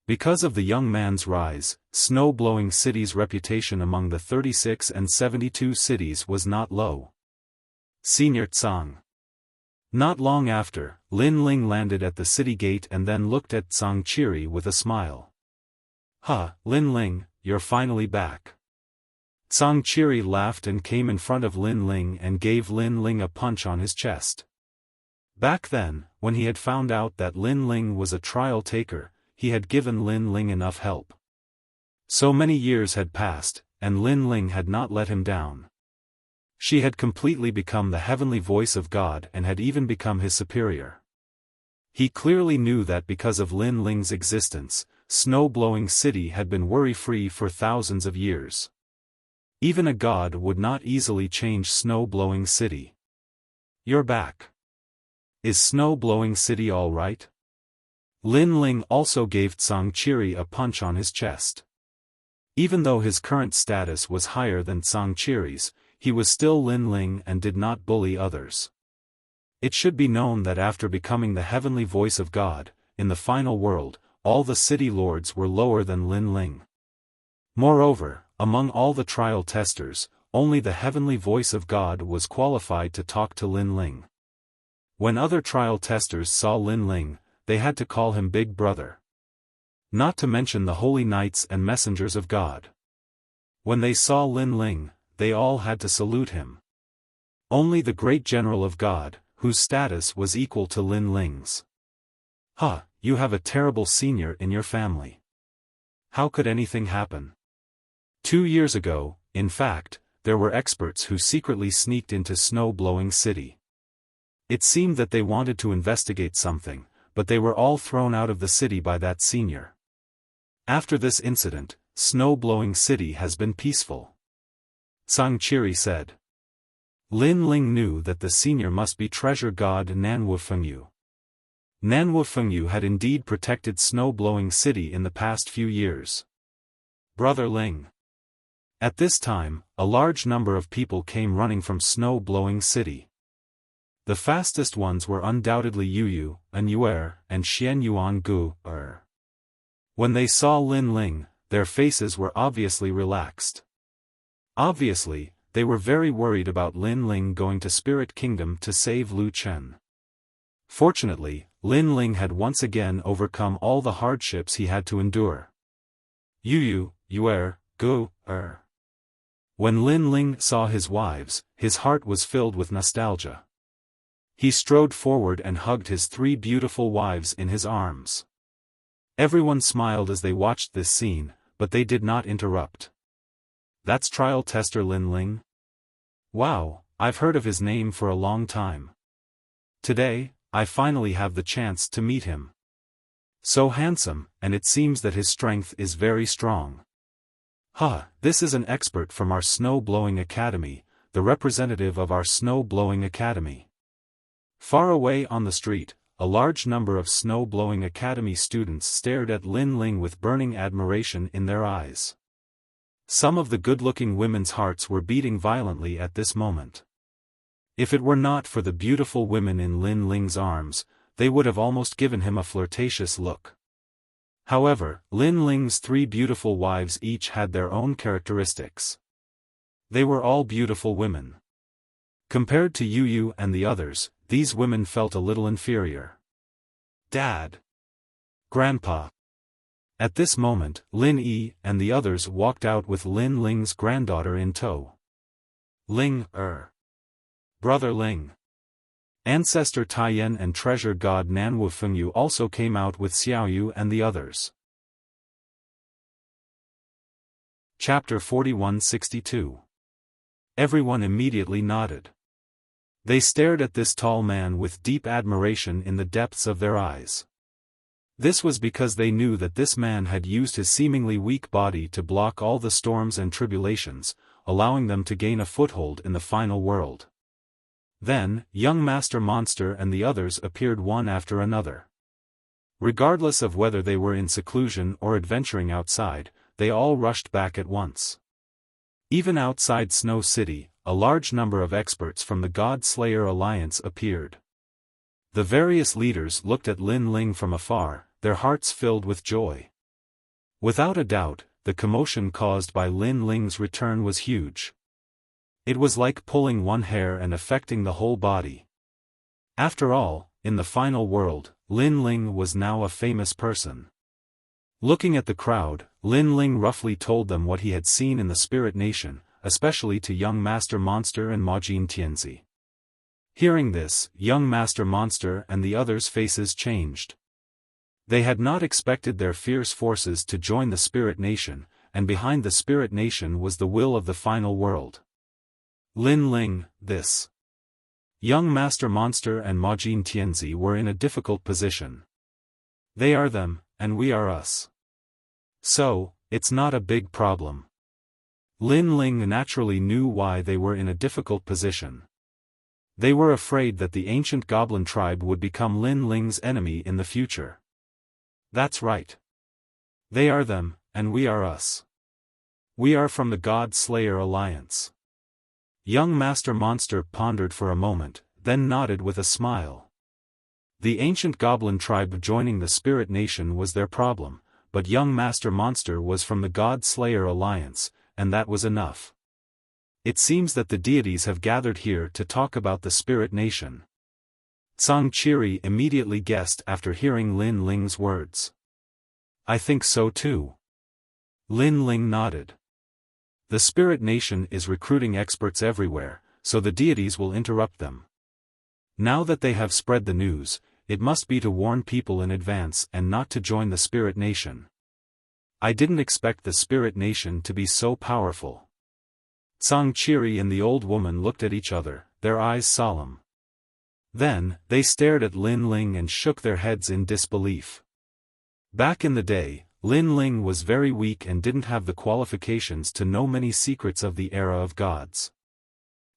Because of the young man's rise, Snow Blowing City's reputation among the 36 and 72 cities was not low. Senior Zhang. Not long after, Lin Ling landed at the city gate and then looked at Zhangqi with a smile. "Huh, Lin Ling, you're finally back." Zhangqi laughed and came in front of Lin Ling and gave Lin Ling a punch on his chest. Back then, when he had found out that Lin Ling was a trial taker, he had given Lin Ling enough help. So many years had passed, and Lin Ling had not let him down. She had completely become the heavenly voice of God and had even become his superior. He clearly knew that because of Lin Ling's existence, Snow Blowing City had been worry-free for thousands of years. Even a god would not easily change Snow Blowing City. "You're back. Is Snow Blowing City all right?" Lin Ling also gave Zhangqi a punch on his chest. Even though his current status was higher than Zhangqi's, he was still Lin Ling and did not bully others. It should be known that after becoming the heavenly voice of God, in the final world, all the city lords were lower than Lin Ling. Moreover, among all the trial testers, only the heavenly voice of God was qualified to talk to Lin Ling. When other trial testers saw Lin Ling, they had to call him Big Brother. Not to mention the holy knights and messengers of God. When they saw Lin Ling, they all had to salute him. Only the great general of God, whose status was equal to Lin Ling's. "Huh, you have a terrible senior in your family. How could anything happen?" 2 years ago, in fact, there were experts who secretly sneaked into Snow Blowing City. It seemed that they wanted to investigate something, but they were all thrown out of the city by that senior. After this incident, Snow Blowing City has been peaceful. Zhangqi said. Lin Ling knew that the senior must be treasure god Nanwufengyu. Nanwufengyu had indeed protected Snow Blowing City in the past few years. Brother Ling. At this time, a large number of people came running from Snow Blowing City. The fastest ones were undoubtedly Yu, and Yuer, and Xian Yuan Gu, When they saw Lin Ling, their faces were obviously relaxed. Obviously, they were very worried about Lin Ling going to Spirit Kingdom to save Lu Chen. Fortunately, Lin Ling had once again overcome all the hardships he had to endure. Yu, Yuer, Gu, When Lin Ling saw his wives, his heart was filled with nostalgia. He strode forward and hugged his 3 beautiful wives in his arms. Everyone smiled as they watched this scene, but they did not interrupt. That's trial tester Lin Ling? Wow, I've heard of his name for a long time. Today, I finally have the chance to meet him. So handsome, and it seems that his strength is very strong. This is an expert from our snow-blowing academy, the representative of our snow-blowing academy. Far away on the street, a large number of snow-blowing academy students stared at Lin Ling with burning admiration in their eyes. Some of the good-looking women's hearts were beating violently at this moment. If it were not for the beautiful women in Lin Ling's arms, they would have almost given him a flirtatious look. However, Lin Ling's 3 beautiful wives each had their own characteristics. They were all beautiful women. Compared to Yu and the others, these women felt a little inferior. Dad. Grandpa. At this moment, Lin Yi and the others walked out with Lin Ling's granddaughter in tow. Ling, Brother Ling. Ancestor Taiyan and treasure god Nanwu Fengyu also came out with Xiaoyu and the others. Chapter 4162. Everyone immediately nodded. They stared at this tall man with deep admiration in the depths of their eyes. This was because they knew that this man had used his seemingly weak body to block all the storms and tribulations, allowing them to gain a foothold in the final world. Then, young Master Monster and the others appeared one after another. Regardless of whether they were in seclusion or adventuring outside, they all rushed back at once. Even outside Snow City, a large number of experts from the God Slayer Alliance appeared. The various leaders looked at Lin Ling from afar, their hearts filled with joy. Without a doubt, the commotion caused by Lin Ling's return was huge. It was like pulling one hair and affecting the whole body. After all, in the final world, Lin Ling was now a famous person. Looking at the crowd, Lin Ling roughly told them what he had seen in the Spirit Nation, especially to young Master Monster and Majin Tianzi. Hearing this, young Master Monster and the others' faces changed. They had not expected their fierce forces to join the Spirit Nation, and behind the Spirit Nation was the will of the final world. Lin Ling, this. Young Master Monster and Majin Tianzi were in a difficult position. They are them, and we are us. So, it's not a big problem. Lin Ling naturally knew why they were in a difficult position. They were afraid that the ancient goblin tribe would become Lin Ling's enemy in the future. That's right. They are them, and we are us. We are from the God Slayer Alliance. Young Master Monster pondered for a moment, then nodded with a smile. The ancient goblin tribe joining the Spirit Nation was their problem, but young Master Monster was from the God Slayer Alliance, and that was enough. It seems that the deities have gathered here to talk about the Spirit Nation. Tsang Chiri immediately guessed after hearing Lin Ling's words. I think so too. Lin Ling nodded. The Spirit Nation is recruiting experts everywhere, so the deities will interrupt them. Now that they have spread the news, it must be to warn people in advance and not to join the Spirit Nation. I didn't expect the Spirit Nation to be so powerful. Tsang Chiri and the old woman looked at each other, their eyes solemn. Then, they stared at Lin Ling and shook their heads in disbelief. Back in the day, Lin Ling was very weak and didn't have the qualifications to know many secrets of the era of gods.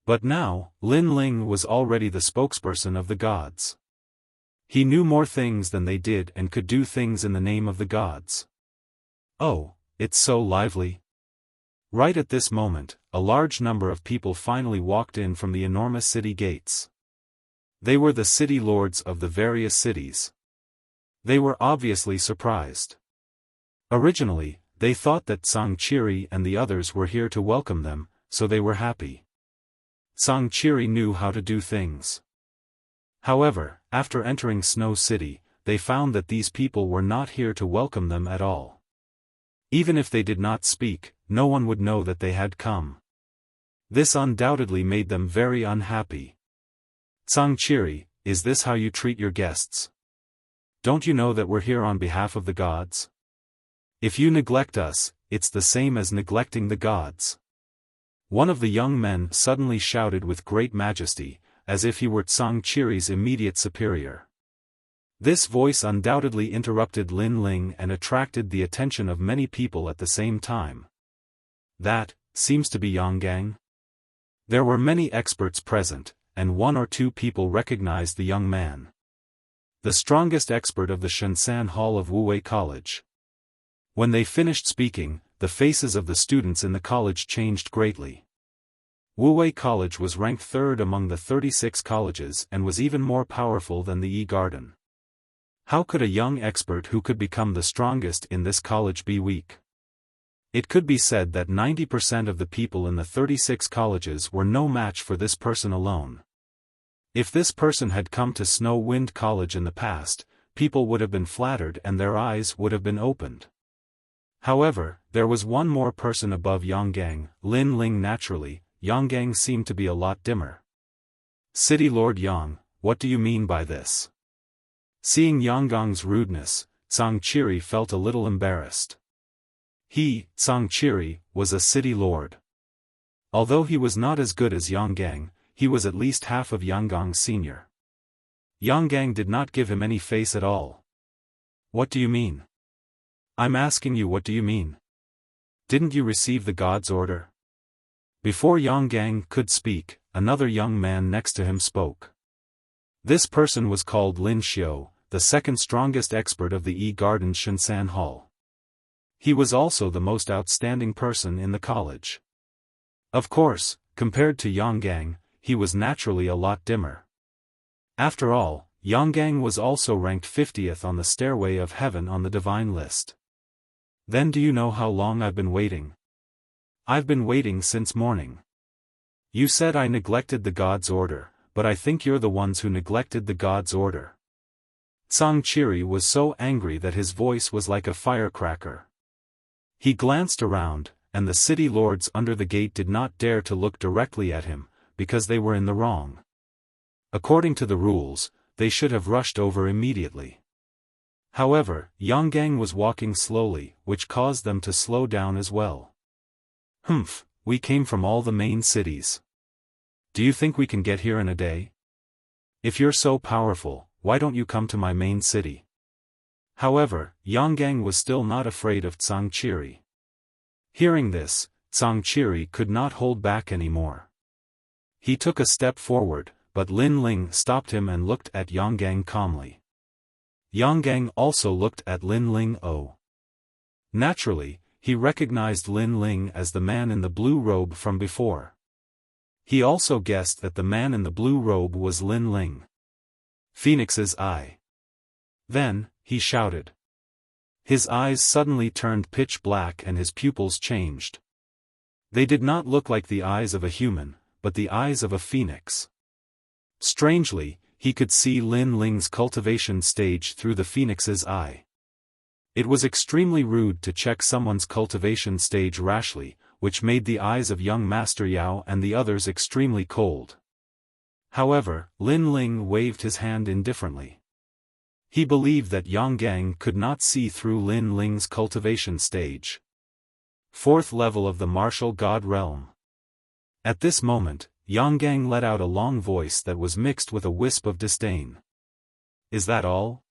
But now, Lin Ling was already the spokesperson of the gods. He knew more things than they did and could do things in the name of the gods. Oh, it's so lively. Right at this moment, a large number of people finally walked in from the enormous city gates. They were the city lords of the various cities. They were obviously surprised. Originally, they thought that Tsang Chiri and the others were here to welcome them, so they were happy. Tsang Chiri knew how to do things. However, after entering Snow City, they found that these people were not here to welcome them at all. Even if they did not speak, no one would know that they had come. This undoubtedly made them very unhappy. Tsang Chiri, is this how you treat your guests? Don't you know that we're here on behalf of the gods? If you neglect us, it's the same as neglecting the gods. One of the young men suddenly shouted with great majesty, as if he were Tsang Chiri's immediate superior. This voice undoubtedly interrupted Lin Ling and attracted the attention of many people at the same time. That seems to be Yonggang. There were many experts present, and one or two people recognized the young man. The strongest expert of the Shenzhen Hall of Wuwei College. When they finished speaking, the faces of the students in the college changed greatly. Wuwei College was ranked third among the 36 colleges and was even more powerful than the Garden. How could a young expert who could become the strongest in this college be weak? It could be said that 90% of the people in the 36 colleges were no match for this person alone. If this person had come to Snow Wind College in the past, people would have been flattered and their eyes would have been opened. However, there was one more person above Yonggang, Lin Ling. Naturally, Yonggang seemed to be a lot dimmer. City Lord Yang, what do you mean by this? Seeing Yonggang's rudeness, Tsang Chiri felt a little embarrassed. He, Tsang Chiri, was a city lord. Although he was not as good as Yonggang, he was at least half of Yonggang's senior. Yonggang did not give him any face at all. What do you mean? I'm asking you, what do you mean? Didn't you receive the god's order? Before Yonggang could speak, another young man next to him spoke. This person was called Lin Xiao, the second strongest expert of the Garden Shenzhen Hall. He was also the most outstanding person in the college. Of course, compared to Yonggang, he was naturally a lot dimmer. After all, Yonggang was also ranked 50th on the Stairway of Heaven on the divine list. Then do you know how long I've been waiting? I've been waiting since morning. You said I neglected the god's order, but I think you're the ones who neglected the god's order. Tsang Chiri was so angry that his voice was like a firecracker. He glanced around, and the city lords under the gate did not dare to look directly at him, because they were in the wrong. According to the rules, they should have rushed over immediately. However, Yonggang was walking slowly, which caused them to slow down as well. Humph, we came from all the main cities. Do you think we can get here in a day? If you're so powerful, why don't you come to my main city? However, Yonggang was still not afraid of Tsang Chiri. Hearing this, Tsang Chiri could not hold back anymore. He took a step forward, but Lin Ling stopped him and looked at Yonggang calmly. Yonggang also looked at Lin Ling. Naturally, he recognized Lin Ling as the man in the blue robe from before. He also guessed that the man in the blue robe was Lin Ling. Phoenix's eye. Then, he shouted. His eyes suddenly turned pitch black and his pupils changed. They did not look like the eyes of a human, but the eyes of a phoenix. Strangely, he could see Lin Ling's cultivation stage through the phoenix's eye. It was extremely rude to check someone's cultivation stage rashly, which made the eyes of young Master Yao and the others extremely cold. However, Lin Ling waved his hand indifferently. He believed that Yonggang could not see through Lin Ling's cultivation stage. Fourth level of the martial god realm. At this moment, Yonggang let out a long voice that was mixed with a wisp of disdain. Is that all?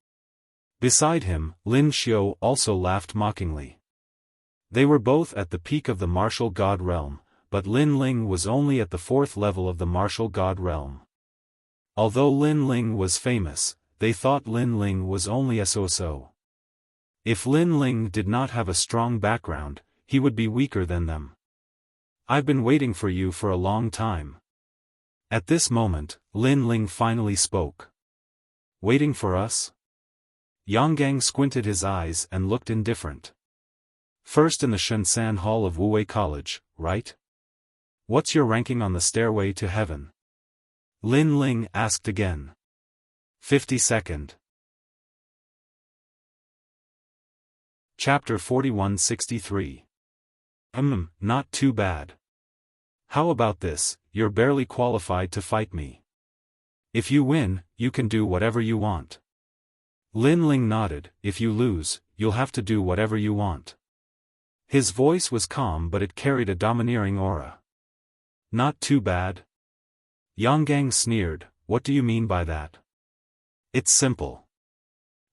Beside him, Lin Xiao also laughed mockingly. They were both at the peak of the martial god realm, but Lin Ling was only at the fourth level of the martial god realm. Although Lin Ling was famous, they thought Lin Ling was only a so-so. If Lin Ling did not have a strong background, he would be weaker than them. I've been waiting for you for a long time. At this moment, Lin Ling finally spoke. Waiting for us? Yonggang squinted his eyes and looked indifferent. First in the Shenzhen Hall of Wuwei College, right? What's your ranking on the Stairway to Heaven? Lin Ling asked again. 52nd. Chapter 4163. Not too bad. How about this, you're barely qualified to fight me. If you win, you can do whatever you want. Lin Ling nodded. If you lose, you'll have to do whatever you want. His voice was calm but it carried a domineering aura. Not too bad. Yang Gang sneered. What do you mean by that? It's simple.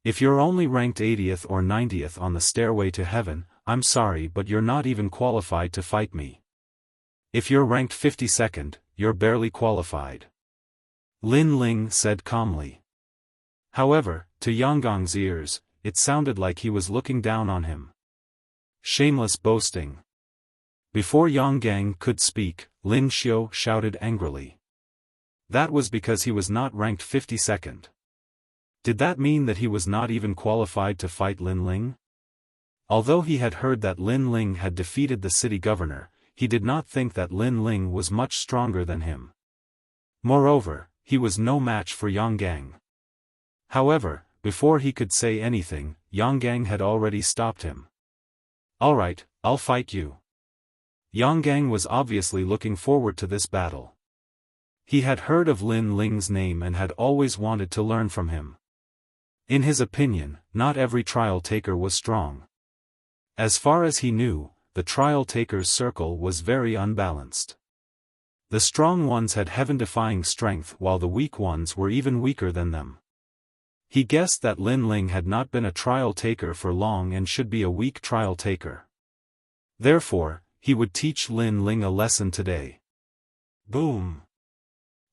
If you're only ranked 80th or 90th on the stairway to heaven, I'm sorry but you're not even qualified to fight me. If you're ranked 52nd, you're barely qualified. Lin Ling said calmly. However, to Yang Gang's ears, it sounded like he was looking down on him. Shameless boasting. Before Yang Gang could speak, Lin Xiao shouted angrily. That was because he was not ranked 52nd. Did that mean that he was not even qualified to fight Lin Ling? Although he had heard that Lin Ling had defeated the city governor, he did not think that Lin Ling was much stronger than him. Moreover, he was no match for Yang Gang. However, before he could say anything, Yang Gang had already stopped him. Alright, I'll fight you. Yang Gang was obviously looking forward to this battle. He had heard of Lin Ling's name and had always wanted to learn from him. In his opinion, not every trial taker was strong. As far as he knew, the trial taker's circle was very unbalanced. The strong ones had heaven-defying strength while the weak ones were even weaker than them. He guessed that Lin Ling had not been a trial taker for long and should be a weak trial taker. Therefore, he would teach Lin Ling a lesson today. Boom!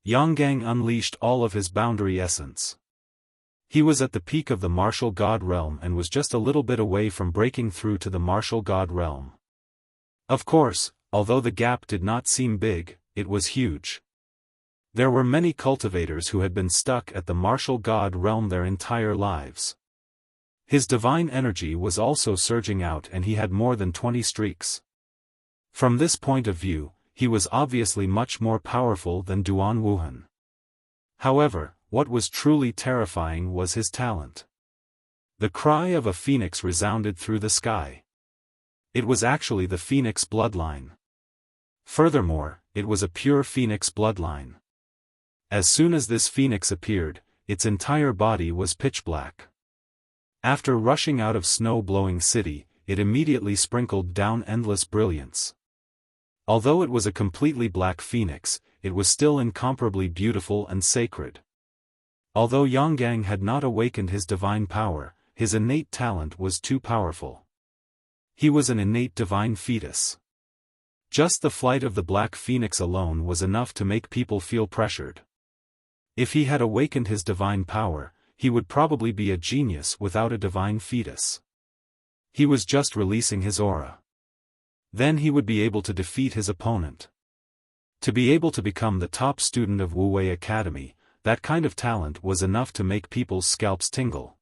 Yang Gang unleashed all of his boundary essence. He was at the peak of the martial god realm and was just a little bit away from breaking through to the martial god realm. Of course, although the gap did not seem big, it was huge. There were many cultivators who had been stuck at the martial god realm their entire lives. His divine energy was also surging out and he had more than 20 streaks. From this point of view, he was obviously much more powerful than Duan Wuhan. However, what was truly terrifying was his talent. The cry of a phoenix resounded through the sky. It was actually the phoenix bloodline. Furthermore, it was a pure phoenix bloodline. As soon as this phoenix appeared, its entire body was pitch black. After rushing out of snow-blowing city, it immediately sprinkled down endless brilliance. Although it was a completely black phoenix, it was still incomparably beautiful and sacred. Although Yang Gang had not awakened his divine power, his innate talent was too powerful. He was an innate divine fetus. Just the flight of the black phoenix alone was enough to make people feel pressured. If he had awakened his divine power, he would probably be a genius without a divine fetus. He was just releasing his aura. Then he would be able to defeat his opponent. To be able to become the top student of Wu Wei Academy, that kind of talent was enough to make people's scalps tingle.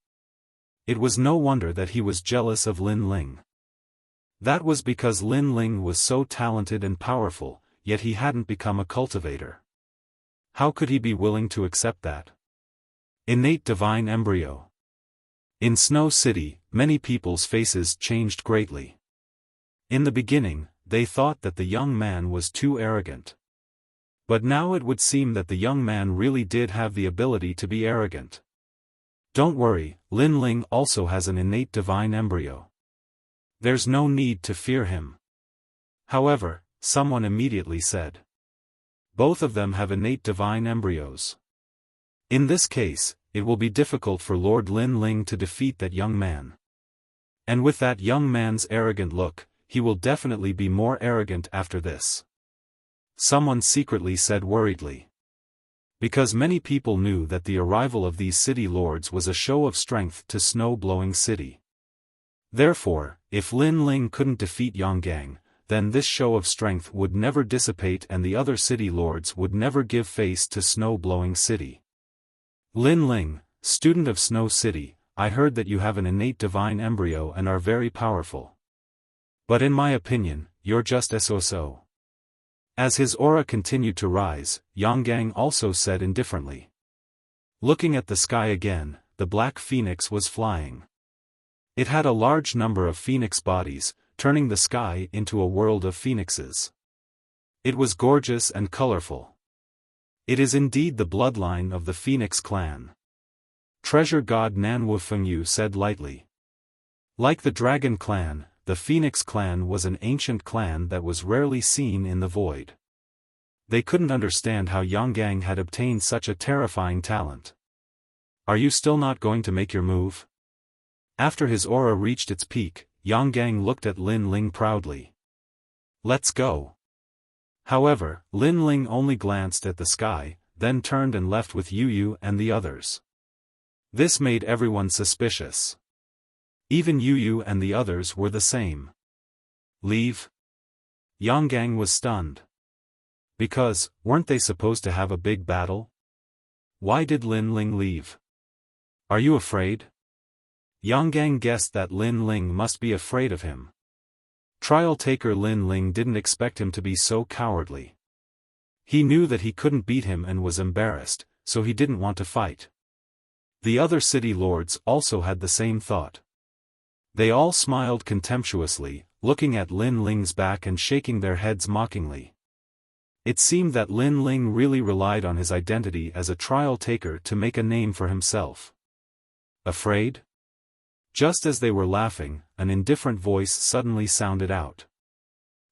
It was no wonder that he was jealous of Lin Ling. That was because Lin Ling was so talented and powerful, yet he hadn't become a cultivator. How could he be willing to accept that? Innate divine embryo. In Snow City, many people's faces changed greatly. In the beginning, they thought that the young man was too arrogant. But now it would seem that the young man really did have the ability to be arrogant. Don't worry, Lin Ling also has an innate divine embryo. There's no need to fear him. However, someone immediately said. Both of them have innate divine embryos. In this case, it will be difficult for Lord Lin Ling to defeat that young man. And with that young man's arrogant look, he will definitely be more arrogant after this. Someone secretly said worriedly. Because many people knew that the arrival of these city lords was a show of strength to snow-blowing city. Therefore, if Lin Ling couldn't defeat Yang Gang, then this show of strength would never dissipate and the other city lords would never give face to snow-blowing city. Lin Ling, student of Snow City, I heard that you have an innate divine embryo and are very powerful. But in my opinion, you're just so. As his aura continued to rise, Yang Gang also said indifferently. Looking at the sky again, the black phoenix was flying. It had a large number of phoenix bodies, turning the sky into a world of phoenixes. It was gorgeous and colorful. It is indeed the bloodline of the Phoenix clan. Treasure god Nan Wufengyu said lightly. Like the dragon clan, the Phoenix clan was an ancient clan that was rarely seen in the void. They couldn't understand how Yonggang had obtained such a terrifying talent. Are you still not going to make your move? After his aura reached its peak, Yonggang looked at Lin Ling proudly. Let's go. However, Lin Ling only glanced at the sky, then turned and left with Yu Yu and the others. This made everyone suspicious. Even Yu Yu and the others were the same. Leave? Yonggang was stunned. Because, weren't they supposed to have a big battle? Why did Lin Ling leave? Are you afraid? Yonggang guessed that Lin Ling must be afraid of him. Trial-taker Lin Ling didn't expect him to be so cowardly. He knew that he couldn't beat him and was embarrassed, so he didn't want to fight. The other city lords also had the same thought. They all smiled contemptuously, looking at Lin Ling's back and shaking their heads mockingly. It seemed that Lin Ling really relied on his identity as a trial-taker to make a name for himself. Afraid? Just as they were laughing, an indifferent voice suddenly sounded out.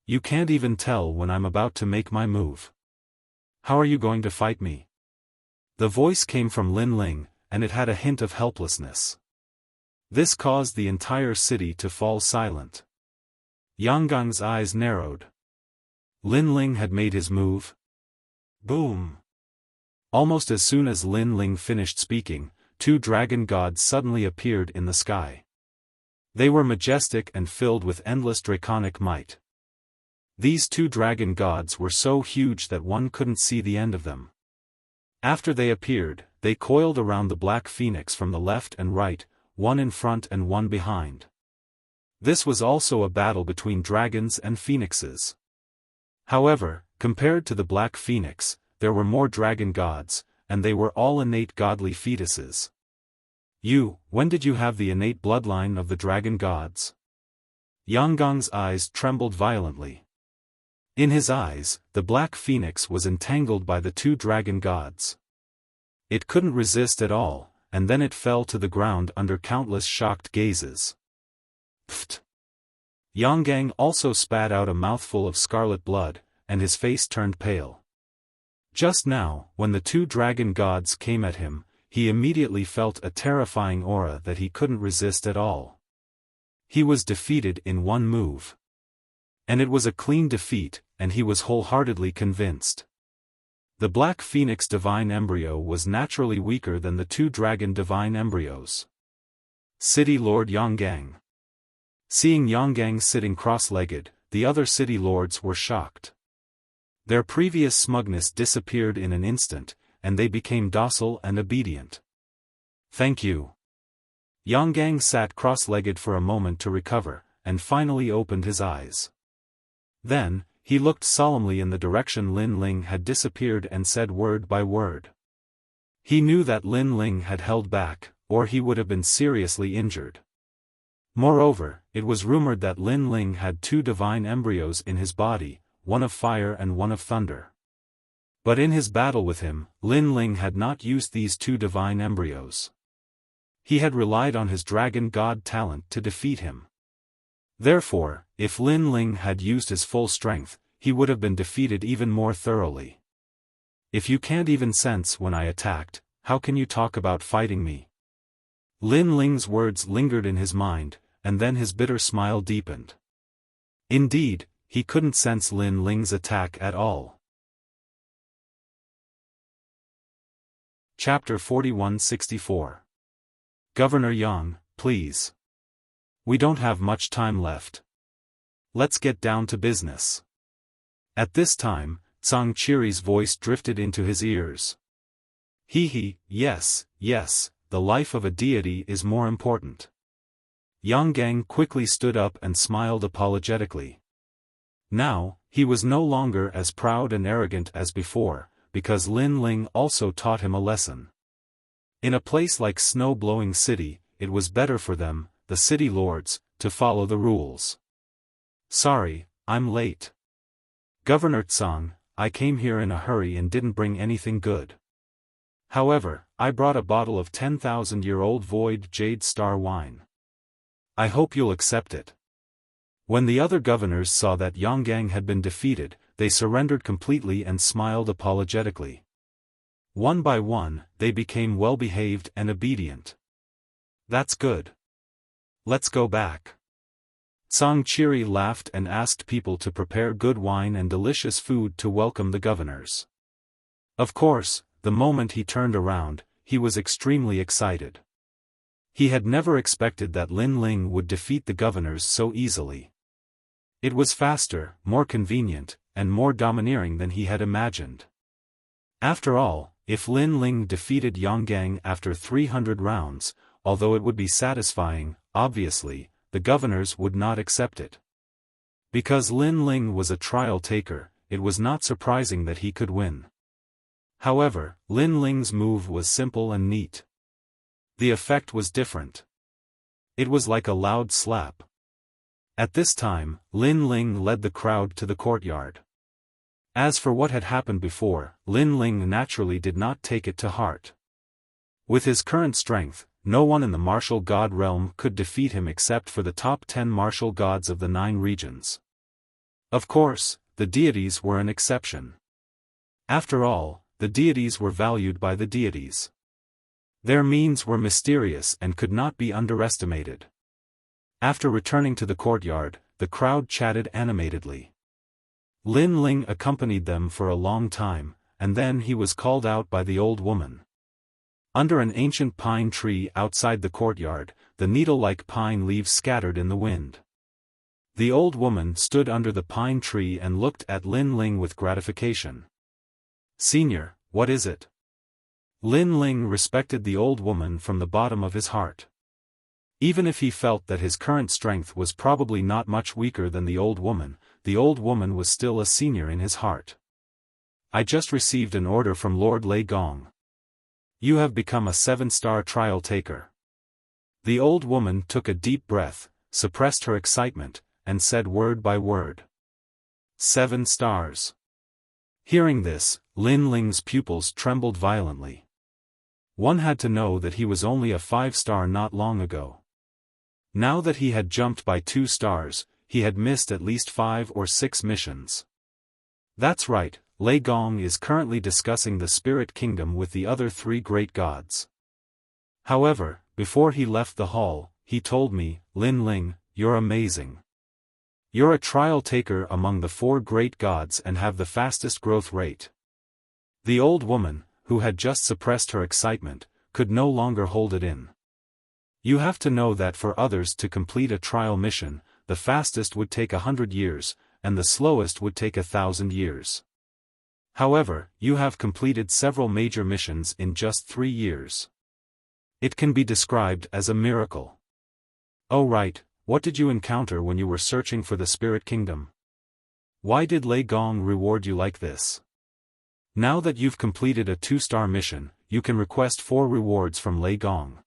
You can't even tell when I'm about to make my move. How are you going to fight me? The voice came from Lin Ling, and it had a hint of helplessness. This caused the entire city to fall silent. Yonggang's eyes narrowed. Lin Ling had made his move. Boom! Almost as soon as Lin Ling finished speaking, 2 dragon gods suddenly appeared in the sky. They were majestic and filled with endless draconic might. These 2 dragon gods were so huge that one couldn't see the end of them. After they appeared, they coiled around the black phoenix from the left and right, one in front and one behind. This was also a battle between dragons and phoenixes. However, compared to the black phoenix, there were more dragon gods, and they were all innate godly fetuses. When did you have the innate bloodline of the dragon gods? Yonggang's eyes trembled violently. In his eyes, the black phoenix was entangled by the 2 dragon gods. It couldn't resist at all, and then it fell to the ground under countless shocked gazes. Pfft! Yonggang also spat out a mouthful of scarlet blood, and his face turned pale. Just now, when the 2 dragon gods came at him, he immediately felt a terrifying aura that he couldn't resist at all. He was defeated in one move. And it was a clean defeat, and he was wholeheartedly convinced. The Black Phoenix Divine Embryo was naturally weaker than the 2 Dragon Divine Embryos. City Lord Yonggang. Seeing Yonggang sitting cross-legged, the other city lords were shocked. Their previous smugness disappeared in an instant, and they became docile and obedient. Thank you. Yonggang sat cross-legged for a moment to recover, and finally opened his eyes. Then, he looked solemnly in the direction Lin Ling had disappeared and said word by word. He knew that Lin Ling had held back, or he would have been seriously injured. Moreover, it was rumored that Lin Ling had 2 divine embryos in his body, one of fire and one of thunder. But in his battle with him, Lin Ling had not used these 2 divine embryos. He had relied on his dragon god talent to defeat him. Therefore, if Lin Ling had used his full strength, he would have been defeated even more thoroughly. If you can't even sense when I attacked, how can you talk about fighting me? Lin Ling's words lingered in his mind, and then his bitter smile deepened. Indeed, he couldn't sense Lin Ling's attack at all. Chapter 4164. Governor Yang, please. We don't have much time left. Let's get down to business. At this time, Zhang Qiri's voice drifted into his ears. Yes, the life of a deity is more important. Yonggang quickly stood up and smiled apologetically. Now, he was no longer as proud and arrogant as before, because Lin Ling also taught him a lesson. In a place like Snow-Blowing City, it was better for them, the city lords, to follow the rules. Sorry, I'm late. Governor Zhang, I came here in a hurry and didn't bring anything good. However, I brought a bottle of 10,000-year-old void jade star wine. I hope you'll accept it." When the other governors saw that Yonggang had been defeated, they surrendered completely and smiled apologetically. One by one, they became well-behaved and obedient. "That's good. Let's go back." Tsang Chiri laughed and asked people to prepare good wine and delicious food to welcome the governors. Of course, the moment he turned around, he was extremely excited. He had never expected that Lin Ling would defeat the governors so easily. It was faster, more convenient, and more domineering than he had imagined. After all, if Lin Ling defeated Yonggang after 300 rounds, although it would be satisfying, obviously, the governors would not accept it. Because Lin Ling was a trial taker, it was not surprising that he could win. However, Lin Ling's move was simple and neat. The effect was different. It was like a loud slap. At this time, Lin Ling led the crowd to the courtyard. As for what had happened before, Lin Ling naturally did not take it to heart. With his current strength, no one in the martial god realm could defeat him except for the top 10 martial gods of the 9 regions. Of course, the deities were an exception. After all, the deities were valued by the deities. Their means were mysterious and could not be underestimated. After returning to the courtyard, the crowd chatted animatedly. Lin Ling accompanied them for a long time, and then he was called out by the old woman. Under an ancient pine tree outside the courtyard, the needle-like pine leaves scattered in the wind. The old woman stood under the pine tree and looked at Lin Ling with gratification. "Senior, what is it?" Lin Ling respected the old woman from the bottom of his heart. Even if he felt that his current strength was probably not much weaker than the old woman was still a senior in his heart. "I just received an order from Lord Lei Gong. You have become a 7-star trial taker." The old woman took a deep breath, suppressed her excitement, and said word by word. 7 stars. Hearing this, Lin Ling's pupils trembled violently. One had to know that he was only a 5-star not long ago. Now that he had jumped by 2 stars, he had missed at least 5 or 6 missions. That's right, Lei Gong is currently discussing the Spirit Kingdom with the other 3 great gods. However, before he left the hall, he told me, "Lin Ling, you're amazing. You're a trial taker among the 4 great gods and have the fastest growth rate." The old woman, who had just suppressed her excitement, could no longer hold it in. You have to know that for others to complete a trial mission, the fastest would take 100 years, and the slowest would take 1,000 years. However, you have completed several major missions in just 3 years. It can be described as a miracle. Oh right, what did you encounter when you were searching for the Spirit Kingdom? Why did Lei Gong reward you like this? Now that you've completed a 2-star mission, you can request 4 rewards from Lei Gong.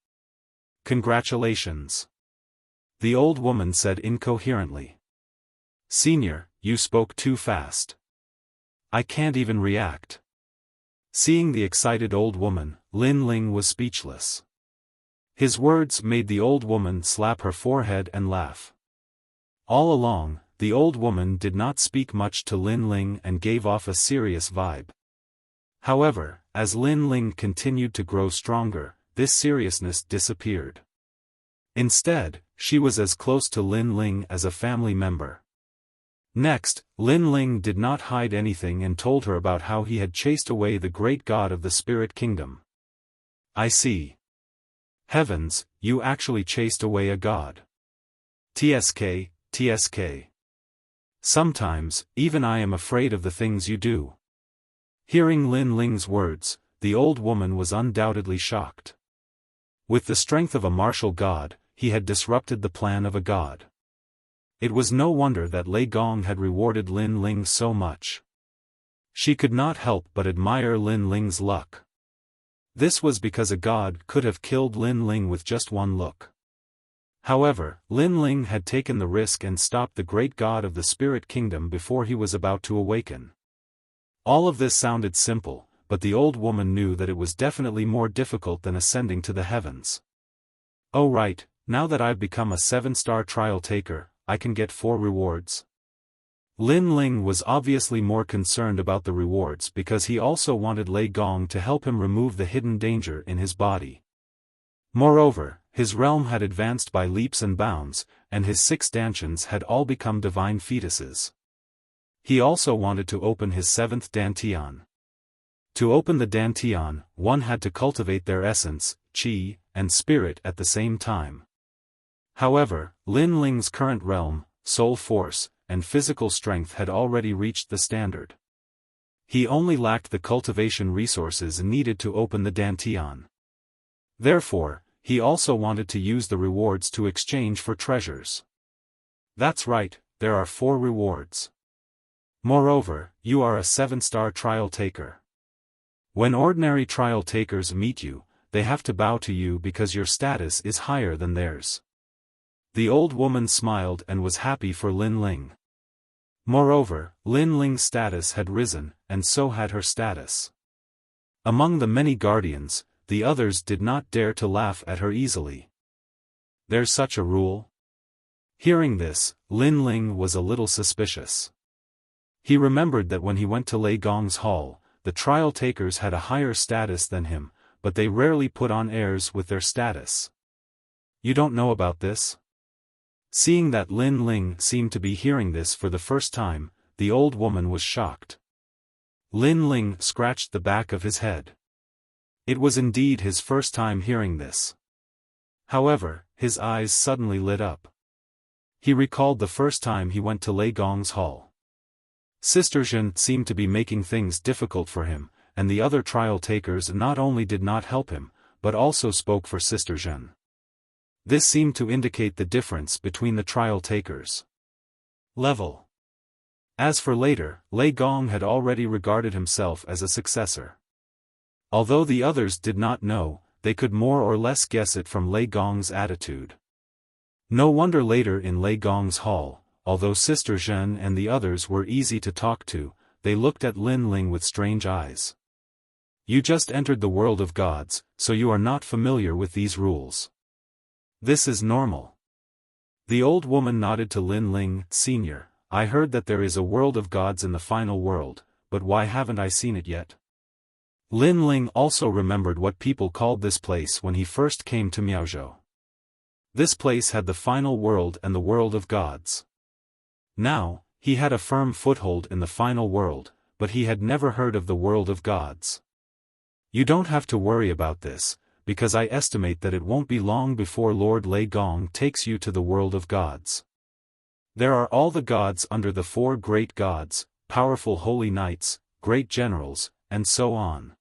Congratulations. The old woman said incoherently. Senior, you spoke too fast. I can't even react. Seeing the excited old woman, Lin Ling was speechless. His words made the old woman slap her forehead and laugh. All along, the old woman did not speak much to Lin Ling and gave off a serious vibe. However, as Lin Ling continued to grow stronger, this seriousness disappeared. Instead, she was as close to Lin Ling as a family member. Next, Lin Ling did not hide anything and told her about how he had chased away the great god of the Spirit Kingdom. I see. Heavens, you actually chased away a god. TSK, TSK. Sometimes, even I am afraid of the things you do. Hearing Lin Ling's words, the old woman was undoubtedly shocked. With the strength of a martial god, he had disrupted the plan of a god. It was no wonder that Lei Gong had rewarded Lin Ling so much. She could not help but admire Lin Ling's luck. This was because a god could have killed Lin Ling with just one look. However, Lin Ling had taken the risk and stopped the great god of the Spirit Kingdom before he was about to awaken. All of this sounded simple, but the old woman knew that it was definitely more difficult than ascending to the heavens. Oh right, now that I've become a 7-star trial taker, I can get 4 rewards. Lin Ling was obviously more concerned about the rewards because he also wanted Lei Gong to help him remove the hidden danger in his body. Moreover, his realm had advanced by leaps and bounds, and his 6 dantians had all become divine fetuses. He also wanted to open his 7th dantian. To open the dantian, one had to cultivate their essence, qi, and spirit at the same time. However, Lin Ling's current realm, soul force, and physical strength had already reached the standard. He only lacked the cultivation resources needed to open the dantian. Therefore, he also wanted to use the rewards to exchange for treasures. That's right, there are 4 rewards. Moreover, you are a 7-star trial taker. When ordinary trial takers meet you, they have to bow to you because your status is higher than theirs. The old woman smiled and was happy for Lin Ling. Moreover, Lin Ling's status had risen, and so had her status. Among the many guardians, the others did not dare to laugh at her easily. There's such a rule? Hearing this, Lin Ling was a little suspicious. He remembered that when he went to Lei Gong's hall, the trial takers had a higher status than him, but they rarely put on airs with their status. You don't know about this? Seeing that Lin Ling seemed to be hearing this for the first time, the old woman was shocked. Lin Ling scratched the back of his head. It was indeed his first time hearing this. However, his eyes suddenly lit up. He recalled the first time he went to Lei Gong's hall. Sister Zhen seemed to be making things difficult for him, and the other trial takers not only did not help him, but also spoke for Sister Zhen. This seemed to indicate the difference between the trial takers' level. As for later, Lei Gong had already regarded himself as a successor. Although the others did not know, they could more or less guess it from Lei Gong's attitude. No wonder later in Lei Gong's hall, although Sister Zhen and the others were easy to talk to, they looked at Lin Ling with strange eyes. You just entered the world of gods, so you are not familiar with these rules. This is normal. The old woman nodded to Lin Ling, Senior. I heard that there is a world of gods in the final world, but why haven't I seen it yet? Lin Ling also remembered what people called this place when he first came to Miaozhou. This place had the final world and the world of gods. Now, he had a firm foothold in the final world, but he had never heard of the world of gods. You don't have to worry about this, because I estimate that it won't be long before Lord Lei Gong takes you to the world of gods. There are all the gods under the 4 great gods, powerful holy knights, great generals, and so on.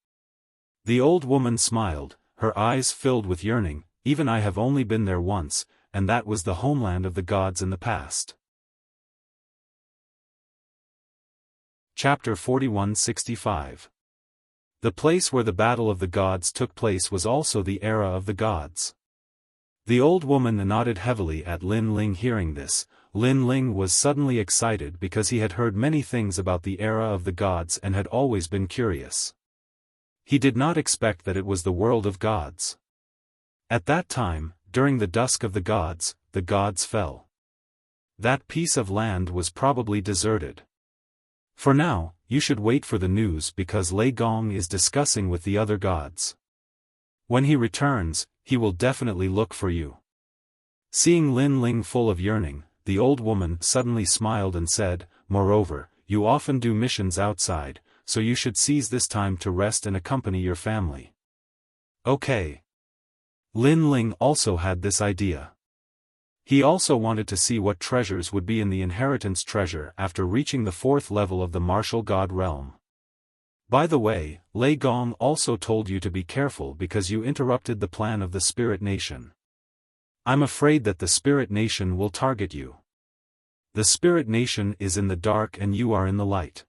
The old woman smiled, her eyes filled with yearning. Even I have only been there once, and that was the homeland of the gods in the past. Chapter 4165. The place where the battle of the gods took place was also the era of the gods. The old woman nodded heavily at Lin Ling. Hearing this, Lin Ling was suddenly excited because he had heard many things about the era of the gods and had always been curious. He did not expect that it was the world of gods. At that time, during the dusk of the gods fell. That piece of land was probably deserted. For now, you should wait for the news because Lei Gong is discussing with the other gods. When he returns, he will definitely look for you. Seeing Lin Ling full of yearning, the old woman suddenly smiled and said, Moreover, you often do missions outside, so you should seize this time to rest and accompany your family. Okay. Lin Ling also had this idea. He also wanted to see what treasures would be in the inheritance treasure after reaching the 4th level of the martial god realm. By the way, Lei Gong also told you to be careful because you interrupted the plan of the Spirit Nation. I'm afraid that the Spirit Nation will target you. The Spirit Nation is in the dark and you are in the light.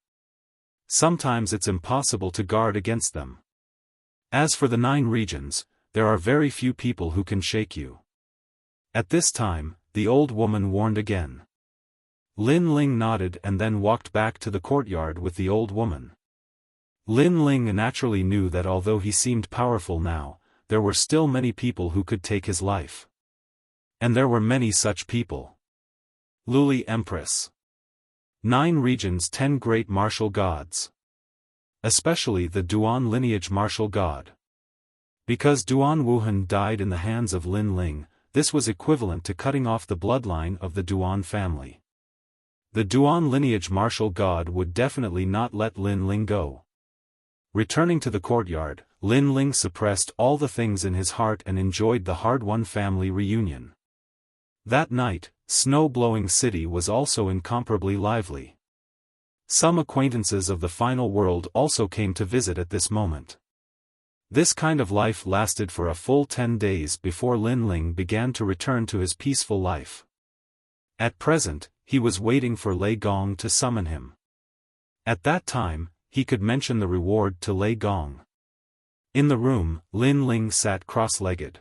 Sometimes it's impossible to guard against them. As for the 9 regions, there are very few people who can shake you. At this time, the old woman warned again. Lin Ling nodded and then walked back to the courtyard with the old woman. Lin Ling naturally knew that although he seemed powerful now, there were still many people who could take his life. And there were many such people. Luli Empress. 9 regions, 10 great martial gods. Especially the Duan lineage martial god. Because Duan Wuhan died in the hands of Lin Ling, this was equivalent to cutting off the bloodline of the Duan family. The Duan lineage martial god would definitely not let Lin Ling go. Returning to the courtyard, Lin Ling suppressed all the things in his heart and enjoyed the hard-won family reunion. That night, snow-blowing city was also incomparably lively. Some acquaintances of the final world also came to visit at this moment. This kind of life lasted for a full 10 days before Lin Ling began to return to his peaceful life. At present, he was waiting for Lei Gong to summon him. At that time, he could mention the reward to Lei Gong. In the room, Lin Ling sat cross-legged.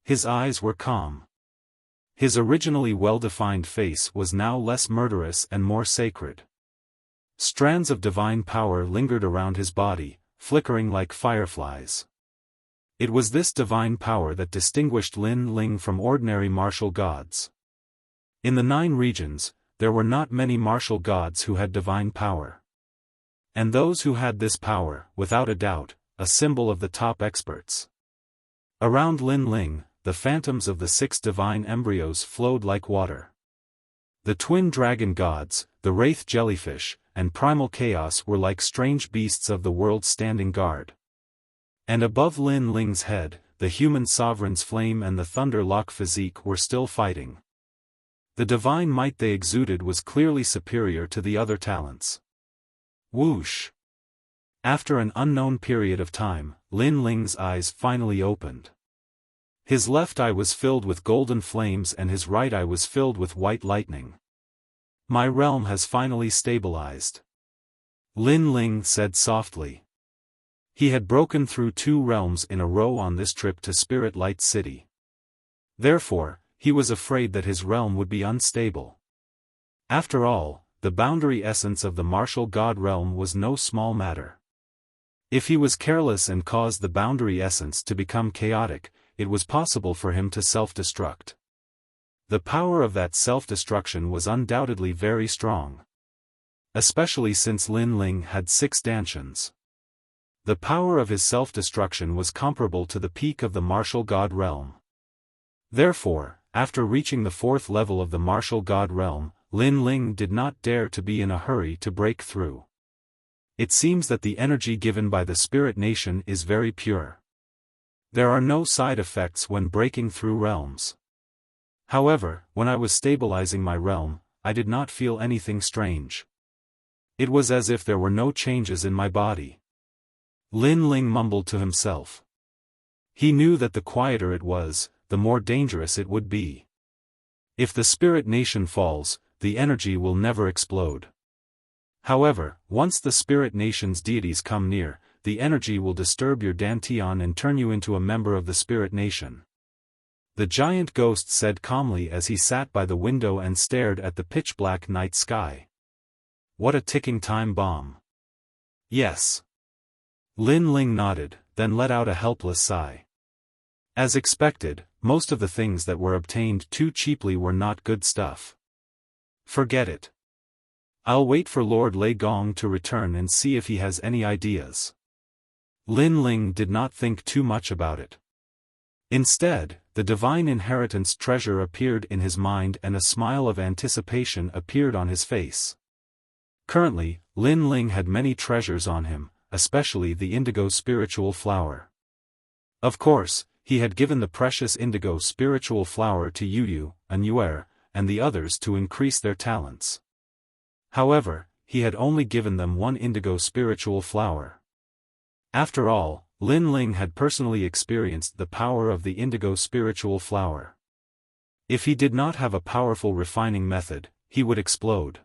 His eyes were calm. His originally well-defined face was now less murderous and more sacred. Strands of divine power lingered around his body, flickering like fireflies. It was this divine power that distinguished Lin Ling from ordinary martial gods. In the 9 regions, there were not many martial gods who had divine power. And those who had this power, without a doubt, a symbol of the top experts. Around Lin Ling, the phantoms of the 6 divine embryos flowed like water. The twin dragon gods, the wraith jellyfish, and primal chaos were like strange beasts of the world standing guard. And above Lin Ling's head, the human sovereign's flame and the thunder lock physique were still fighting. The divine might they exuded was clearly superior to the other talents. Whoosh! After an unknown period of time, Lin Ling's eyes finally opened. His left eye was filled with golden flames and his right eye was filled with white lightning. My realm has finally stabilized. Lin Ling said softly. He had broken through 2 realms in a row on this trip to Spirit Light City. Therefore, he was afraid that his realm would be unstable. After all, the boundary essence of the martial god realm was no small matter. If he was careless and caused the boundary essence to become chaotic, it was possible for him to self-destruct. The power of that self-destruction was undoubtedly very strong. Especially since Lin Ling had 6 dantians. The power of his self-destruction was comparable to the peak of the martial god realm. Therefore, after reaching the 4th level of the martial god realm, Lin Ling did not dare to be in a hurry to break through. It seems that the energy given by the spirit nation is very pure. There are no side effects when breaking through realms. However, when I was stabilizing my realm, I did not feel anything strange. It was as if there were no changes in my body. Lin Ling mumbled to himself. He knew that the quieter it was, the more dangerous it would be. If the spirit nation falls, the energy will never explode. However, once the spirit nation's deities come near, the energy will disturb your dantian and turn you into a member of the spirit nation. The giant ghost said calmly as he sat by the window and stared at the pitch-black night sky. What a ticking time bomb. Yes. Lin Ling nodded, then let out a helpless sigh. As expected, most of the things that were obtained too cheaply were not good stuff. Forget it. I'll wait for Lord Lei Gong to return and see if he has any ideas. Lin Ling did not think too much about it. Instead, the divine inheritance treasure appeared in his mind and a smile of anticipation appeared on his face. Currently, Lin Ling had many treasures on him, especially the indigo spiritual flower. Of course, he had given the precious indigo spiritual flower to Yu, Anuer, and the others to increase their talents. However, he had only given them 1 indigo spiritual flower. After all, Lin Ling had personally experienced the power of the indigo spiritual flower. If he did not have a powerful refining method, he would explode.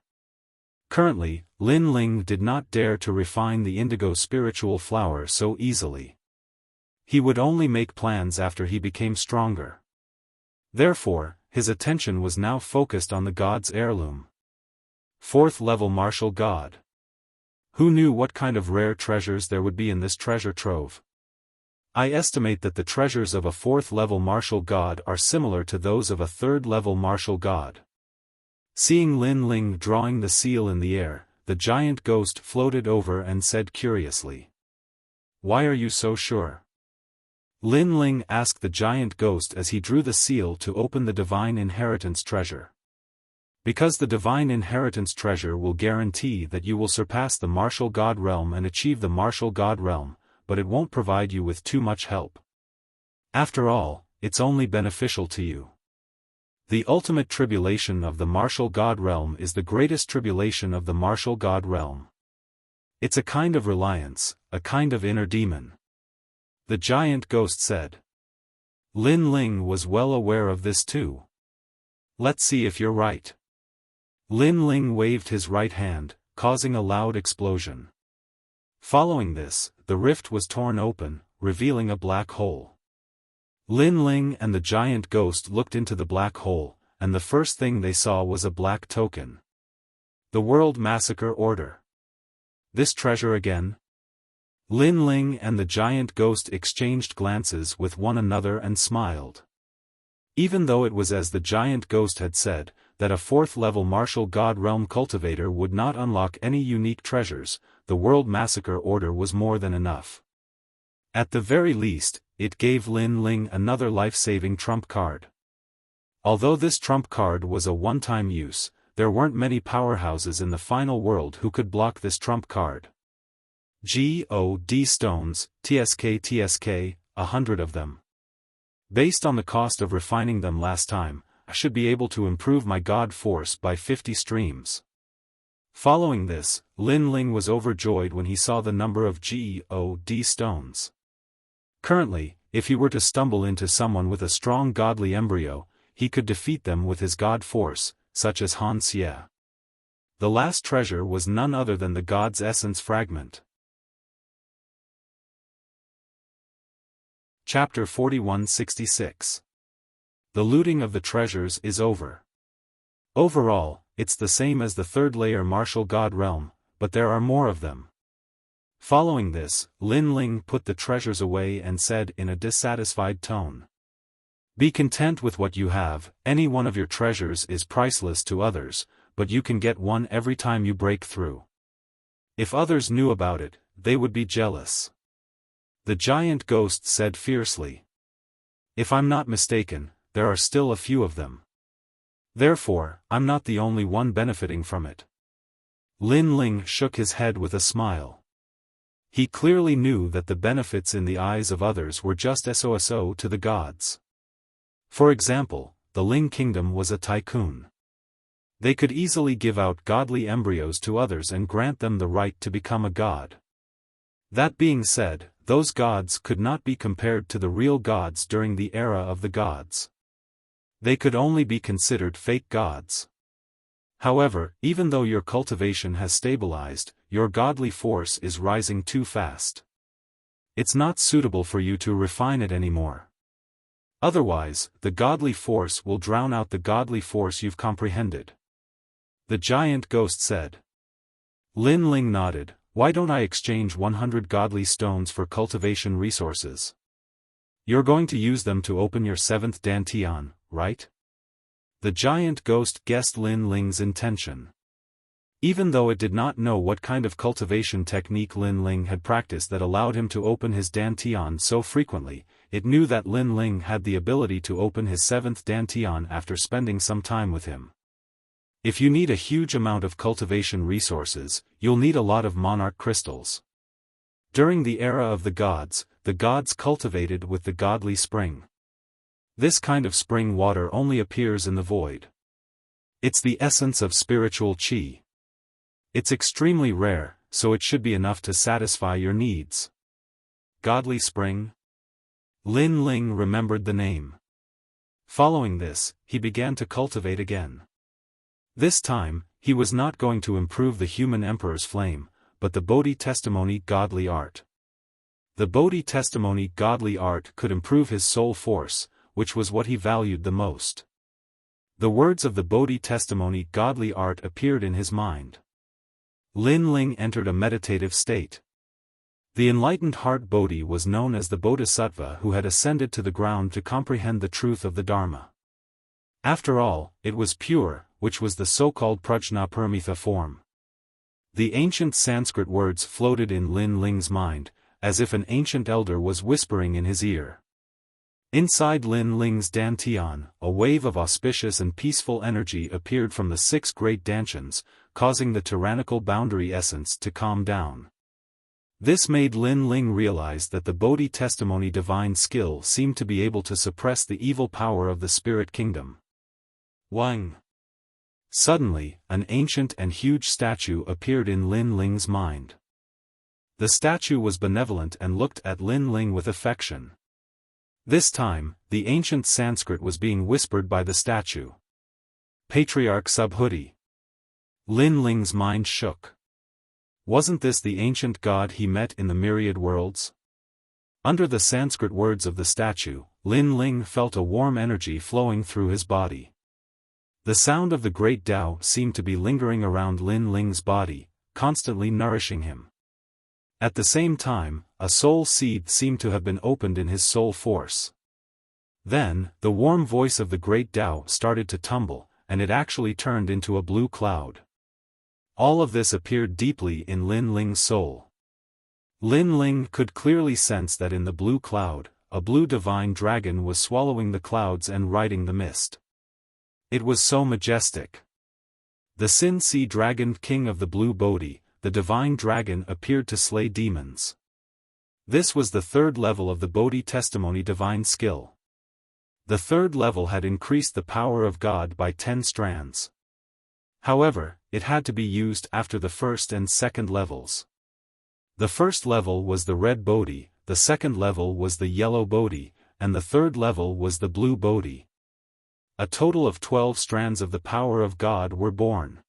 Currently, Lin Ling did not dare to refine the indigo spiritual flower so easily. He would only make plans after he became stronger. Therefore, his attention was now focused on the god's heirloom. 4th level martial god. Who knew what kind of rare treasures there would be in this treasure trove? I estimate that the treasures of a 4th-level martial god are similar to those of a 3rd-level martial god. Seeing Lin Ling drawing the seal in the air, the giant ghost floated over and said curiously, "Why are you so sure?" Lin Ling asked the giant ghost as he drew the seal to open the divine inheritance treasure. Because the divine inheritance treasure will guarantee that you will surpass the martial god realm and achieve the martial god realm, but it won't provide you with too much help. After all, it's only beneficial to you. The ultimate tribulation of the martial god realm is the greatest tribulation of the martial god realm. It's a kind of reliance, a kind of inner demon. The giant ghost said. Lin Ling was well aware of this too. Let's see if you're right. Lin Ling waved his right hand, causing a loud explosion. Following this, the rift was torn open, revealing a black hole. Lin Ling and the giant ghost looked into the black hole, and the first thing they saw was a black token. The World Massacre Order. This treasure again? Lin Ling and the giant ghost exchanged glances with one another and smiled. Even though it was as the giant ghost had said, that a 4th-level martial god realm cultivator would not unlock any unique treasures, the World Massacre Order was more than enough. At the very least, it gave Lin Ling another life-saving trump card. Although this trump card was a one-time use, there weren't many powerhouses in the final world who could block this trump card. God stones, TSK, 100 of them. Based on the cost of refining them last time, I should be able to improve my god force by 50 streams. Following this, Lin Ling was overjoyed when he saw the number of God stones. Currently, if he were to stumble into someone with a strong godly embryo, he could defeat them with his god force, such as Han Xie. The last treasure was none other than the god's essence fragment. Chapter 4166. The looting of the treasures is over. Overall, it's the same as the 3rd-layer martial god realm, but there are more of them. Following this, Lin Ling put the treasures away and said in a dissatisfied tone, "Be content with what you have. Any one of your treasures is priceless to others, but you can get one every time you break through. If others knew about it, they would be jealous." The giant ghost said fiercely. "If I'm not mistaken, there are still a few of them. Therefore, I'm not the only one benefiting from it." Lin Ling shook his head with a smile. He clearly knew that the benefits in the eyes of others were just so to the gods. For example, the Ling Kingdom was a tycoon. They could easily give out godly embryos to others and grant them the right to become a god. That being said, those gods could not be compared to the real gods during the era of the gods. They could only be considered fake gods. However, even though your cultivation has stabilized, your godly force is rising too fast. It's not suitable for you to refine it anymore. Otherwise, the godly force will drown out the godly force you've comprehended. The giant ghost said. Lin Ling nodded. "Why don't I exchange 100 godly stones for cultivation resources? You're going to use them to open your 7th dantian, right?" The giant ghost guessed Lin Ling's intention. Even though it did not know what kind of cultivation technique Lin Ling had practiced that allowed him to open his dantian so frequently, it knew that Lin Ling had the ability to open his 7th dantian after spending some time with him. If you need a huge amount of cultivation resources, you'll need a lot of monarch crystals. During the era of the gods cultivated with the godly spring. This kind of spring water only appears in the void. It's the essence of spiritual qi. It's extremely rare, so it should be enough to satisfy your needs. Godly spring? Lin Ling remembered the name. Following this, he began to cultivate again. This time, he was not going to improve the human emperor's flame, but the Bodhi testimony godly art. The Bodhi testimony godly art could improve his soul force, which was what he valued the most. The words of the Bodhi testimony godly art appeared in his mind. Lin Ling entered a meditative state. The enlightened heart Bodhi was known as the Bodhisattva who had ascended to the ground to comprehend the truth of the Dharma. After all, it was pure, which was the so-called Prajnaparamita form. The ancient Sanskrit words floated in Lin Ling's mind, as if an ancient elder was whispering in his ear. Inside Lin Ling's dantian, a wave of auspicious and peaceful energy appeared from the 6 great dantians, causing the tyrannical boundary essence to calm down. This made Lin Ling realize that the Bodhi testimony divine skill seemed to be able to suppress the evil power of the spirit kingdom. Wang. Suddenly, an ancient and huge statue appeared in Lin Ling's mind. The statue was benevolent and looked at Lin Ling with affection. This time, the ancient Sanskrit was being whispered by the statue. Patriarch Subhuti. Lin Ling's mind shook. Wasn't this the ancient god he met in the myriad worlds? Under the Sanskrit words of the statue, Lin Ling felt a warm energy flowing through his body. The sound of the great Tao seemed to be lingering around Lin Ling's body, constantly nourishing him. At the same time, a soul seed seemed to have been opened in his soul force. Then, the warm voice of the great Tao started to tumble, and it actually turned into a blue cloud. All of this appeared deeply in Lin Ling's soul. Lin Ling could clearly sense that in the blue cloud, a blue divine dragon was swallowing the clouds and riding the mist. It was so majestic. The Sin Sea Dragon, king of the Blue Bodhi, the divine dragon, appeared to slay demons. This was the 3rd level of the Bodhi testimony divine skill. The 3rd level had increased the power of God by 10 strands. However, it had to be used after the 1st and 2nd levels. The 1st level was the red Bodhi, the 2nd level was the yellow Bodhi, and the 3rd level was the blue Bodhi. A total of 12 strands of the power of God were born.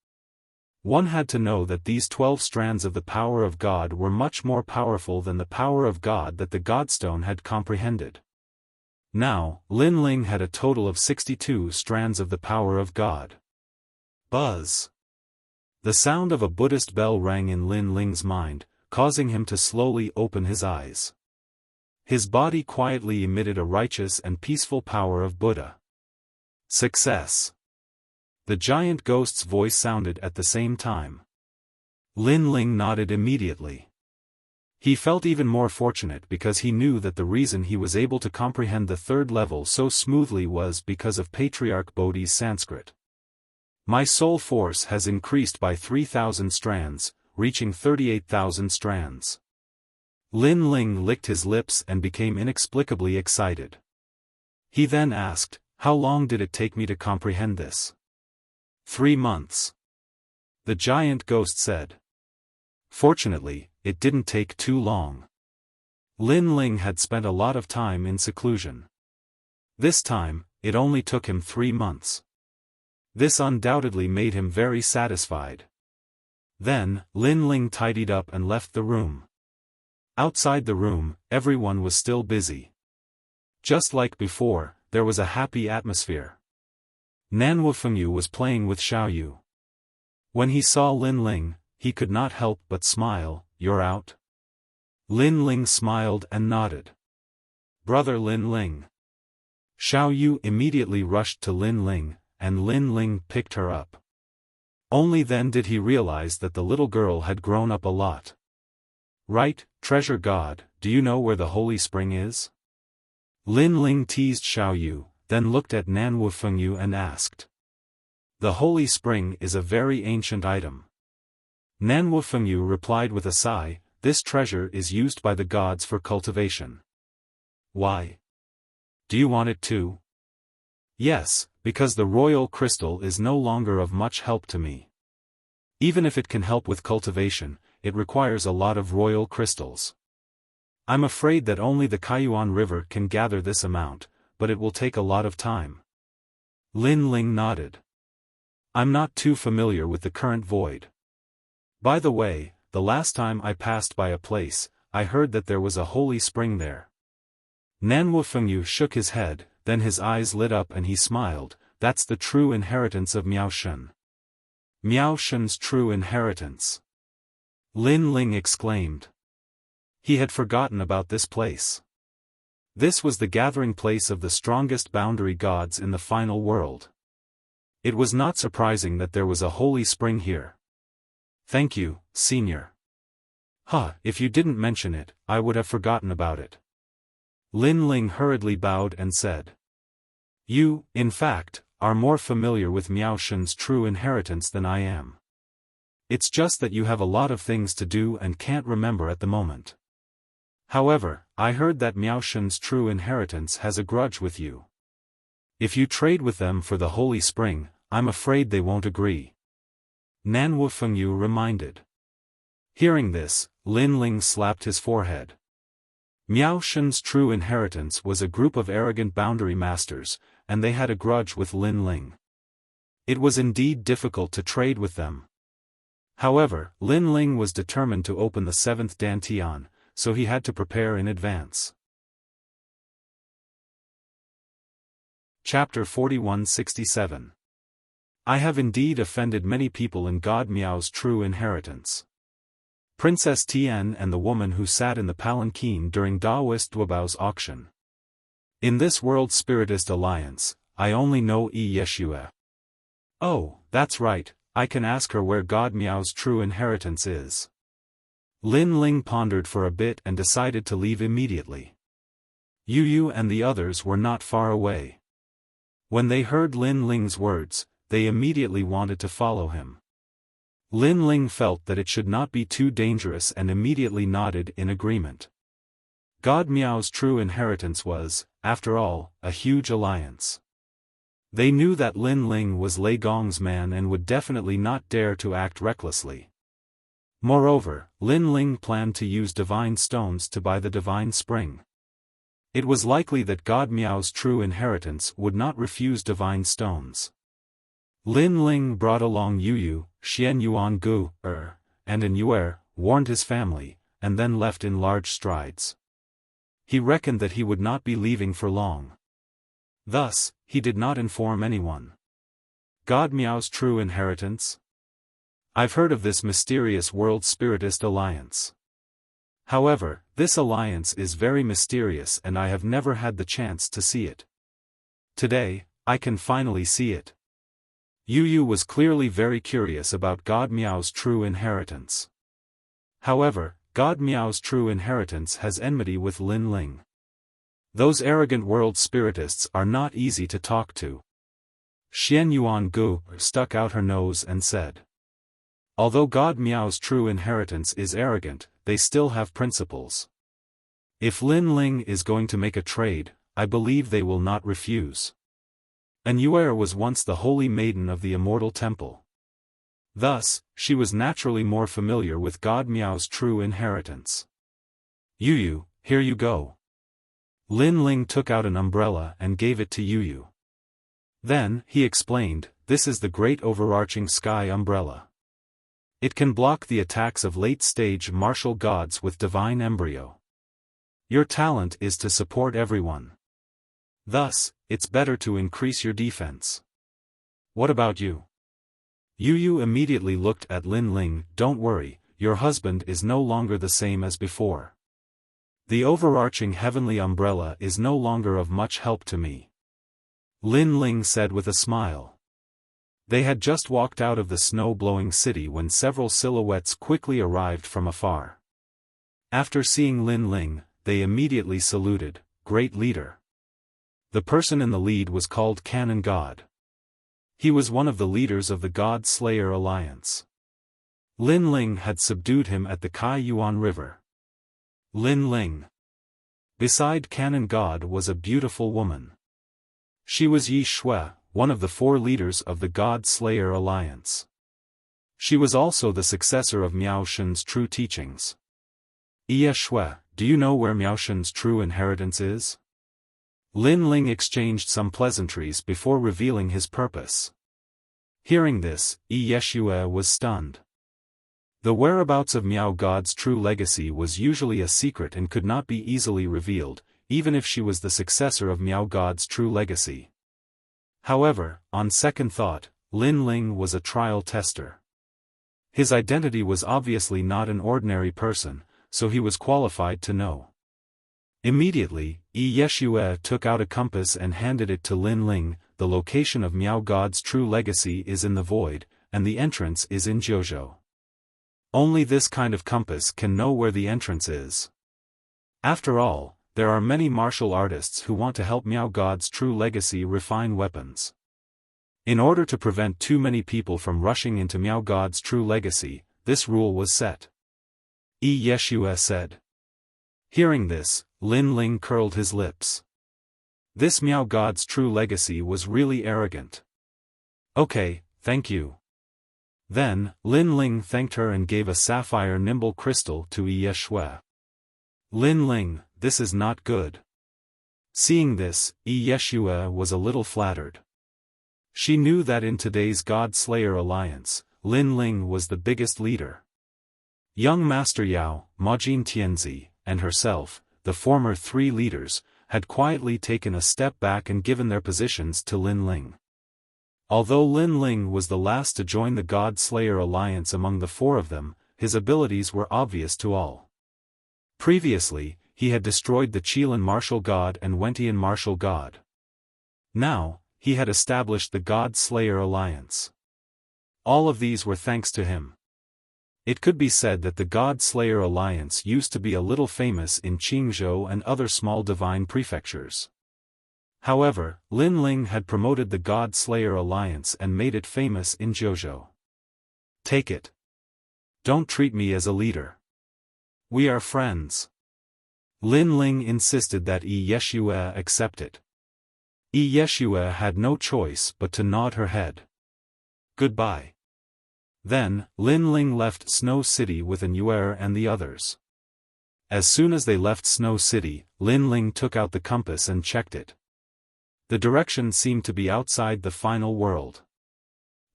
One had to know that these 12 strands of the power of God were much more powerful than the power of God that the Godstone had comprehended. Now, Lin Ling had a total of 62 strands of the power of God. Buzz. The sound of a Buddhist bell rang in Lin Ling's mind, causing him to slowly open his eyes. His body quietly emitted a righteous and peaceful power of Buddha. Success. The giant ghost's voice sounded at the same time. Lin Ling nodded immediately. He felt even more fortunate because he knew that the reason he was able to comprehend the 3rd level so smoothly was because of Patriarch Bodhi's Sanskrit. My soul force has increased by 3,000 strands, reaching 38,000 strands. Lin Ling licked his lips and became inexplicably excited. He then asked, "How long did it take me to comprehend this?" 3 months. The giant ghost said. Fortunately, it didn't take too long. Lin Ling had spent a lot of time in seclusion. This time, it only took him 3 months. This undoubtedly made him very satisfied. Then, Lin Ling tidied up and left the room. Outside the room, everyone was still busy. Just like before, there was a happy atmosphere. Nan Wufengyu was playing with Xiaoyu. When he saw Lin Ling, he could not help but smile. "You're out?" Lin Ling smiled and nodded. "Brother Lin Ling." Xiaoyu immediately rushed to Lin Ling, and Lin Ling picked her up. Only then did he realize that the little girl had grown up a lot. "Right, treasure god, do you know where the holy spring is?" Lin Ling teased Xiaoyu, then looked at Nan Wufengyu and asked. "The holy spring is a very ancient item." Nan Wufengyu replied with a sigh, "This treasure is used by the gods for cultivation." "Why? Do you want it too?" "Yes, because the royal crystal is no longer of much help to me. Even if it can help with cultivation, it requires a lot of royal crystals. I'm afraid that only the Kaiyuan River can gather this amount, but it will take a lot of time." Lin Ling nodded. "I'm not too familiar with the current void. By the way, the last time I passed by a place, I heard that there was a holy spring there." Nan Wufengyu shook his head, then his eyes lit up and he smiled. "That's the true inheritance of Miao Shen." "Miao Shen's true inheritance." Lin Ling exclaimed. He had forgotten about this place. This was the gathering place of the strongest boundary gods in the final world. It was not surprising that there was a holy spring here. Thank you, Senior. If you didn't mention it, I would have forgotten about it. Lin Ling hurriedly bowed and said. You, in fact, are more familiar with Miao Shen's true inheritance than I am. It's just that you have a lot of things to do and can't remember at the moment. However, I heard that Miao Shen's true inheritance has a grudge with you. If you trade with them for the Holy Spring, I'm afraid they won't agree. Nan Wufengyu reminded. Hearing this, Lin Ling slapped his forehead. Miao Shen's true inheritance was a group of arrogant boundary masters, and they had a grudge with Lin Ling. It was indeed difficult to trade with them. However, Lin Ling was determined to open the 7th Dantian, so he had to prepare in advance. Chapter 4167. I have indeed offended many people in God Miao's true inheritance. Princess Tian and the woman who sat in the palanquin during Daoist Duobao's auction. In this World Spiritist Alliance, I only know Yi Yeshua. Oh, that's right, I can ask her where God Miao's true inheritance is. Lin Ling pondered for a bit and decided to leave immediately. Yu Yu and the others were not far away. When they heard Lin Ling's words, they immediately wanted to follow him. Lin Ling felt that it should not be too dangerous and immediately nodded in agreement. God Miao's true inheritance was, after all, a huge alliance. They knew that Lin Ling was Lei Gong's man and would definitely not dare to act recklessly. Moreover, Lin Ling planned to use divine stones to buy the divine spring. It was likely that God Miao's true inheritance would not refuse divine stones. Lin Ling brought along Yu Yu, Xian Yuan Gu, and an Yuer, warned his family, and then left in large strides. He reckoned that he would not be leaving for long. Thus, he did not inform anyone. God Miao's true inheritance? I've heard of this mysterious World Spiritist Alliance. However, this alliance is very mysterious and I have never had the chance to see it. Today, I can finally see it. Yu Yu was clearly very curious about God Miao's true inheritance. However, God Miao's true inheritance has enmity with Lin Ling. Those arrogant world spiritists are not easy to talk to. Xian Yuan Gu stuck out her nose and said. Although God Miao's true inheritance is arrogant, they still have principles. If Lin Ling is going to make a trade, I believe they will not refuse. An Yuer was once the holy maiden of the immortal temple. Thus, she was naturally more familiar with God Miao's true inheritance. Yu Yu, here you go. Lin Ling took out an umbrella and gave it to Yu Yu. Then, he explained, this is the great overarching sky umbrella. It can block the attacks of late-stage martial gods with divine embryo. Your talent is to support everyone. Thus, it's better to increase your defense. What about you? Yu Yu immediately looked at Lin Ling. Don't worry, your husband is no longer the same as before. The overarching heavenly umbrella is no longer of much help to me. Lin Ling said with a smile. They had just walked out of the snow-blowing city when several silhouettes quickly arrived from afar. After seeing Lin Ling, they immediately saluted, Great Leader. The person in the lead was called Canon God. He was one of the leaders of the God Slayer Alliance. Lin Ling had subdued him at the Kai Yuan River. Lin Ling. Beside Canon God was a beautiful woman. She was Yi Shui, one of the 4 leaders of the God Slayer Alliance. She was also the successor of Miao Shen's true teachings. Yi Shui, do you know where Miao Shen's true inheritance is? Lin Ling exchanged some pleasantries before revealing his purpose. Hearing this, Yi Yeshua was stunned. The whereabouts of Miao God's true legacy was usually a secret and could not be easily revealed, even if she was the successor of Miao God's true legacy. However, on second thought, Lin Ling was a trial tester. His identity was obviously not an ordinary person, so he was qualified to know. Immediately, Yeshua took out a compass and handed it to Lin Ling. The location of Miao God's true legacy is in the void, and the entrance is in Zhuzhou. Only this kind of compass can know where the entrance is. After all, there are many martial artists who want to help Miao God's true legacy refine weapons. In order to prevent too many people from rushing into Miao God's true legacy, this rule was set. Yeshua said. Hearing this, Lin Ling curled his lips. This Miao God's true legacy was really arrogant. Okay, thank you. Then, Lin Ling thanked her and gave a sapphire nimble crystal to Yeshua. Lin Ling, this is not good. Seeing this, Yeshua was a little flattered. She knew that in today's God-Slayer alliance, Lin Ling was the biggest leader. Young Master Yao, Majin Tianzi, and herself, the former three leaders, had quietly taken a step back and given their positions to Lin Ling. Although Lin Ling was the last to join the God-Slayer alliance among the four of them, his abilities were obvious to all. Previously, he had destroyed the Qilin martial god and Wentian martial god. Now, he had established the God-Slayer alliance. All of these were thanks to him. It could be said that the God-Slayer alliance used to be a little famous in Qingzhou and other small divine prefectures. However, Lin Ling had promoted the God-Slayer alliance and made it famous in Zhuzhou. Take it. Don't treat me as a leader. We are friends. Lin Ling insisted that Yeshua accept it. Yeshua had no choice but to nod her head. Goodbye. Then, Lin Ling left Snow City with An'Yuer and the others. As soon as they left Snow City, Lin Ling took out the compass and checked it. The direction seemed to be outside the final world.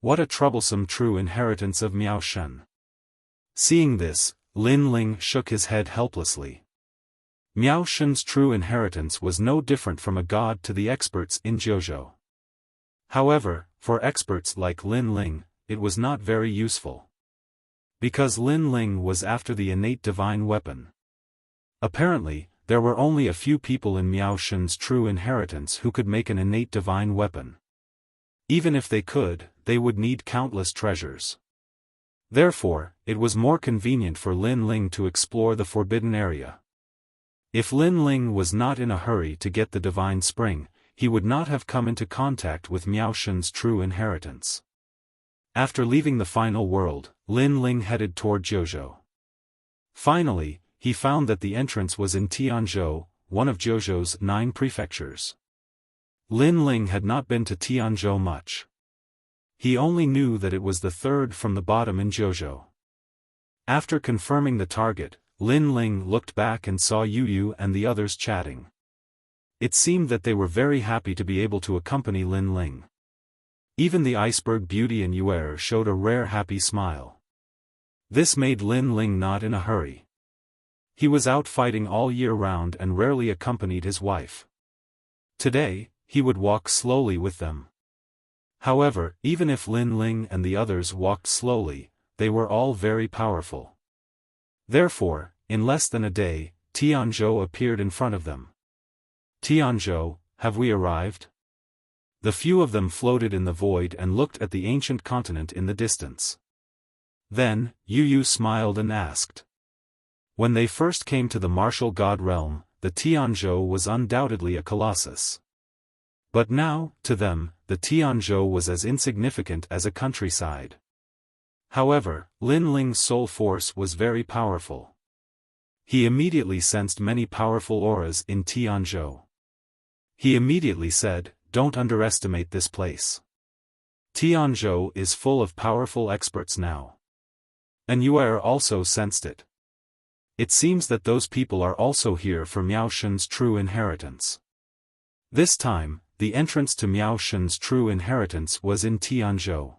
What a troublesome true inheritance of Miao Shen. Seeing this, Lin Ling shook his head helplessly. Miao Shen's true inheritance was no different from a god to the experts in Zhuzhou. However, for experts like Lin Ling, it was not very useful. Because Lin Ling was after the innate divine weapon. Apparently, there were only a few people in Miao Shen's true inheritance who could make an innate divine weapon. Even if they could, they would need countless treasures. Therefore, it was more convenient for Lin Ling to explore the forbidden area. If Lin Ling was not in a hurry to get the divine spring, he would not have come into contact with Miao Shen's true inheritance. After leaving the final world, Lin Ling headed toward Zhuzhou. Finally, he found that the entrance was in Tianzhou, one of Zhuzhou's 9 prefectures. Lin Ling had not been to Tianzhou much. He only knew that it was the third from the bottom in Zhuzhou. After confirming the target, Lin Ling looked back and saw Yu and the others chatting. It seemed that they were very happy to be able to accompany Lin Ling. Even the iceberg beauty and Yuer showed a rare happy smile. This made Lin Ling not in a hurry. He was out fighting all year round and rarely accompanied his wife. Today, he would walk slowly with them. However, even if Lin Ling and the others walked slowly, they were all very powerful. Therefore, in less than a day, Tianzhou appeared in front of them. Tianzhou, have we arrived? The few of them floated in the void and looked at the ancient continent in the distance. Then, Yu smiled and asked. When they first came to the martial god realm, the Tianzhou was undoubtedly a colossus. But now, to them, the Tianzhou was as insignificant as a countryside. However, Lin Ling's soul force was very powerful. He immediately sensed many powerful auras in Tianzhou. He immediately said, "Don't underestimate this place. Tianzhou is full of powerful experts now." And Yuer also sensed it. It seems that those people are also here for Miao Shen's true inheritance. This time, the entrance to Miao Shen's true inheritance was in Tianzhou.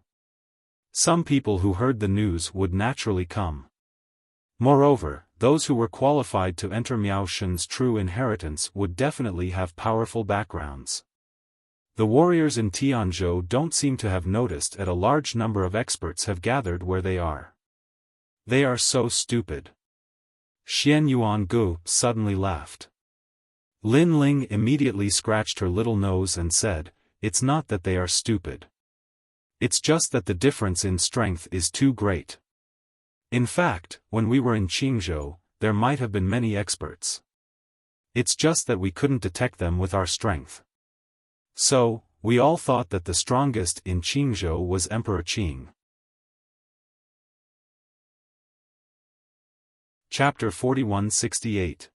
Some people who heard the news would naturally come. Moreover, those who were qualified to enter Miao Shen's true inheritance would definitely have powerful backgrounds. The warriors in Tianzhou don't seem to have noticed that a large number of experts have gathered where they are. They are so stupid. Xian Yuangu suddenly laughed. Lin Ling immediately scratched her little nose and said, "It's not that they are stupid. It's just that the difference in strength is too great. In fact, when we were in Qingzhou, there might have been many experts. It's just that we couldn't detect them with our strength. So, we all thought that the strongest in Qingzhou was Emperor Qing." Chapter 4168.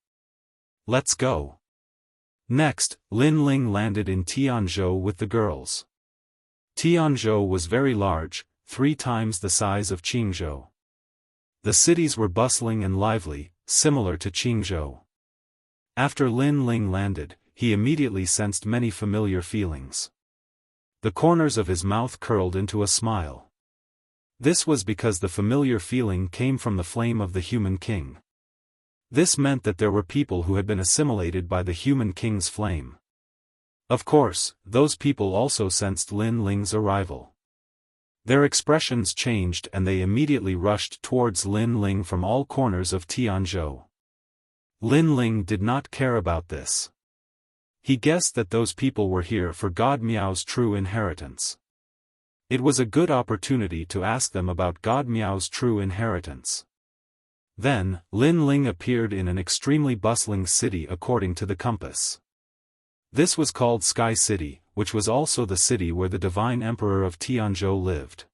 Let's go. Next, Lin Ling landed in Tianzhou with the girls. Tianzhou was very large, 3 times the size of Qingzhou. The cities were bustling and lively, similar to Qingzhou. After Lin Ling landed, he immediately sensed many familiar feelings. The corners of his mouth curled into a smile. This was because the familiar feeling came from the flame of the human king. This meant that there were people who had been assimilated by the human king's flame. Of course, those people also sensed Lin Ling's arrival. Their expressions changed and they immediately rushed towards Lin Ling from all corners of Tianzhou. Lin Ling did not care about this. He guessed that those people were here for God Miao's true inheritance. It was a good opportunity to ask them about God Miao's true inheritance. Then, Lin Ling appeared in an extremely bustling city according to the compass. This was called Sky City, which was also the city where the divine emperor of Tianzhou lived.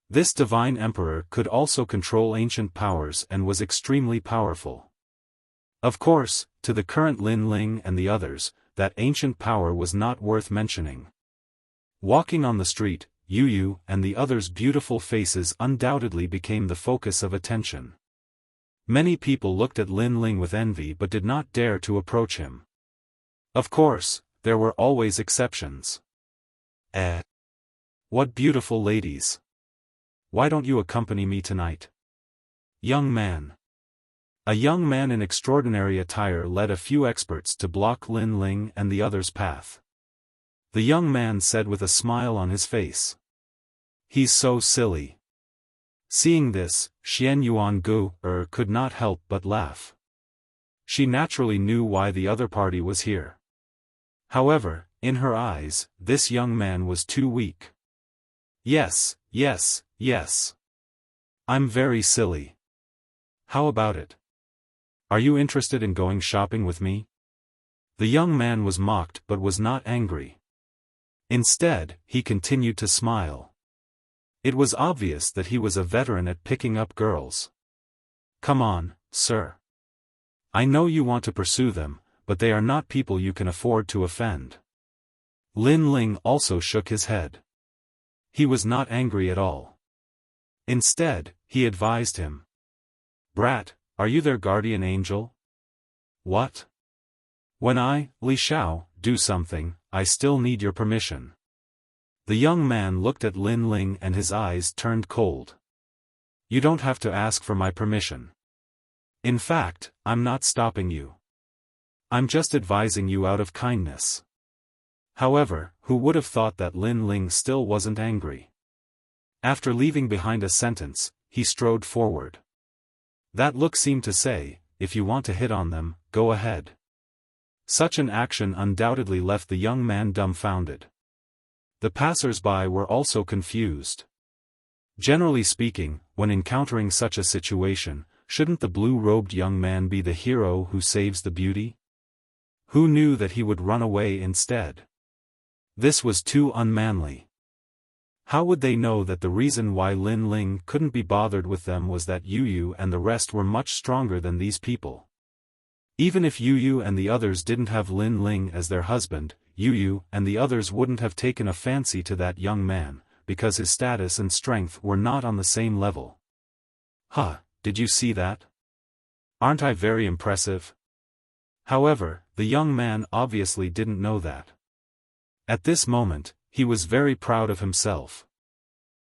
This divine emperor could also control ancient powers and was extremely powerful. Of course, to the current Lin Ling and the others, that ancient power was not worth mentioning. Walking on the street, Yu Yu and the others' beautiful faces undoubtedly became the focus of attention. Many people looked at Lin Ling with envy but did not dare to approach him. Of course, there were always exceptions. What beautiful ladies! Why don't you accompany me tonight? Young man. A young man in extraordinary attire led a few experts to block Lin Ling and the others' path. The young man said with a smile on his face. He's so silly. Seeing this, Xian Yuangu could not help but laugh. She naturally knew why the other party was here. However, in her eyes, this young man was too weak. Yes, yes, yes. I'm very silly. How about it? Are you interested in going shopping with me? The young man was mocked but was not angry. Instead, he continued to smile. It was obvious that he was a veteran at picking up girls. Come on, sir. I know you want to pursue them, but they are not people you can afford to offend. Lin Ling also shook his head. He was not angry at all. Instead, he advised him. Brat, are you their guardian angel? What? When I, Li Xiao, do something, I still need your permission. The young man looked at Lin Ling and his eyes turned cold. You don't have to ask for my permission. In fact, I'm not stopping you. I'm just advising you out of kindness. However, who would have thought that Lin Ling still wasn't angry? After leaving behind a sentence, he strode forward. That look seemed to say, if you want to hit on them, go ahead. Such an action undoubtedly left the young man dumbfounded. The passers-by were also confused. Generally speaking, when encountering such a situation, shouldn't the blue-robed young man be the hero who saves the beauty? Who knew that he would run away instead? This was too unmanly. How would they know that the reason why Lin Ling couldn't be bothered with them was that Yu Yu and the rest were much stronger than these people? Even if Yu Yu and the others didn't have Lin Ling as their husband, Yu Yu and the others wouldn't have taken a fancy to that young man, because his status and strength were not on the same level. Huh, did you see that? Aren't I very impressive? However, the young man obviously didn't know that. At this moment, he was very proud of himself.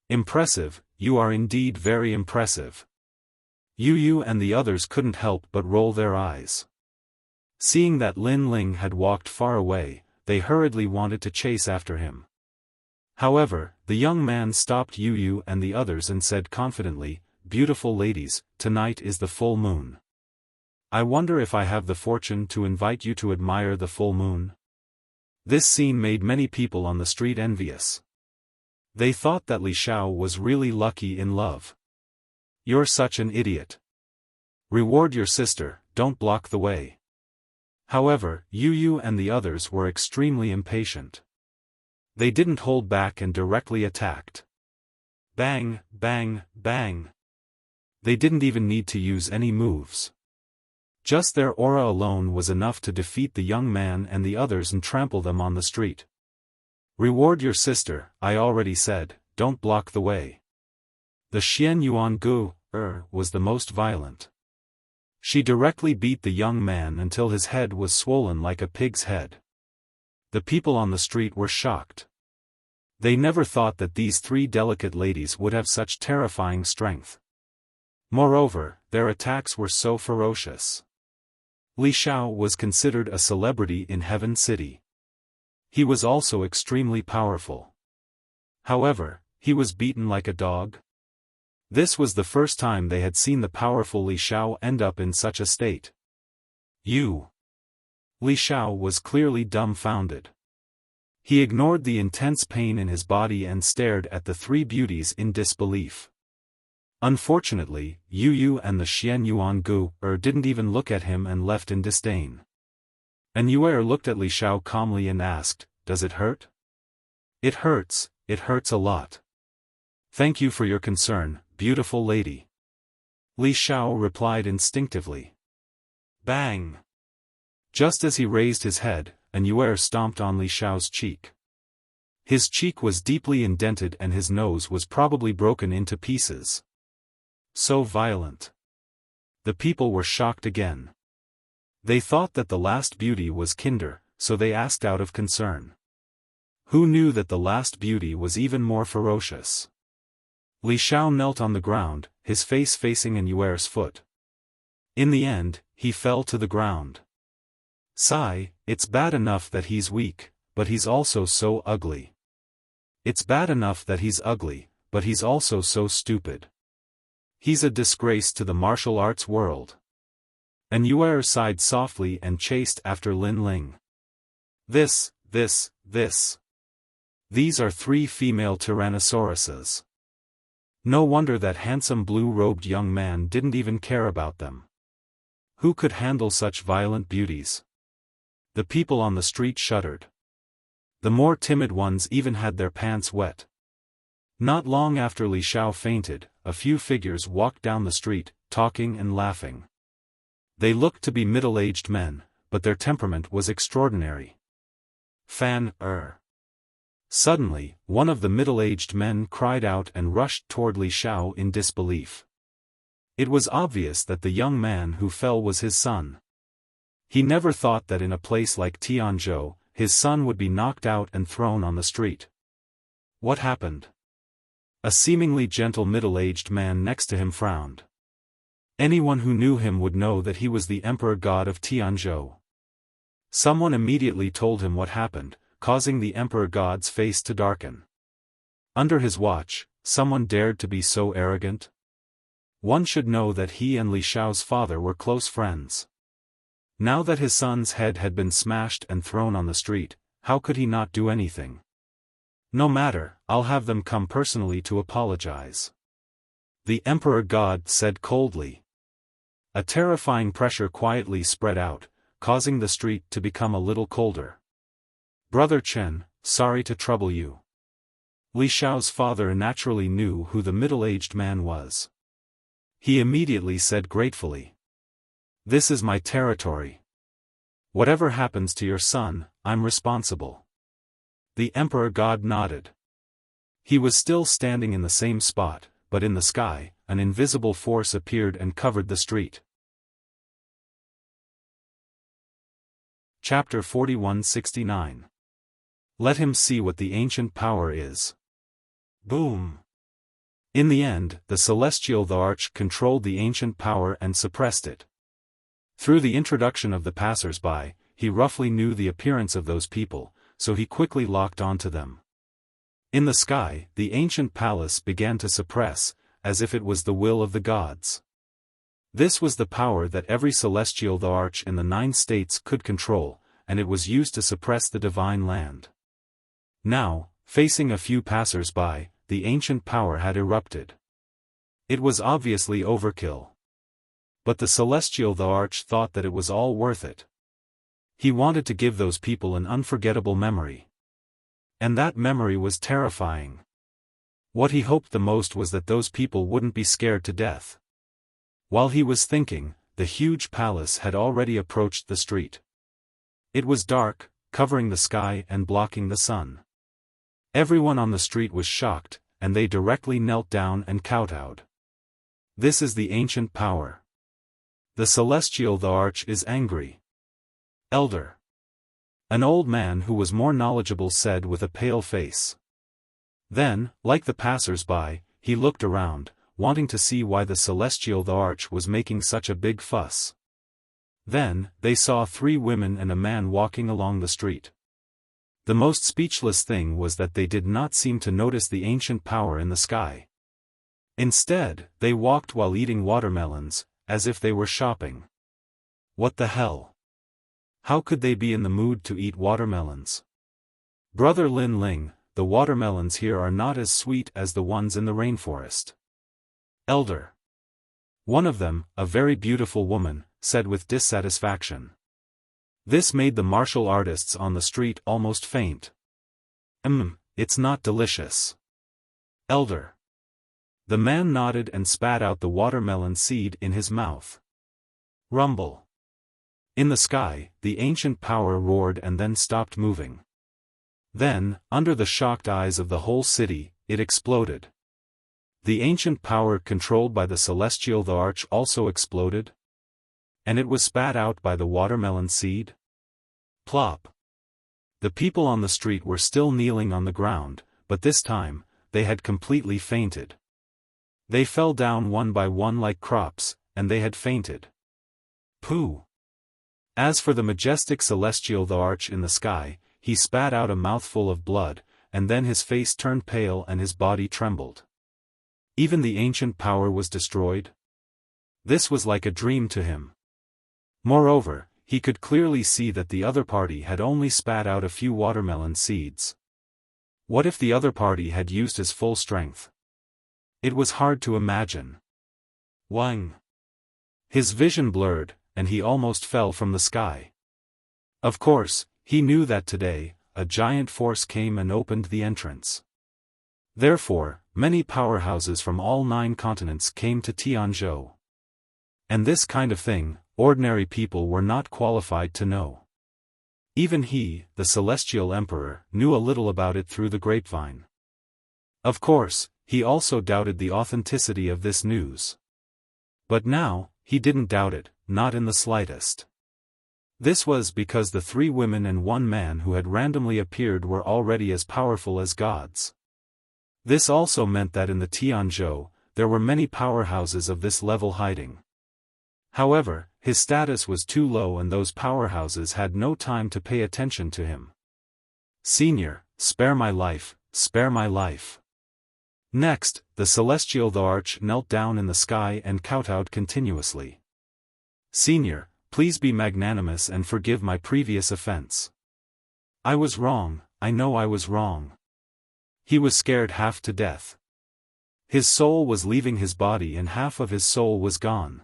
Impressive, you are indeed very impressive. Yu Yu and the others couldn't help but roll their eyes. Seeing that Lin Ling had walked far away, they hurriedly wanted to chase after him. However, the young man stopped Yu Yu and the others and said confidently, beautiful ladies, tonight is the full moon. I wonder if I have the fortune to invite you to admire the full moon? This scene made many people on the street envious. They thought that Li Xiao was really lucky in love. You're such an idiot. Reward your sister, don't block the way. However, Yu and the others were extremely impatient. They didn't hold back and directly attacked. Bang, bang, bang. They didn't even need to use any moves. Just their aura alone was enough to defeat the young man and the others and trample them on the street. Reward your sister, I already said, don't block the way. The Xian Yuan Gu, was the most violent. She directly beat the young man until his head was swollen like a pig's head. The people on the street were shocked. They never thought that these three delicate ladies would have such terrifying strength. Moreover, their attacks were so ferocious. Li Xiao was considered a celebrity in Heaven City. He was also extremely powerful. However, he was beaten like a dog. This was the first time they had seen the powerful Li Xiao end up in such a state. Li Xiao was clearly dumbfounded. He ignored the intense pain in his body and stared at the three beauties in disbelief. Unfortunately, Yu and the Xian Yuan Gu didn't even look at him and left in disdain. And Yu looked at Li Xiao calmly and asked, "Does it hurt?" It hurts a lot. Thank you for your concern, beautiful lady. Li Xiao replied instinctively. Bang! Just as he raised his head, and Yu stomped on Li Xiao's cheek. His cheek was deeply indented and his nose was probably broken into pieces. So violent. The people were shocked again. They thought that the last beauty was Kinder, so they asked out of concern. Who knew that the last beauty was even more ferocious? Li Xiao knelt on the ground, his face facing Yu's foot. In the end, he fell to the ground. Sigh, it's bad enough that he's weak, but he's also so ugly. It's bad enough that he's ugly, but he's also so stupid. He's a disgrace to the martial arts world. And Yu sighed softly and chased after Lin Ling. These are three female tyrannosauruses. No wonder that handsome blue-robed young man didn't even care about them. Who could handle such violent beauties? The people on the street shuddered. The more timid ones even had their pants wet. Not long after Li Xiao fainted, a few figures walked down the street, talking and laughing. They looked to be middle-aged men, but their temperament was extraordinary. Suddenly, one of the middle-aged men cried out and rushed toward Li Xiao in disbelief. It was obvious that the young man who fell was his son. He never thought that in a place like Tianzhou, his son would be knocked out and thrown on the street. What happened? A seemingly gentle middle-aged man next to him frowned. Anyone who knew him would know that he was the emperor god of Tianzhou. Someone immediately told him what happened, causing the emperor god's face to darken. Under his watch, someone dared to be so arrogant? One should know that he and Li Xiao's father were close friends. Now that his son's head had been smashed and thrown on the street, how could he not do anything? No matter, I'll have them come personally to apologize. The emperor god said coldly. A terrifying pressure quietly spread out, causing the street to become a little colder. Brother Chen, sorry to trouble you. Li Xiao's father naturally knew who the middle-aged man was. He immediately said gratefully. This is my territory. Whatever happens to your son, I'm responsible. The emperor god nodded. He was still standing in the same spot, but in the sky, an invisible force appeared and covered the street. Chapter 4169. Let him see what the ancient power is. Boom! In the end, the celestial arch controlled the ancient power and suppressed it. Through the introduction of the passers-by, he roughly knew the appearance of those people, so he quickly locked onto them. In the sky, the ancient palace began to suppress, as if it was the will of the gods. This was the power that every celestial the arch in the 9 states could control, and it was used to suppress the divine land. Now, facing a few passers-by, the ancient power had erupted. It was obviously overkill. But the celestial the arch thought that it was all worth it. He wanted to give those people an unforgettable memory. And that memory was terrifying. What he hoped the most was that those people wouldn't be scared to death. While he was thinking, the huge palace had already approached the street. It was dark, covering the sky and blocking the sun. Everyone on the street was shocked, and they directly knelt down and kowtowed. This is the ancient power. The celestial the arch is angry. Elder. An old man who was more knowledgeable said with a pale face. Then, like the passers-by, he looked around, wanting to see why the celestial the arch was making such a big fuss. Then, they saw 3 women and a man walking along the street. The most speechless thing was that they did not seem to notice the ancient power in the sky. Instead, they walked while eating watermelons, as if they were shopping. What the hell? How could they be in the mood to eat watermelons? Brother Lin Ling, the watermelons here are not as sweet as the ones in the rainforest. Elder. One of them, a very beautiful woman, said with dissatisfaction. This made the martial artists on the street almost faint. It's not delicious. Elder. The man nodded and spat out the watermelon seed in his mouth. Rumble. In the sky, the ancient power roared and then stopped moving. Then, under the shocked eyes of the whole city, it exploded. The ancient power controlled by the celestial the arch also exploded? And it was spat out by the watermelon seed? Plop. The people on the street were still kneeling on the ground, but this time, they had completely fainted. They fell down one by one like crops, and they had fainted. Pooh. As for the majestic celestial the arch in the sky, he spat out a mouthful of blood, and then his face turned pale and his body trembled. Even the ancient power was destroyed? This was like a dream to him. Moreover, he could clearly see that the other party had only spat out a few watermelon seeds. What if the other party had used his full strength? It was hard to imagine. Wang. His vision blurred, and he almost fell from the sky. Of course, he knew that today, a giant force came and opened the entrance. Therefore, many powerhouses from all 9 continents came to Tianzhou. And this kind of thing, ordinary people were not qualified to know. Even he, the celestial emperor, knew a little about it through the grapevine. Of course, he also doubted the authenticity of this news. But now, he didn't doubt it, not in the slightest. This was because the 3 women and 1 man who had randomly appeared were already as powerful as gods. This also meant that in the Tianzhou, there were many powerhouses of this level hiding. However, his status was too low and those powerhouses had no time to pay attention to him. Senior, spare my life, spare my life. Next, the celestial the arch knelt down in the sky and kowtowed continuously. Senior, please be magnanimous and forgive my previous offense. I was wrong, I know I was wrong. He was scared half to death. His soul was leaving his body and half of his soul was gone.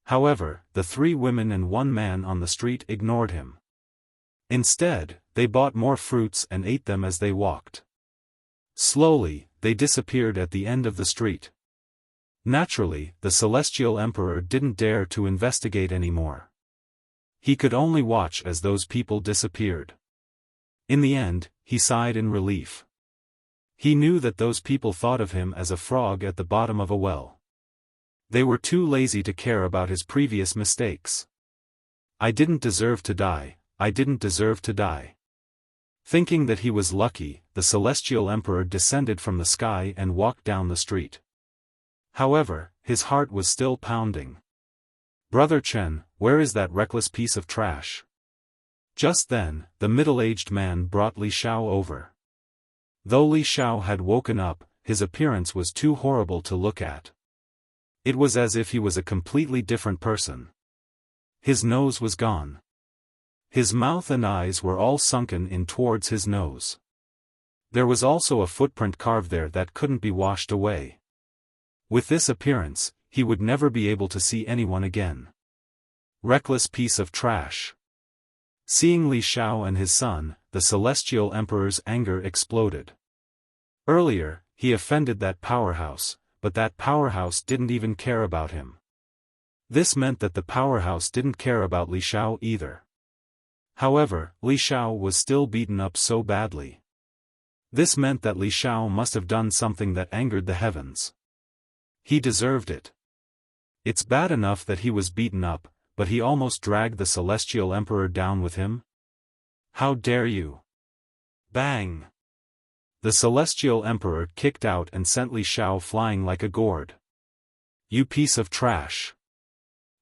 However, the 3 women and 1 man on the street ignored him. Instead, they bought more fruits and ate them as they walked. Slowly, they disappeared at the end of the street. Naturally, the celestial emperor didn't dare to investigate anymore. He could only watch as those people disappeared. In the end, he sighed in relief. He knew that those people thought of him as a frog at the bottom of a well. They were too lazy to care about his previous mistakes. I didn't deserve to die, I didn't deserve to die. Thinking that he was lucky, the celestial emperor descended from the sky and walked down the street. However, his heart was still pounding. Brother Chen, where is that reckless piece of trash? Just then, the middle-aged man brought Li Xiao over. Though Li Xiao had woken up, his appearance was too horrible to look at. It was as if he was a completely different person. His nose was gone. His mouth and eyes were all sunken in towards his nose. There was also a footprint carved there that couldn't be washed away. With this appearance, he would never be able to see anyone again. Reckless piece of trash. Seeing Li Xiao and his son, the Celestial Emperor's anger exploded. Earlier, he offended that powerhouse, but that powerhouse didn't even care about him. This meant that the powerhouse didn't care about Li Xiao either. However, Li Xiao was still beaten up so badly. This meant that Li Xiao must have done something that angered the heavens. He deserved it. It's bad enough that he was beaten up, but he almost dragged the Celestial Emperor down with him? How dare you! Bang! The Celestial Emperor kicked out and sent Li Xiao flying like a gourd. You piece of trash!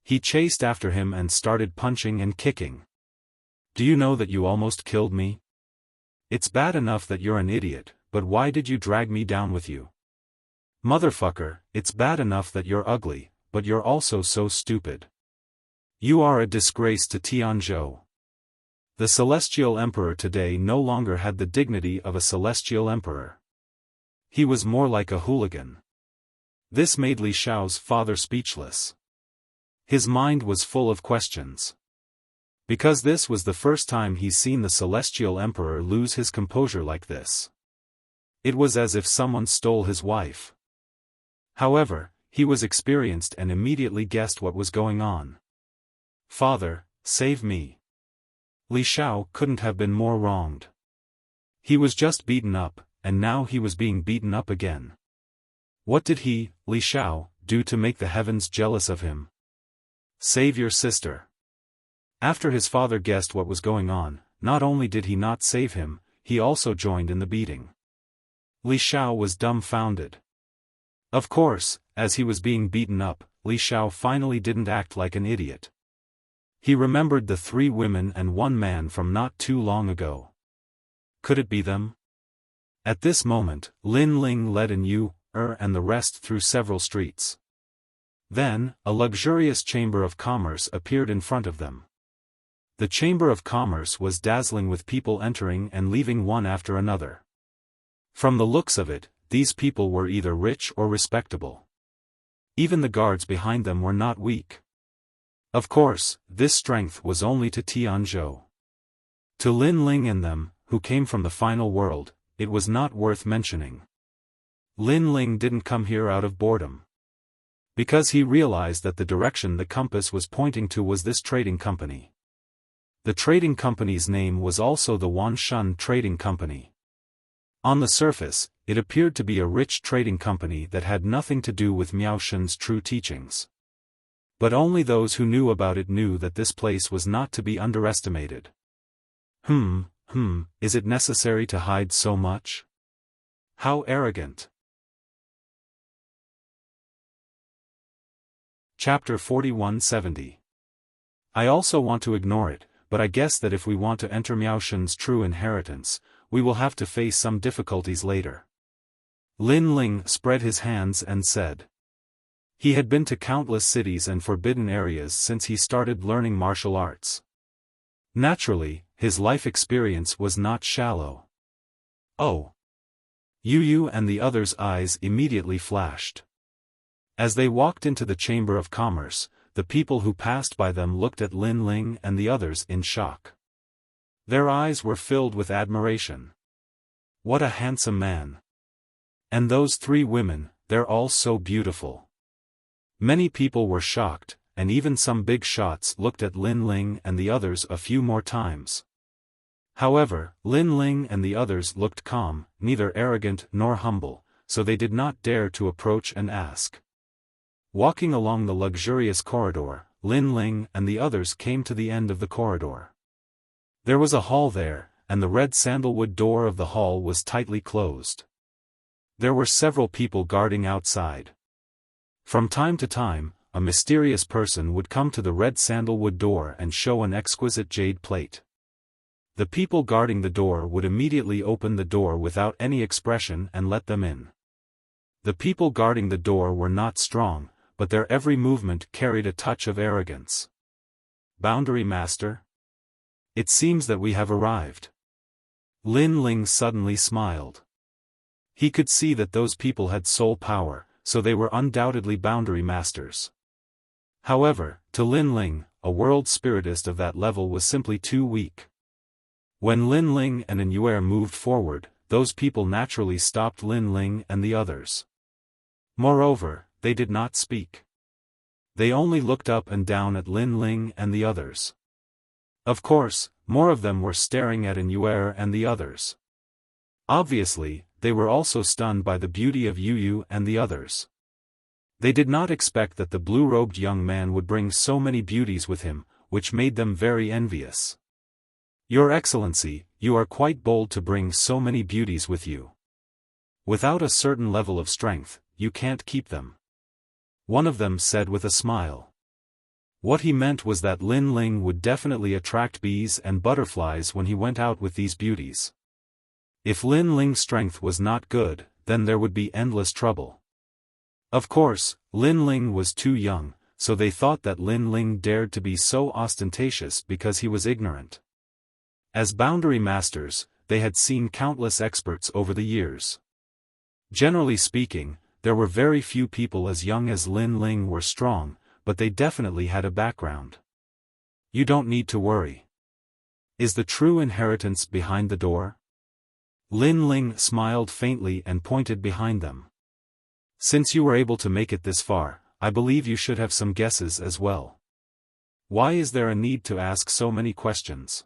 He chased after him and started punching and kicking. Do you know that you almost killed me? It's bad enough that you're an idiot, but why did you drag me down with you? Motherfucker, it's bad enough that you're ugly, but you're also so stupid. You are a disgrace to Tianzhou. The Celestial Emperor today no longer had the dignity of a Celestial Emperor. He was more like a hooligan. This made Li Xiao's father speechless. His mind was full of questions. Because this was the first time he's seen the Celestial Emperor lose his composure like this. It was as if someone stole his wife. However, he was experienced and immediately guessed what was going on. Father, save me. Li Xiao couldn't have been more wronged. He was just beaten up, and now he was being beaten up again. What did he, Li Xiao, do to make the heavens jealous of him? Save your sister. After his father guessed what was going on, not only did he not save him, he also joined in the beating. Li Xiao was dumbfounded. Of course, as he was being beaten up, Li Xiao finally didn't act like an idiot. He remembered the 3 women and 1 man from not too long ago. Could it be them? At this moment, Lin Ling led in Yu, and the rest through several streets. Then, a luxurious chamber of commerce appeared in front of them. The chamber of commerce was dazzling with people entering and leaving one after another. From the looks of it, these people were either rich or respectable. Even the guards behind them were not weak. Of course, this strength was only to Tianzhou. To Lin Ling and them, who came from the final world, it was not worth mentioning. Lin Ling didn't come here out of boredom. Because he realized that the direction the compass was pointing to was this trading company. The trading company's name was also the Wanshan Trading Company. On the surface, it appeared to be a rich trading company that had nothing to do with Miao Shen's true teachings. But only those who knew about it knew that this place was not to be underestimated. Is it necessary to hide so much? How arrogant. Chapter 4170. I also want to ignore it, but I guess that if we want to enter Miao Shen's true inheritance, we will have to face some difficulties later. Lin Ling spread his hands and said. He had been to countless cities and forbidden areas since he started learning martial arts. Naturally, his life experience was not shallow. Oh! Yu and the others' eyes immediately flashed. As they walked into the Chamber of Commerce, the people who passed by them looked at Lin Ling and the others in shock. Their eyes were filled with admiration. What a handsome man! And those 3 women, they're all so beautiful. Many people were shocked, and even some big shots looked at Lin Ling and the others a few more times. However, Lin Ling and the others looked calm, neither arrogant nor humble, so they did not dare to approach and ask. Walking along the luxurious corridor, Lin Ling and the others came to the end of the corridor. There was a hall there, and the red sandalwood door of the hall was tightly closed. There were several people guarding outside. From time to time, a mysterious person would come to the red sandalwood door and show an exquisite jade plate. The people guarding the door would immediately open the door without any expression and let them in. The people guarding the door were not strong, but their every movement carried a touch of arrogance. Boundary Master? It seems that we have arrived. Lin Ling suddenly smiled. He could see that those people had soul power, so they were undoubtedly boundary masters. However, to Lin Ling, a world spiritist of that level was simply too weak. When Lin Ling and an Yuer moved forward, those people naturally stopped Lin Ling and the others. Moreover, they did not speak. They only looked up and down at Lin Ling and the others. Of course, more of them were staring at an Yuer and the others. Obviously, they were also stunned by the beauty of Yu and the others. They did not expect that the blue-robed young man would bring so many beauties with him, which made them very envious. Your Excellency, you are quite bold to bring so many beauties with you. Without a certain level of strength, you can't keep them. One of them said with a smile. What he meant was that Lin Ling would definitely attract bees and butterflies when he went out with these beauties. If Lin Ling's strength was not good, then there would be endless trouble. Of course, Lin Ling was too young, so they thought that Lin Ling dared to be so ostentatious because he was ignorant. As boundary masters, they had seen countless experts over the years. Generally speaking, there were very few people as young as Lin Ling were strong, but they definitely had a background. You don't need to worry. Is the true inheritance behind the door? Lin Ling smiled faintly and pointed behind them. Since you were able to make it this far, I believe you should have some guesses as well. Why is there a need to ask so many questions?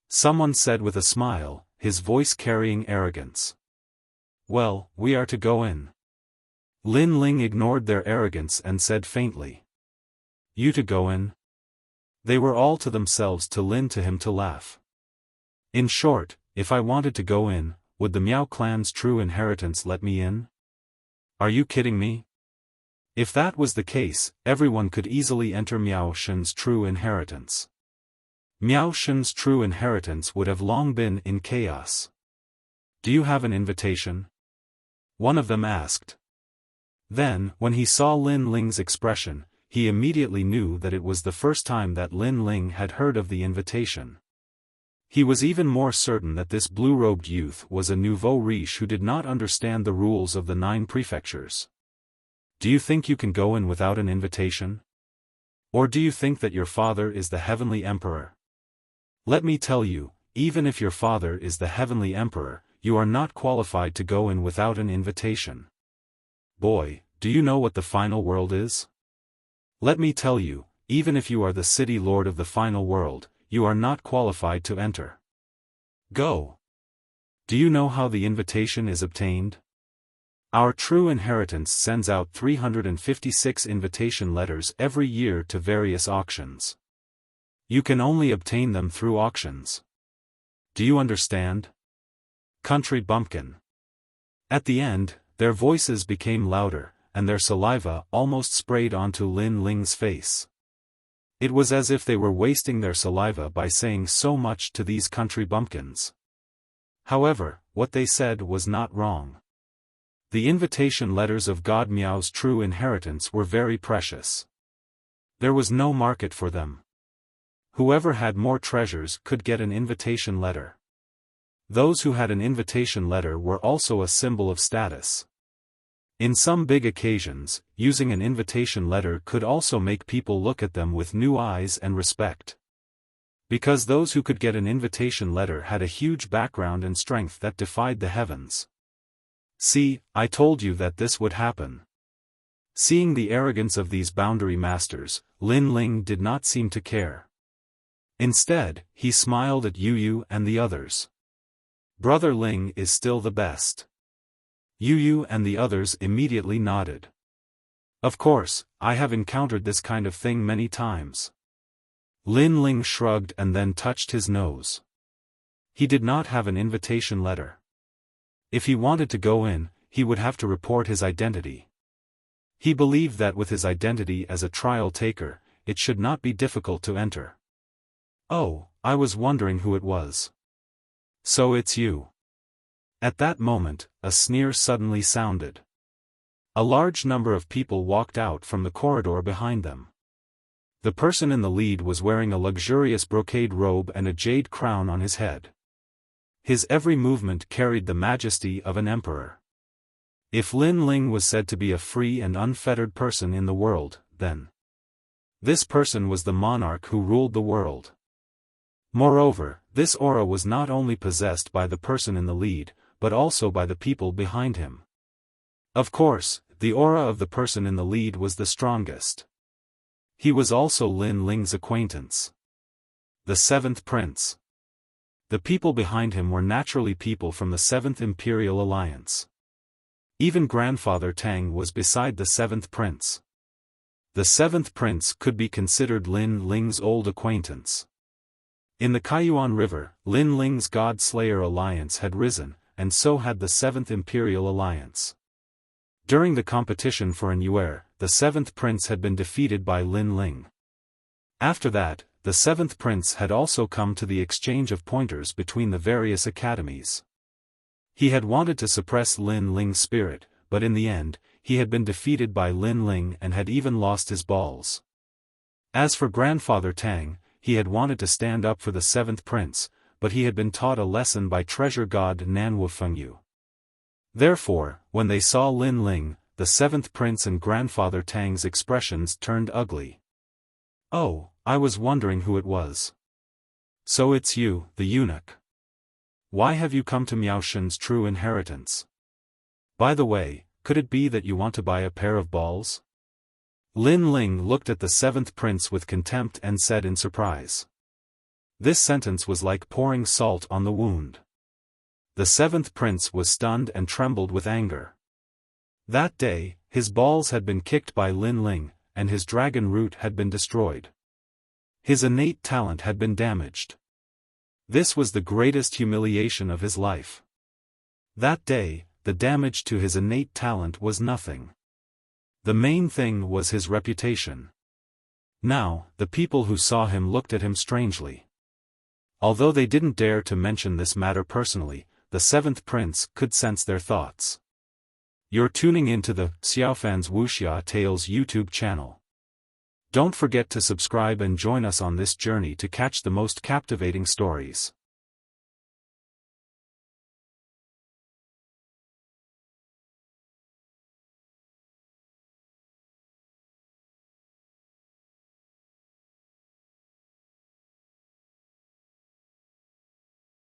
Someone said with a smile, his voice carrying arrogance. Well, we are to go in. Lin Ling ignored their arrogance and said faintly. You to go in? They were all to themselves to him to laugh. In short, if I wanted to go in, would the Miao clan's true inheritance let me in? Are you kidding me? If that was the case, everyone could easily enter Miao Shen's true inheritance. Miao Shen's true inheritance would have long been in chaos. Do you have an invitation? One of them asked. Then, when he saw Lin Ling's expression, he immediately knew that it was the first time that Lin Ling had heard of the invitation. He was even more certain that this blue-robed youth was a nouveau riche who did not understand the rules of the 9 prefectures. Do you think you can go in without an invitation? Or do you think that your father is the heavenly emperor? Let me tell you, even if your father is the heavenly emperor, you are not qualified to go in without an invitation. Boy, do you know what the final world is? Let me tell you, even if you are the city lord of the final world, you are not qualified to enter. Go. Do you know how the invitation is obtained? Our true inheritance sends out 356 invitation letters every year to various auctions. You can only obtain them through auctions. Do you understand? Country bumpkin. At the end, their voices became louder, and their saliva almost sprayed onto Lin Ling's face. It was as if they were wasting their saliva by saying so much to these country bumpkins. However, what they said was not wrong. The invitation letters of God Miao's true inheritance were very precious. There was no market for them. Whoever had more treasures could get an invitation letter. Those who had an invitation letter were also a symbol of status. In some big occasions, using an invitation letter could also make people look at them with new eyes and respect. Because those who could get an invitation letter had a huge background and strength that defied the heavens. See, I told you that this would happen. Seeing the arrogance of these boundary masters, Lin Ling did not seem to care. Instead, he smiled at Yu and the others. Brother Ling is still the best. Yu and the others immediately nodded. Of course, I have encountered this kind of thing many times. Lin Ling shrugged and then touched his nose. He did not have an invitation letter. If he wanted to go in, he would have to report his identity. He believed that with his identity as a trial taker, it should not be difficult to enter. Oh, I was wondering who it was. So it's you. At that moment, a sneer suddenly sounded. A large number of people walked out from the corridor behind them. The person in the lead was wearing a luxurious brocade robe and a jade crown on his head. His every movement carried the majesty of an emperor. If Lin Ling was said to be a free and unfettered person in the world, then this person was the monarch who ruled the world. Moreover, this aura was not only possessed by the person in the lead, but also by the people behind him. Of course, the aura of the person in the lead was the strongest. He was also Lin Ling's acquaintance. The seventh prince. The people behind him were naturally people from the Seventh Imperial Alliance. Even Grandfather Tang was beside the seventh prince. The seventh prince could be considered Lin Ling's old acquaintance. In the Kaiyuan River, Lin Ling's God Slayer alliance had risen, and so had the Seventh Imperial Alliance. During the competition for an Yuer, the seventh prince had been defeated by Lin Ling. After that, the seventh prince had also come to the exchange of pointers between the various academies. He had wanted to suppress Lin Ling's spirit, but in the end, he had been defeated by Lin Ling and had even lost his balls. As for Grandfather Tang, he had wanted to stand up for the seventh prince, but he had been taught a lesson by treasure god Nanwu Fengyu. Therefore, when they saw Lin Ling, the seventh prince and Grandfather Tang's expressions turned ugly. "Oh, I was wondering who it was. So it's you, the eunuch. Why have you come to Miaoshen's true inheritance? By the way, could it be that you want to buy a pair of balls?" Lin Ling looked at the seventh prince with contempt and said in surprise. This sentence was like pouring salt on the wound. The seventh prince was stunned and trembled with anger. That day, his balls had been kicked by Lin Ling, and his dragon root had been destroyed. His innate talent had been damaged. This was the greatest humiliation of his life. That day, the damage to his innate talent was nothing. The main thing was his reputation. Now, the people who saw him looked at him strangely. Although they didn't dare to mention this matter personally, the seventh prince could sense their thoughts. You're tuning into the Xiaofan's Wuxia Tales YouTube channel. Don't forget to subscribe and join us on this journey to catch the most captivating stories.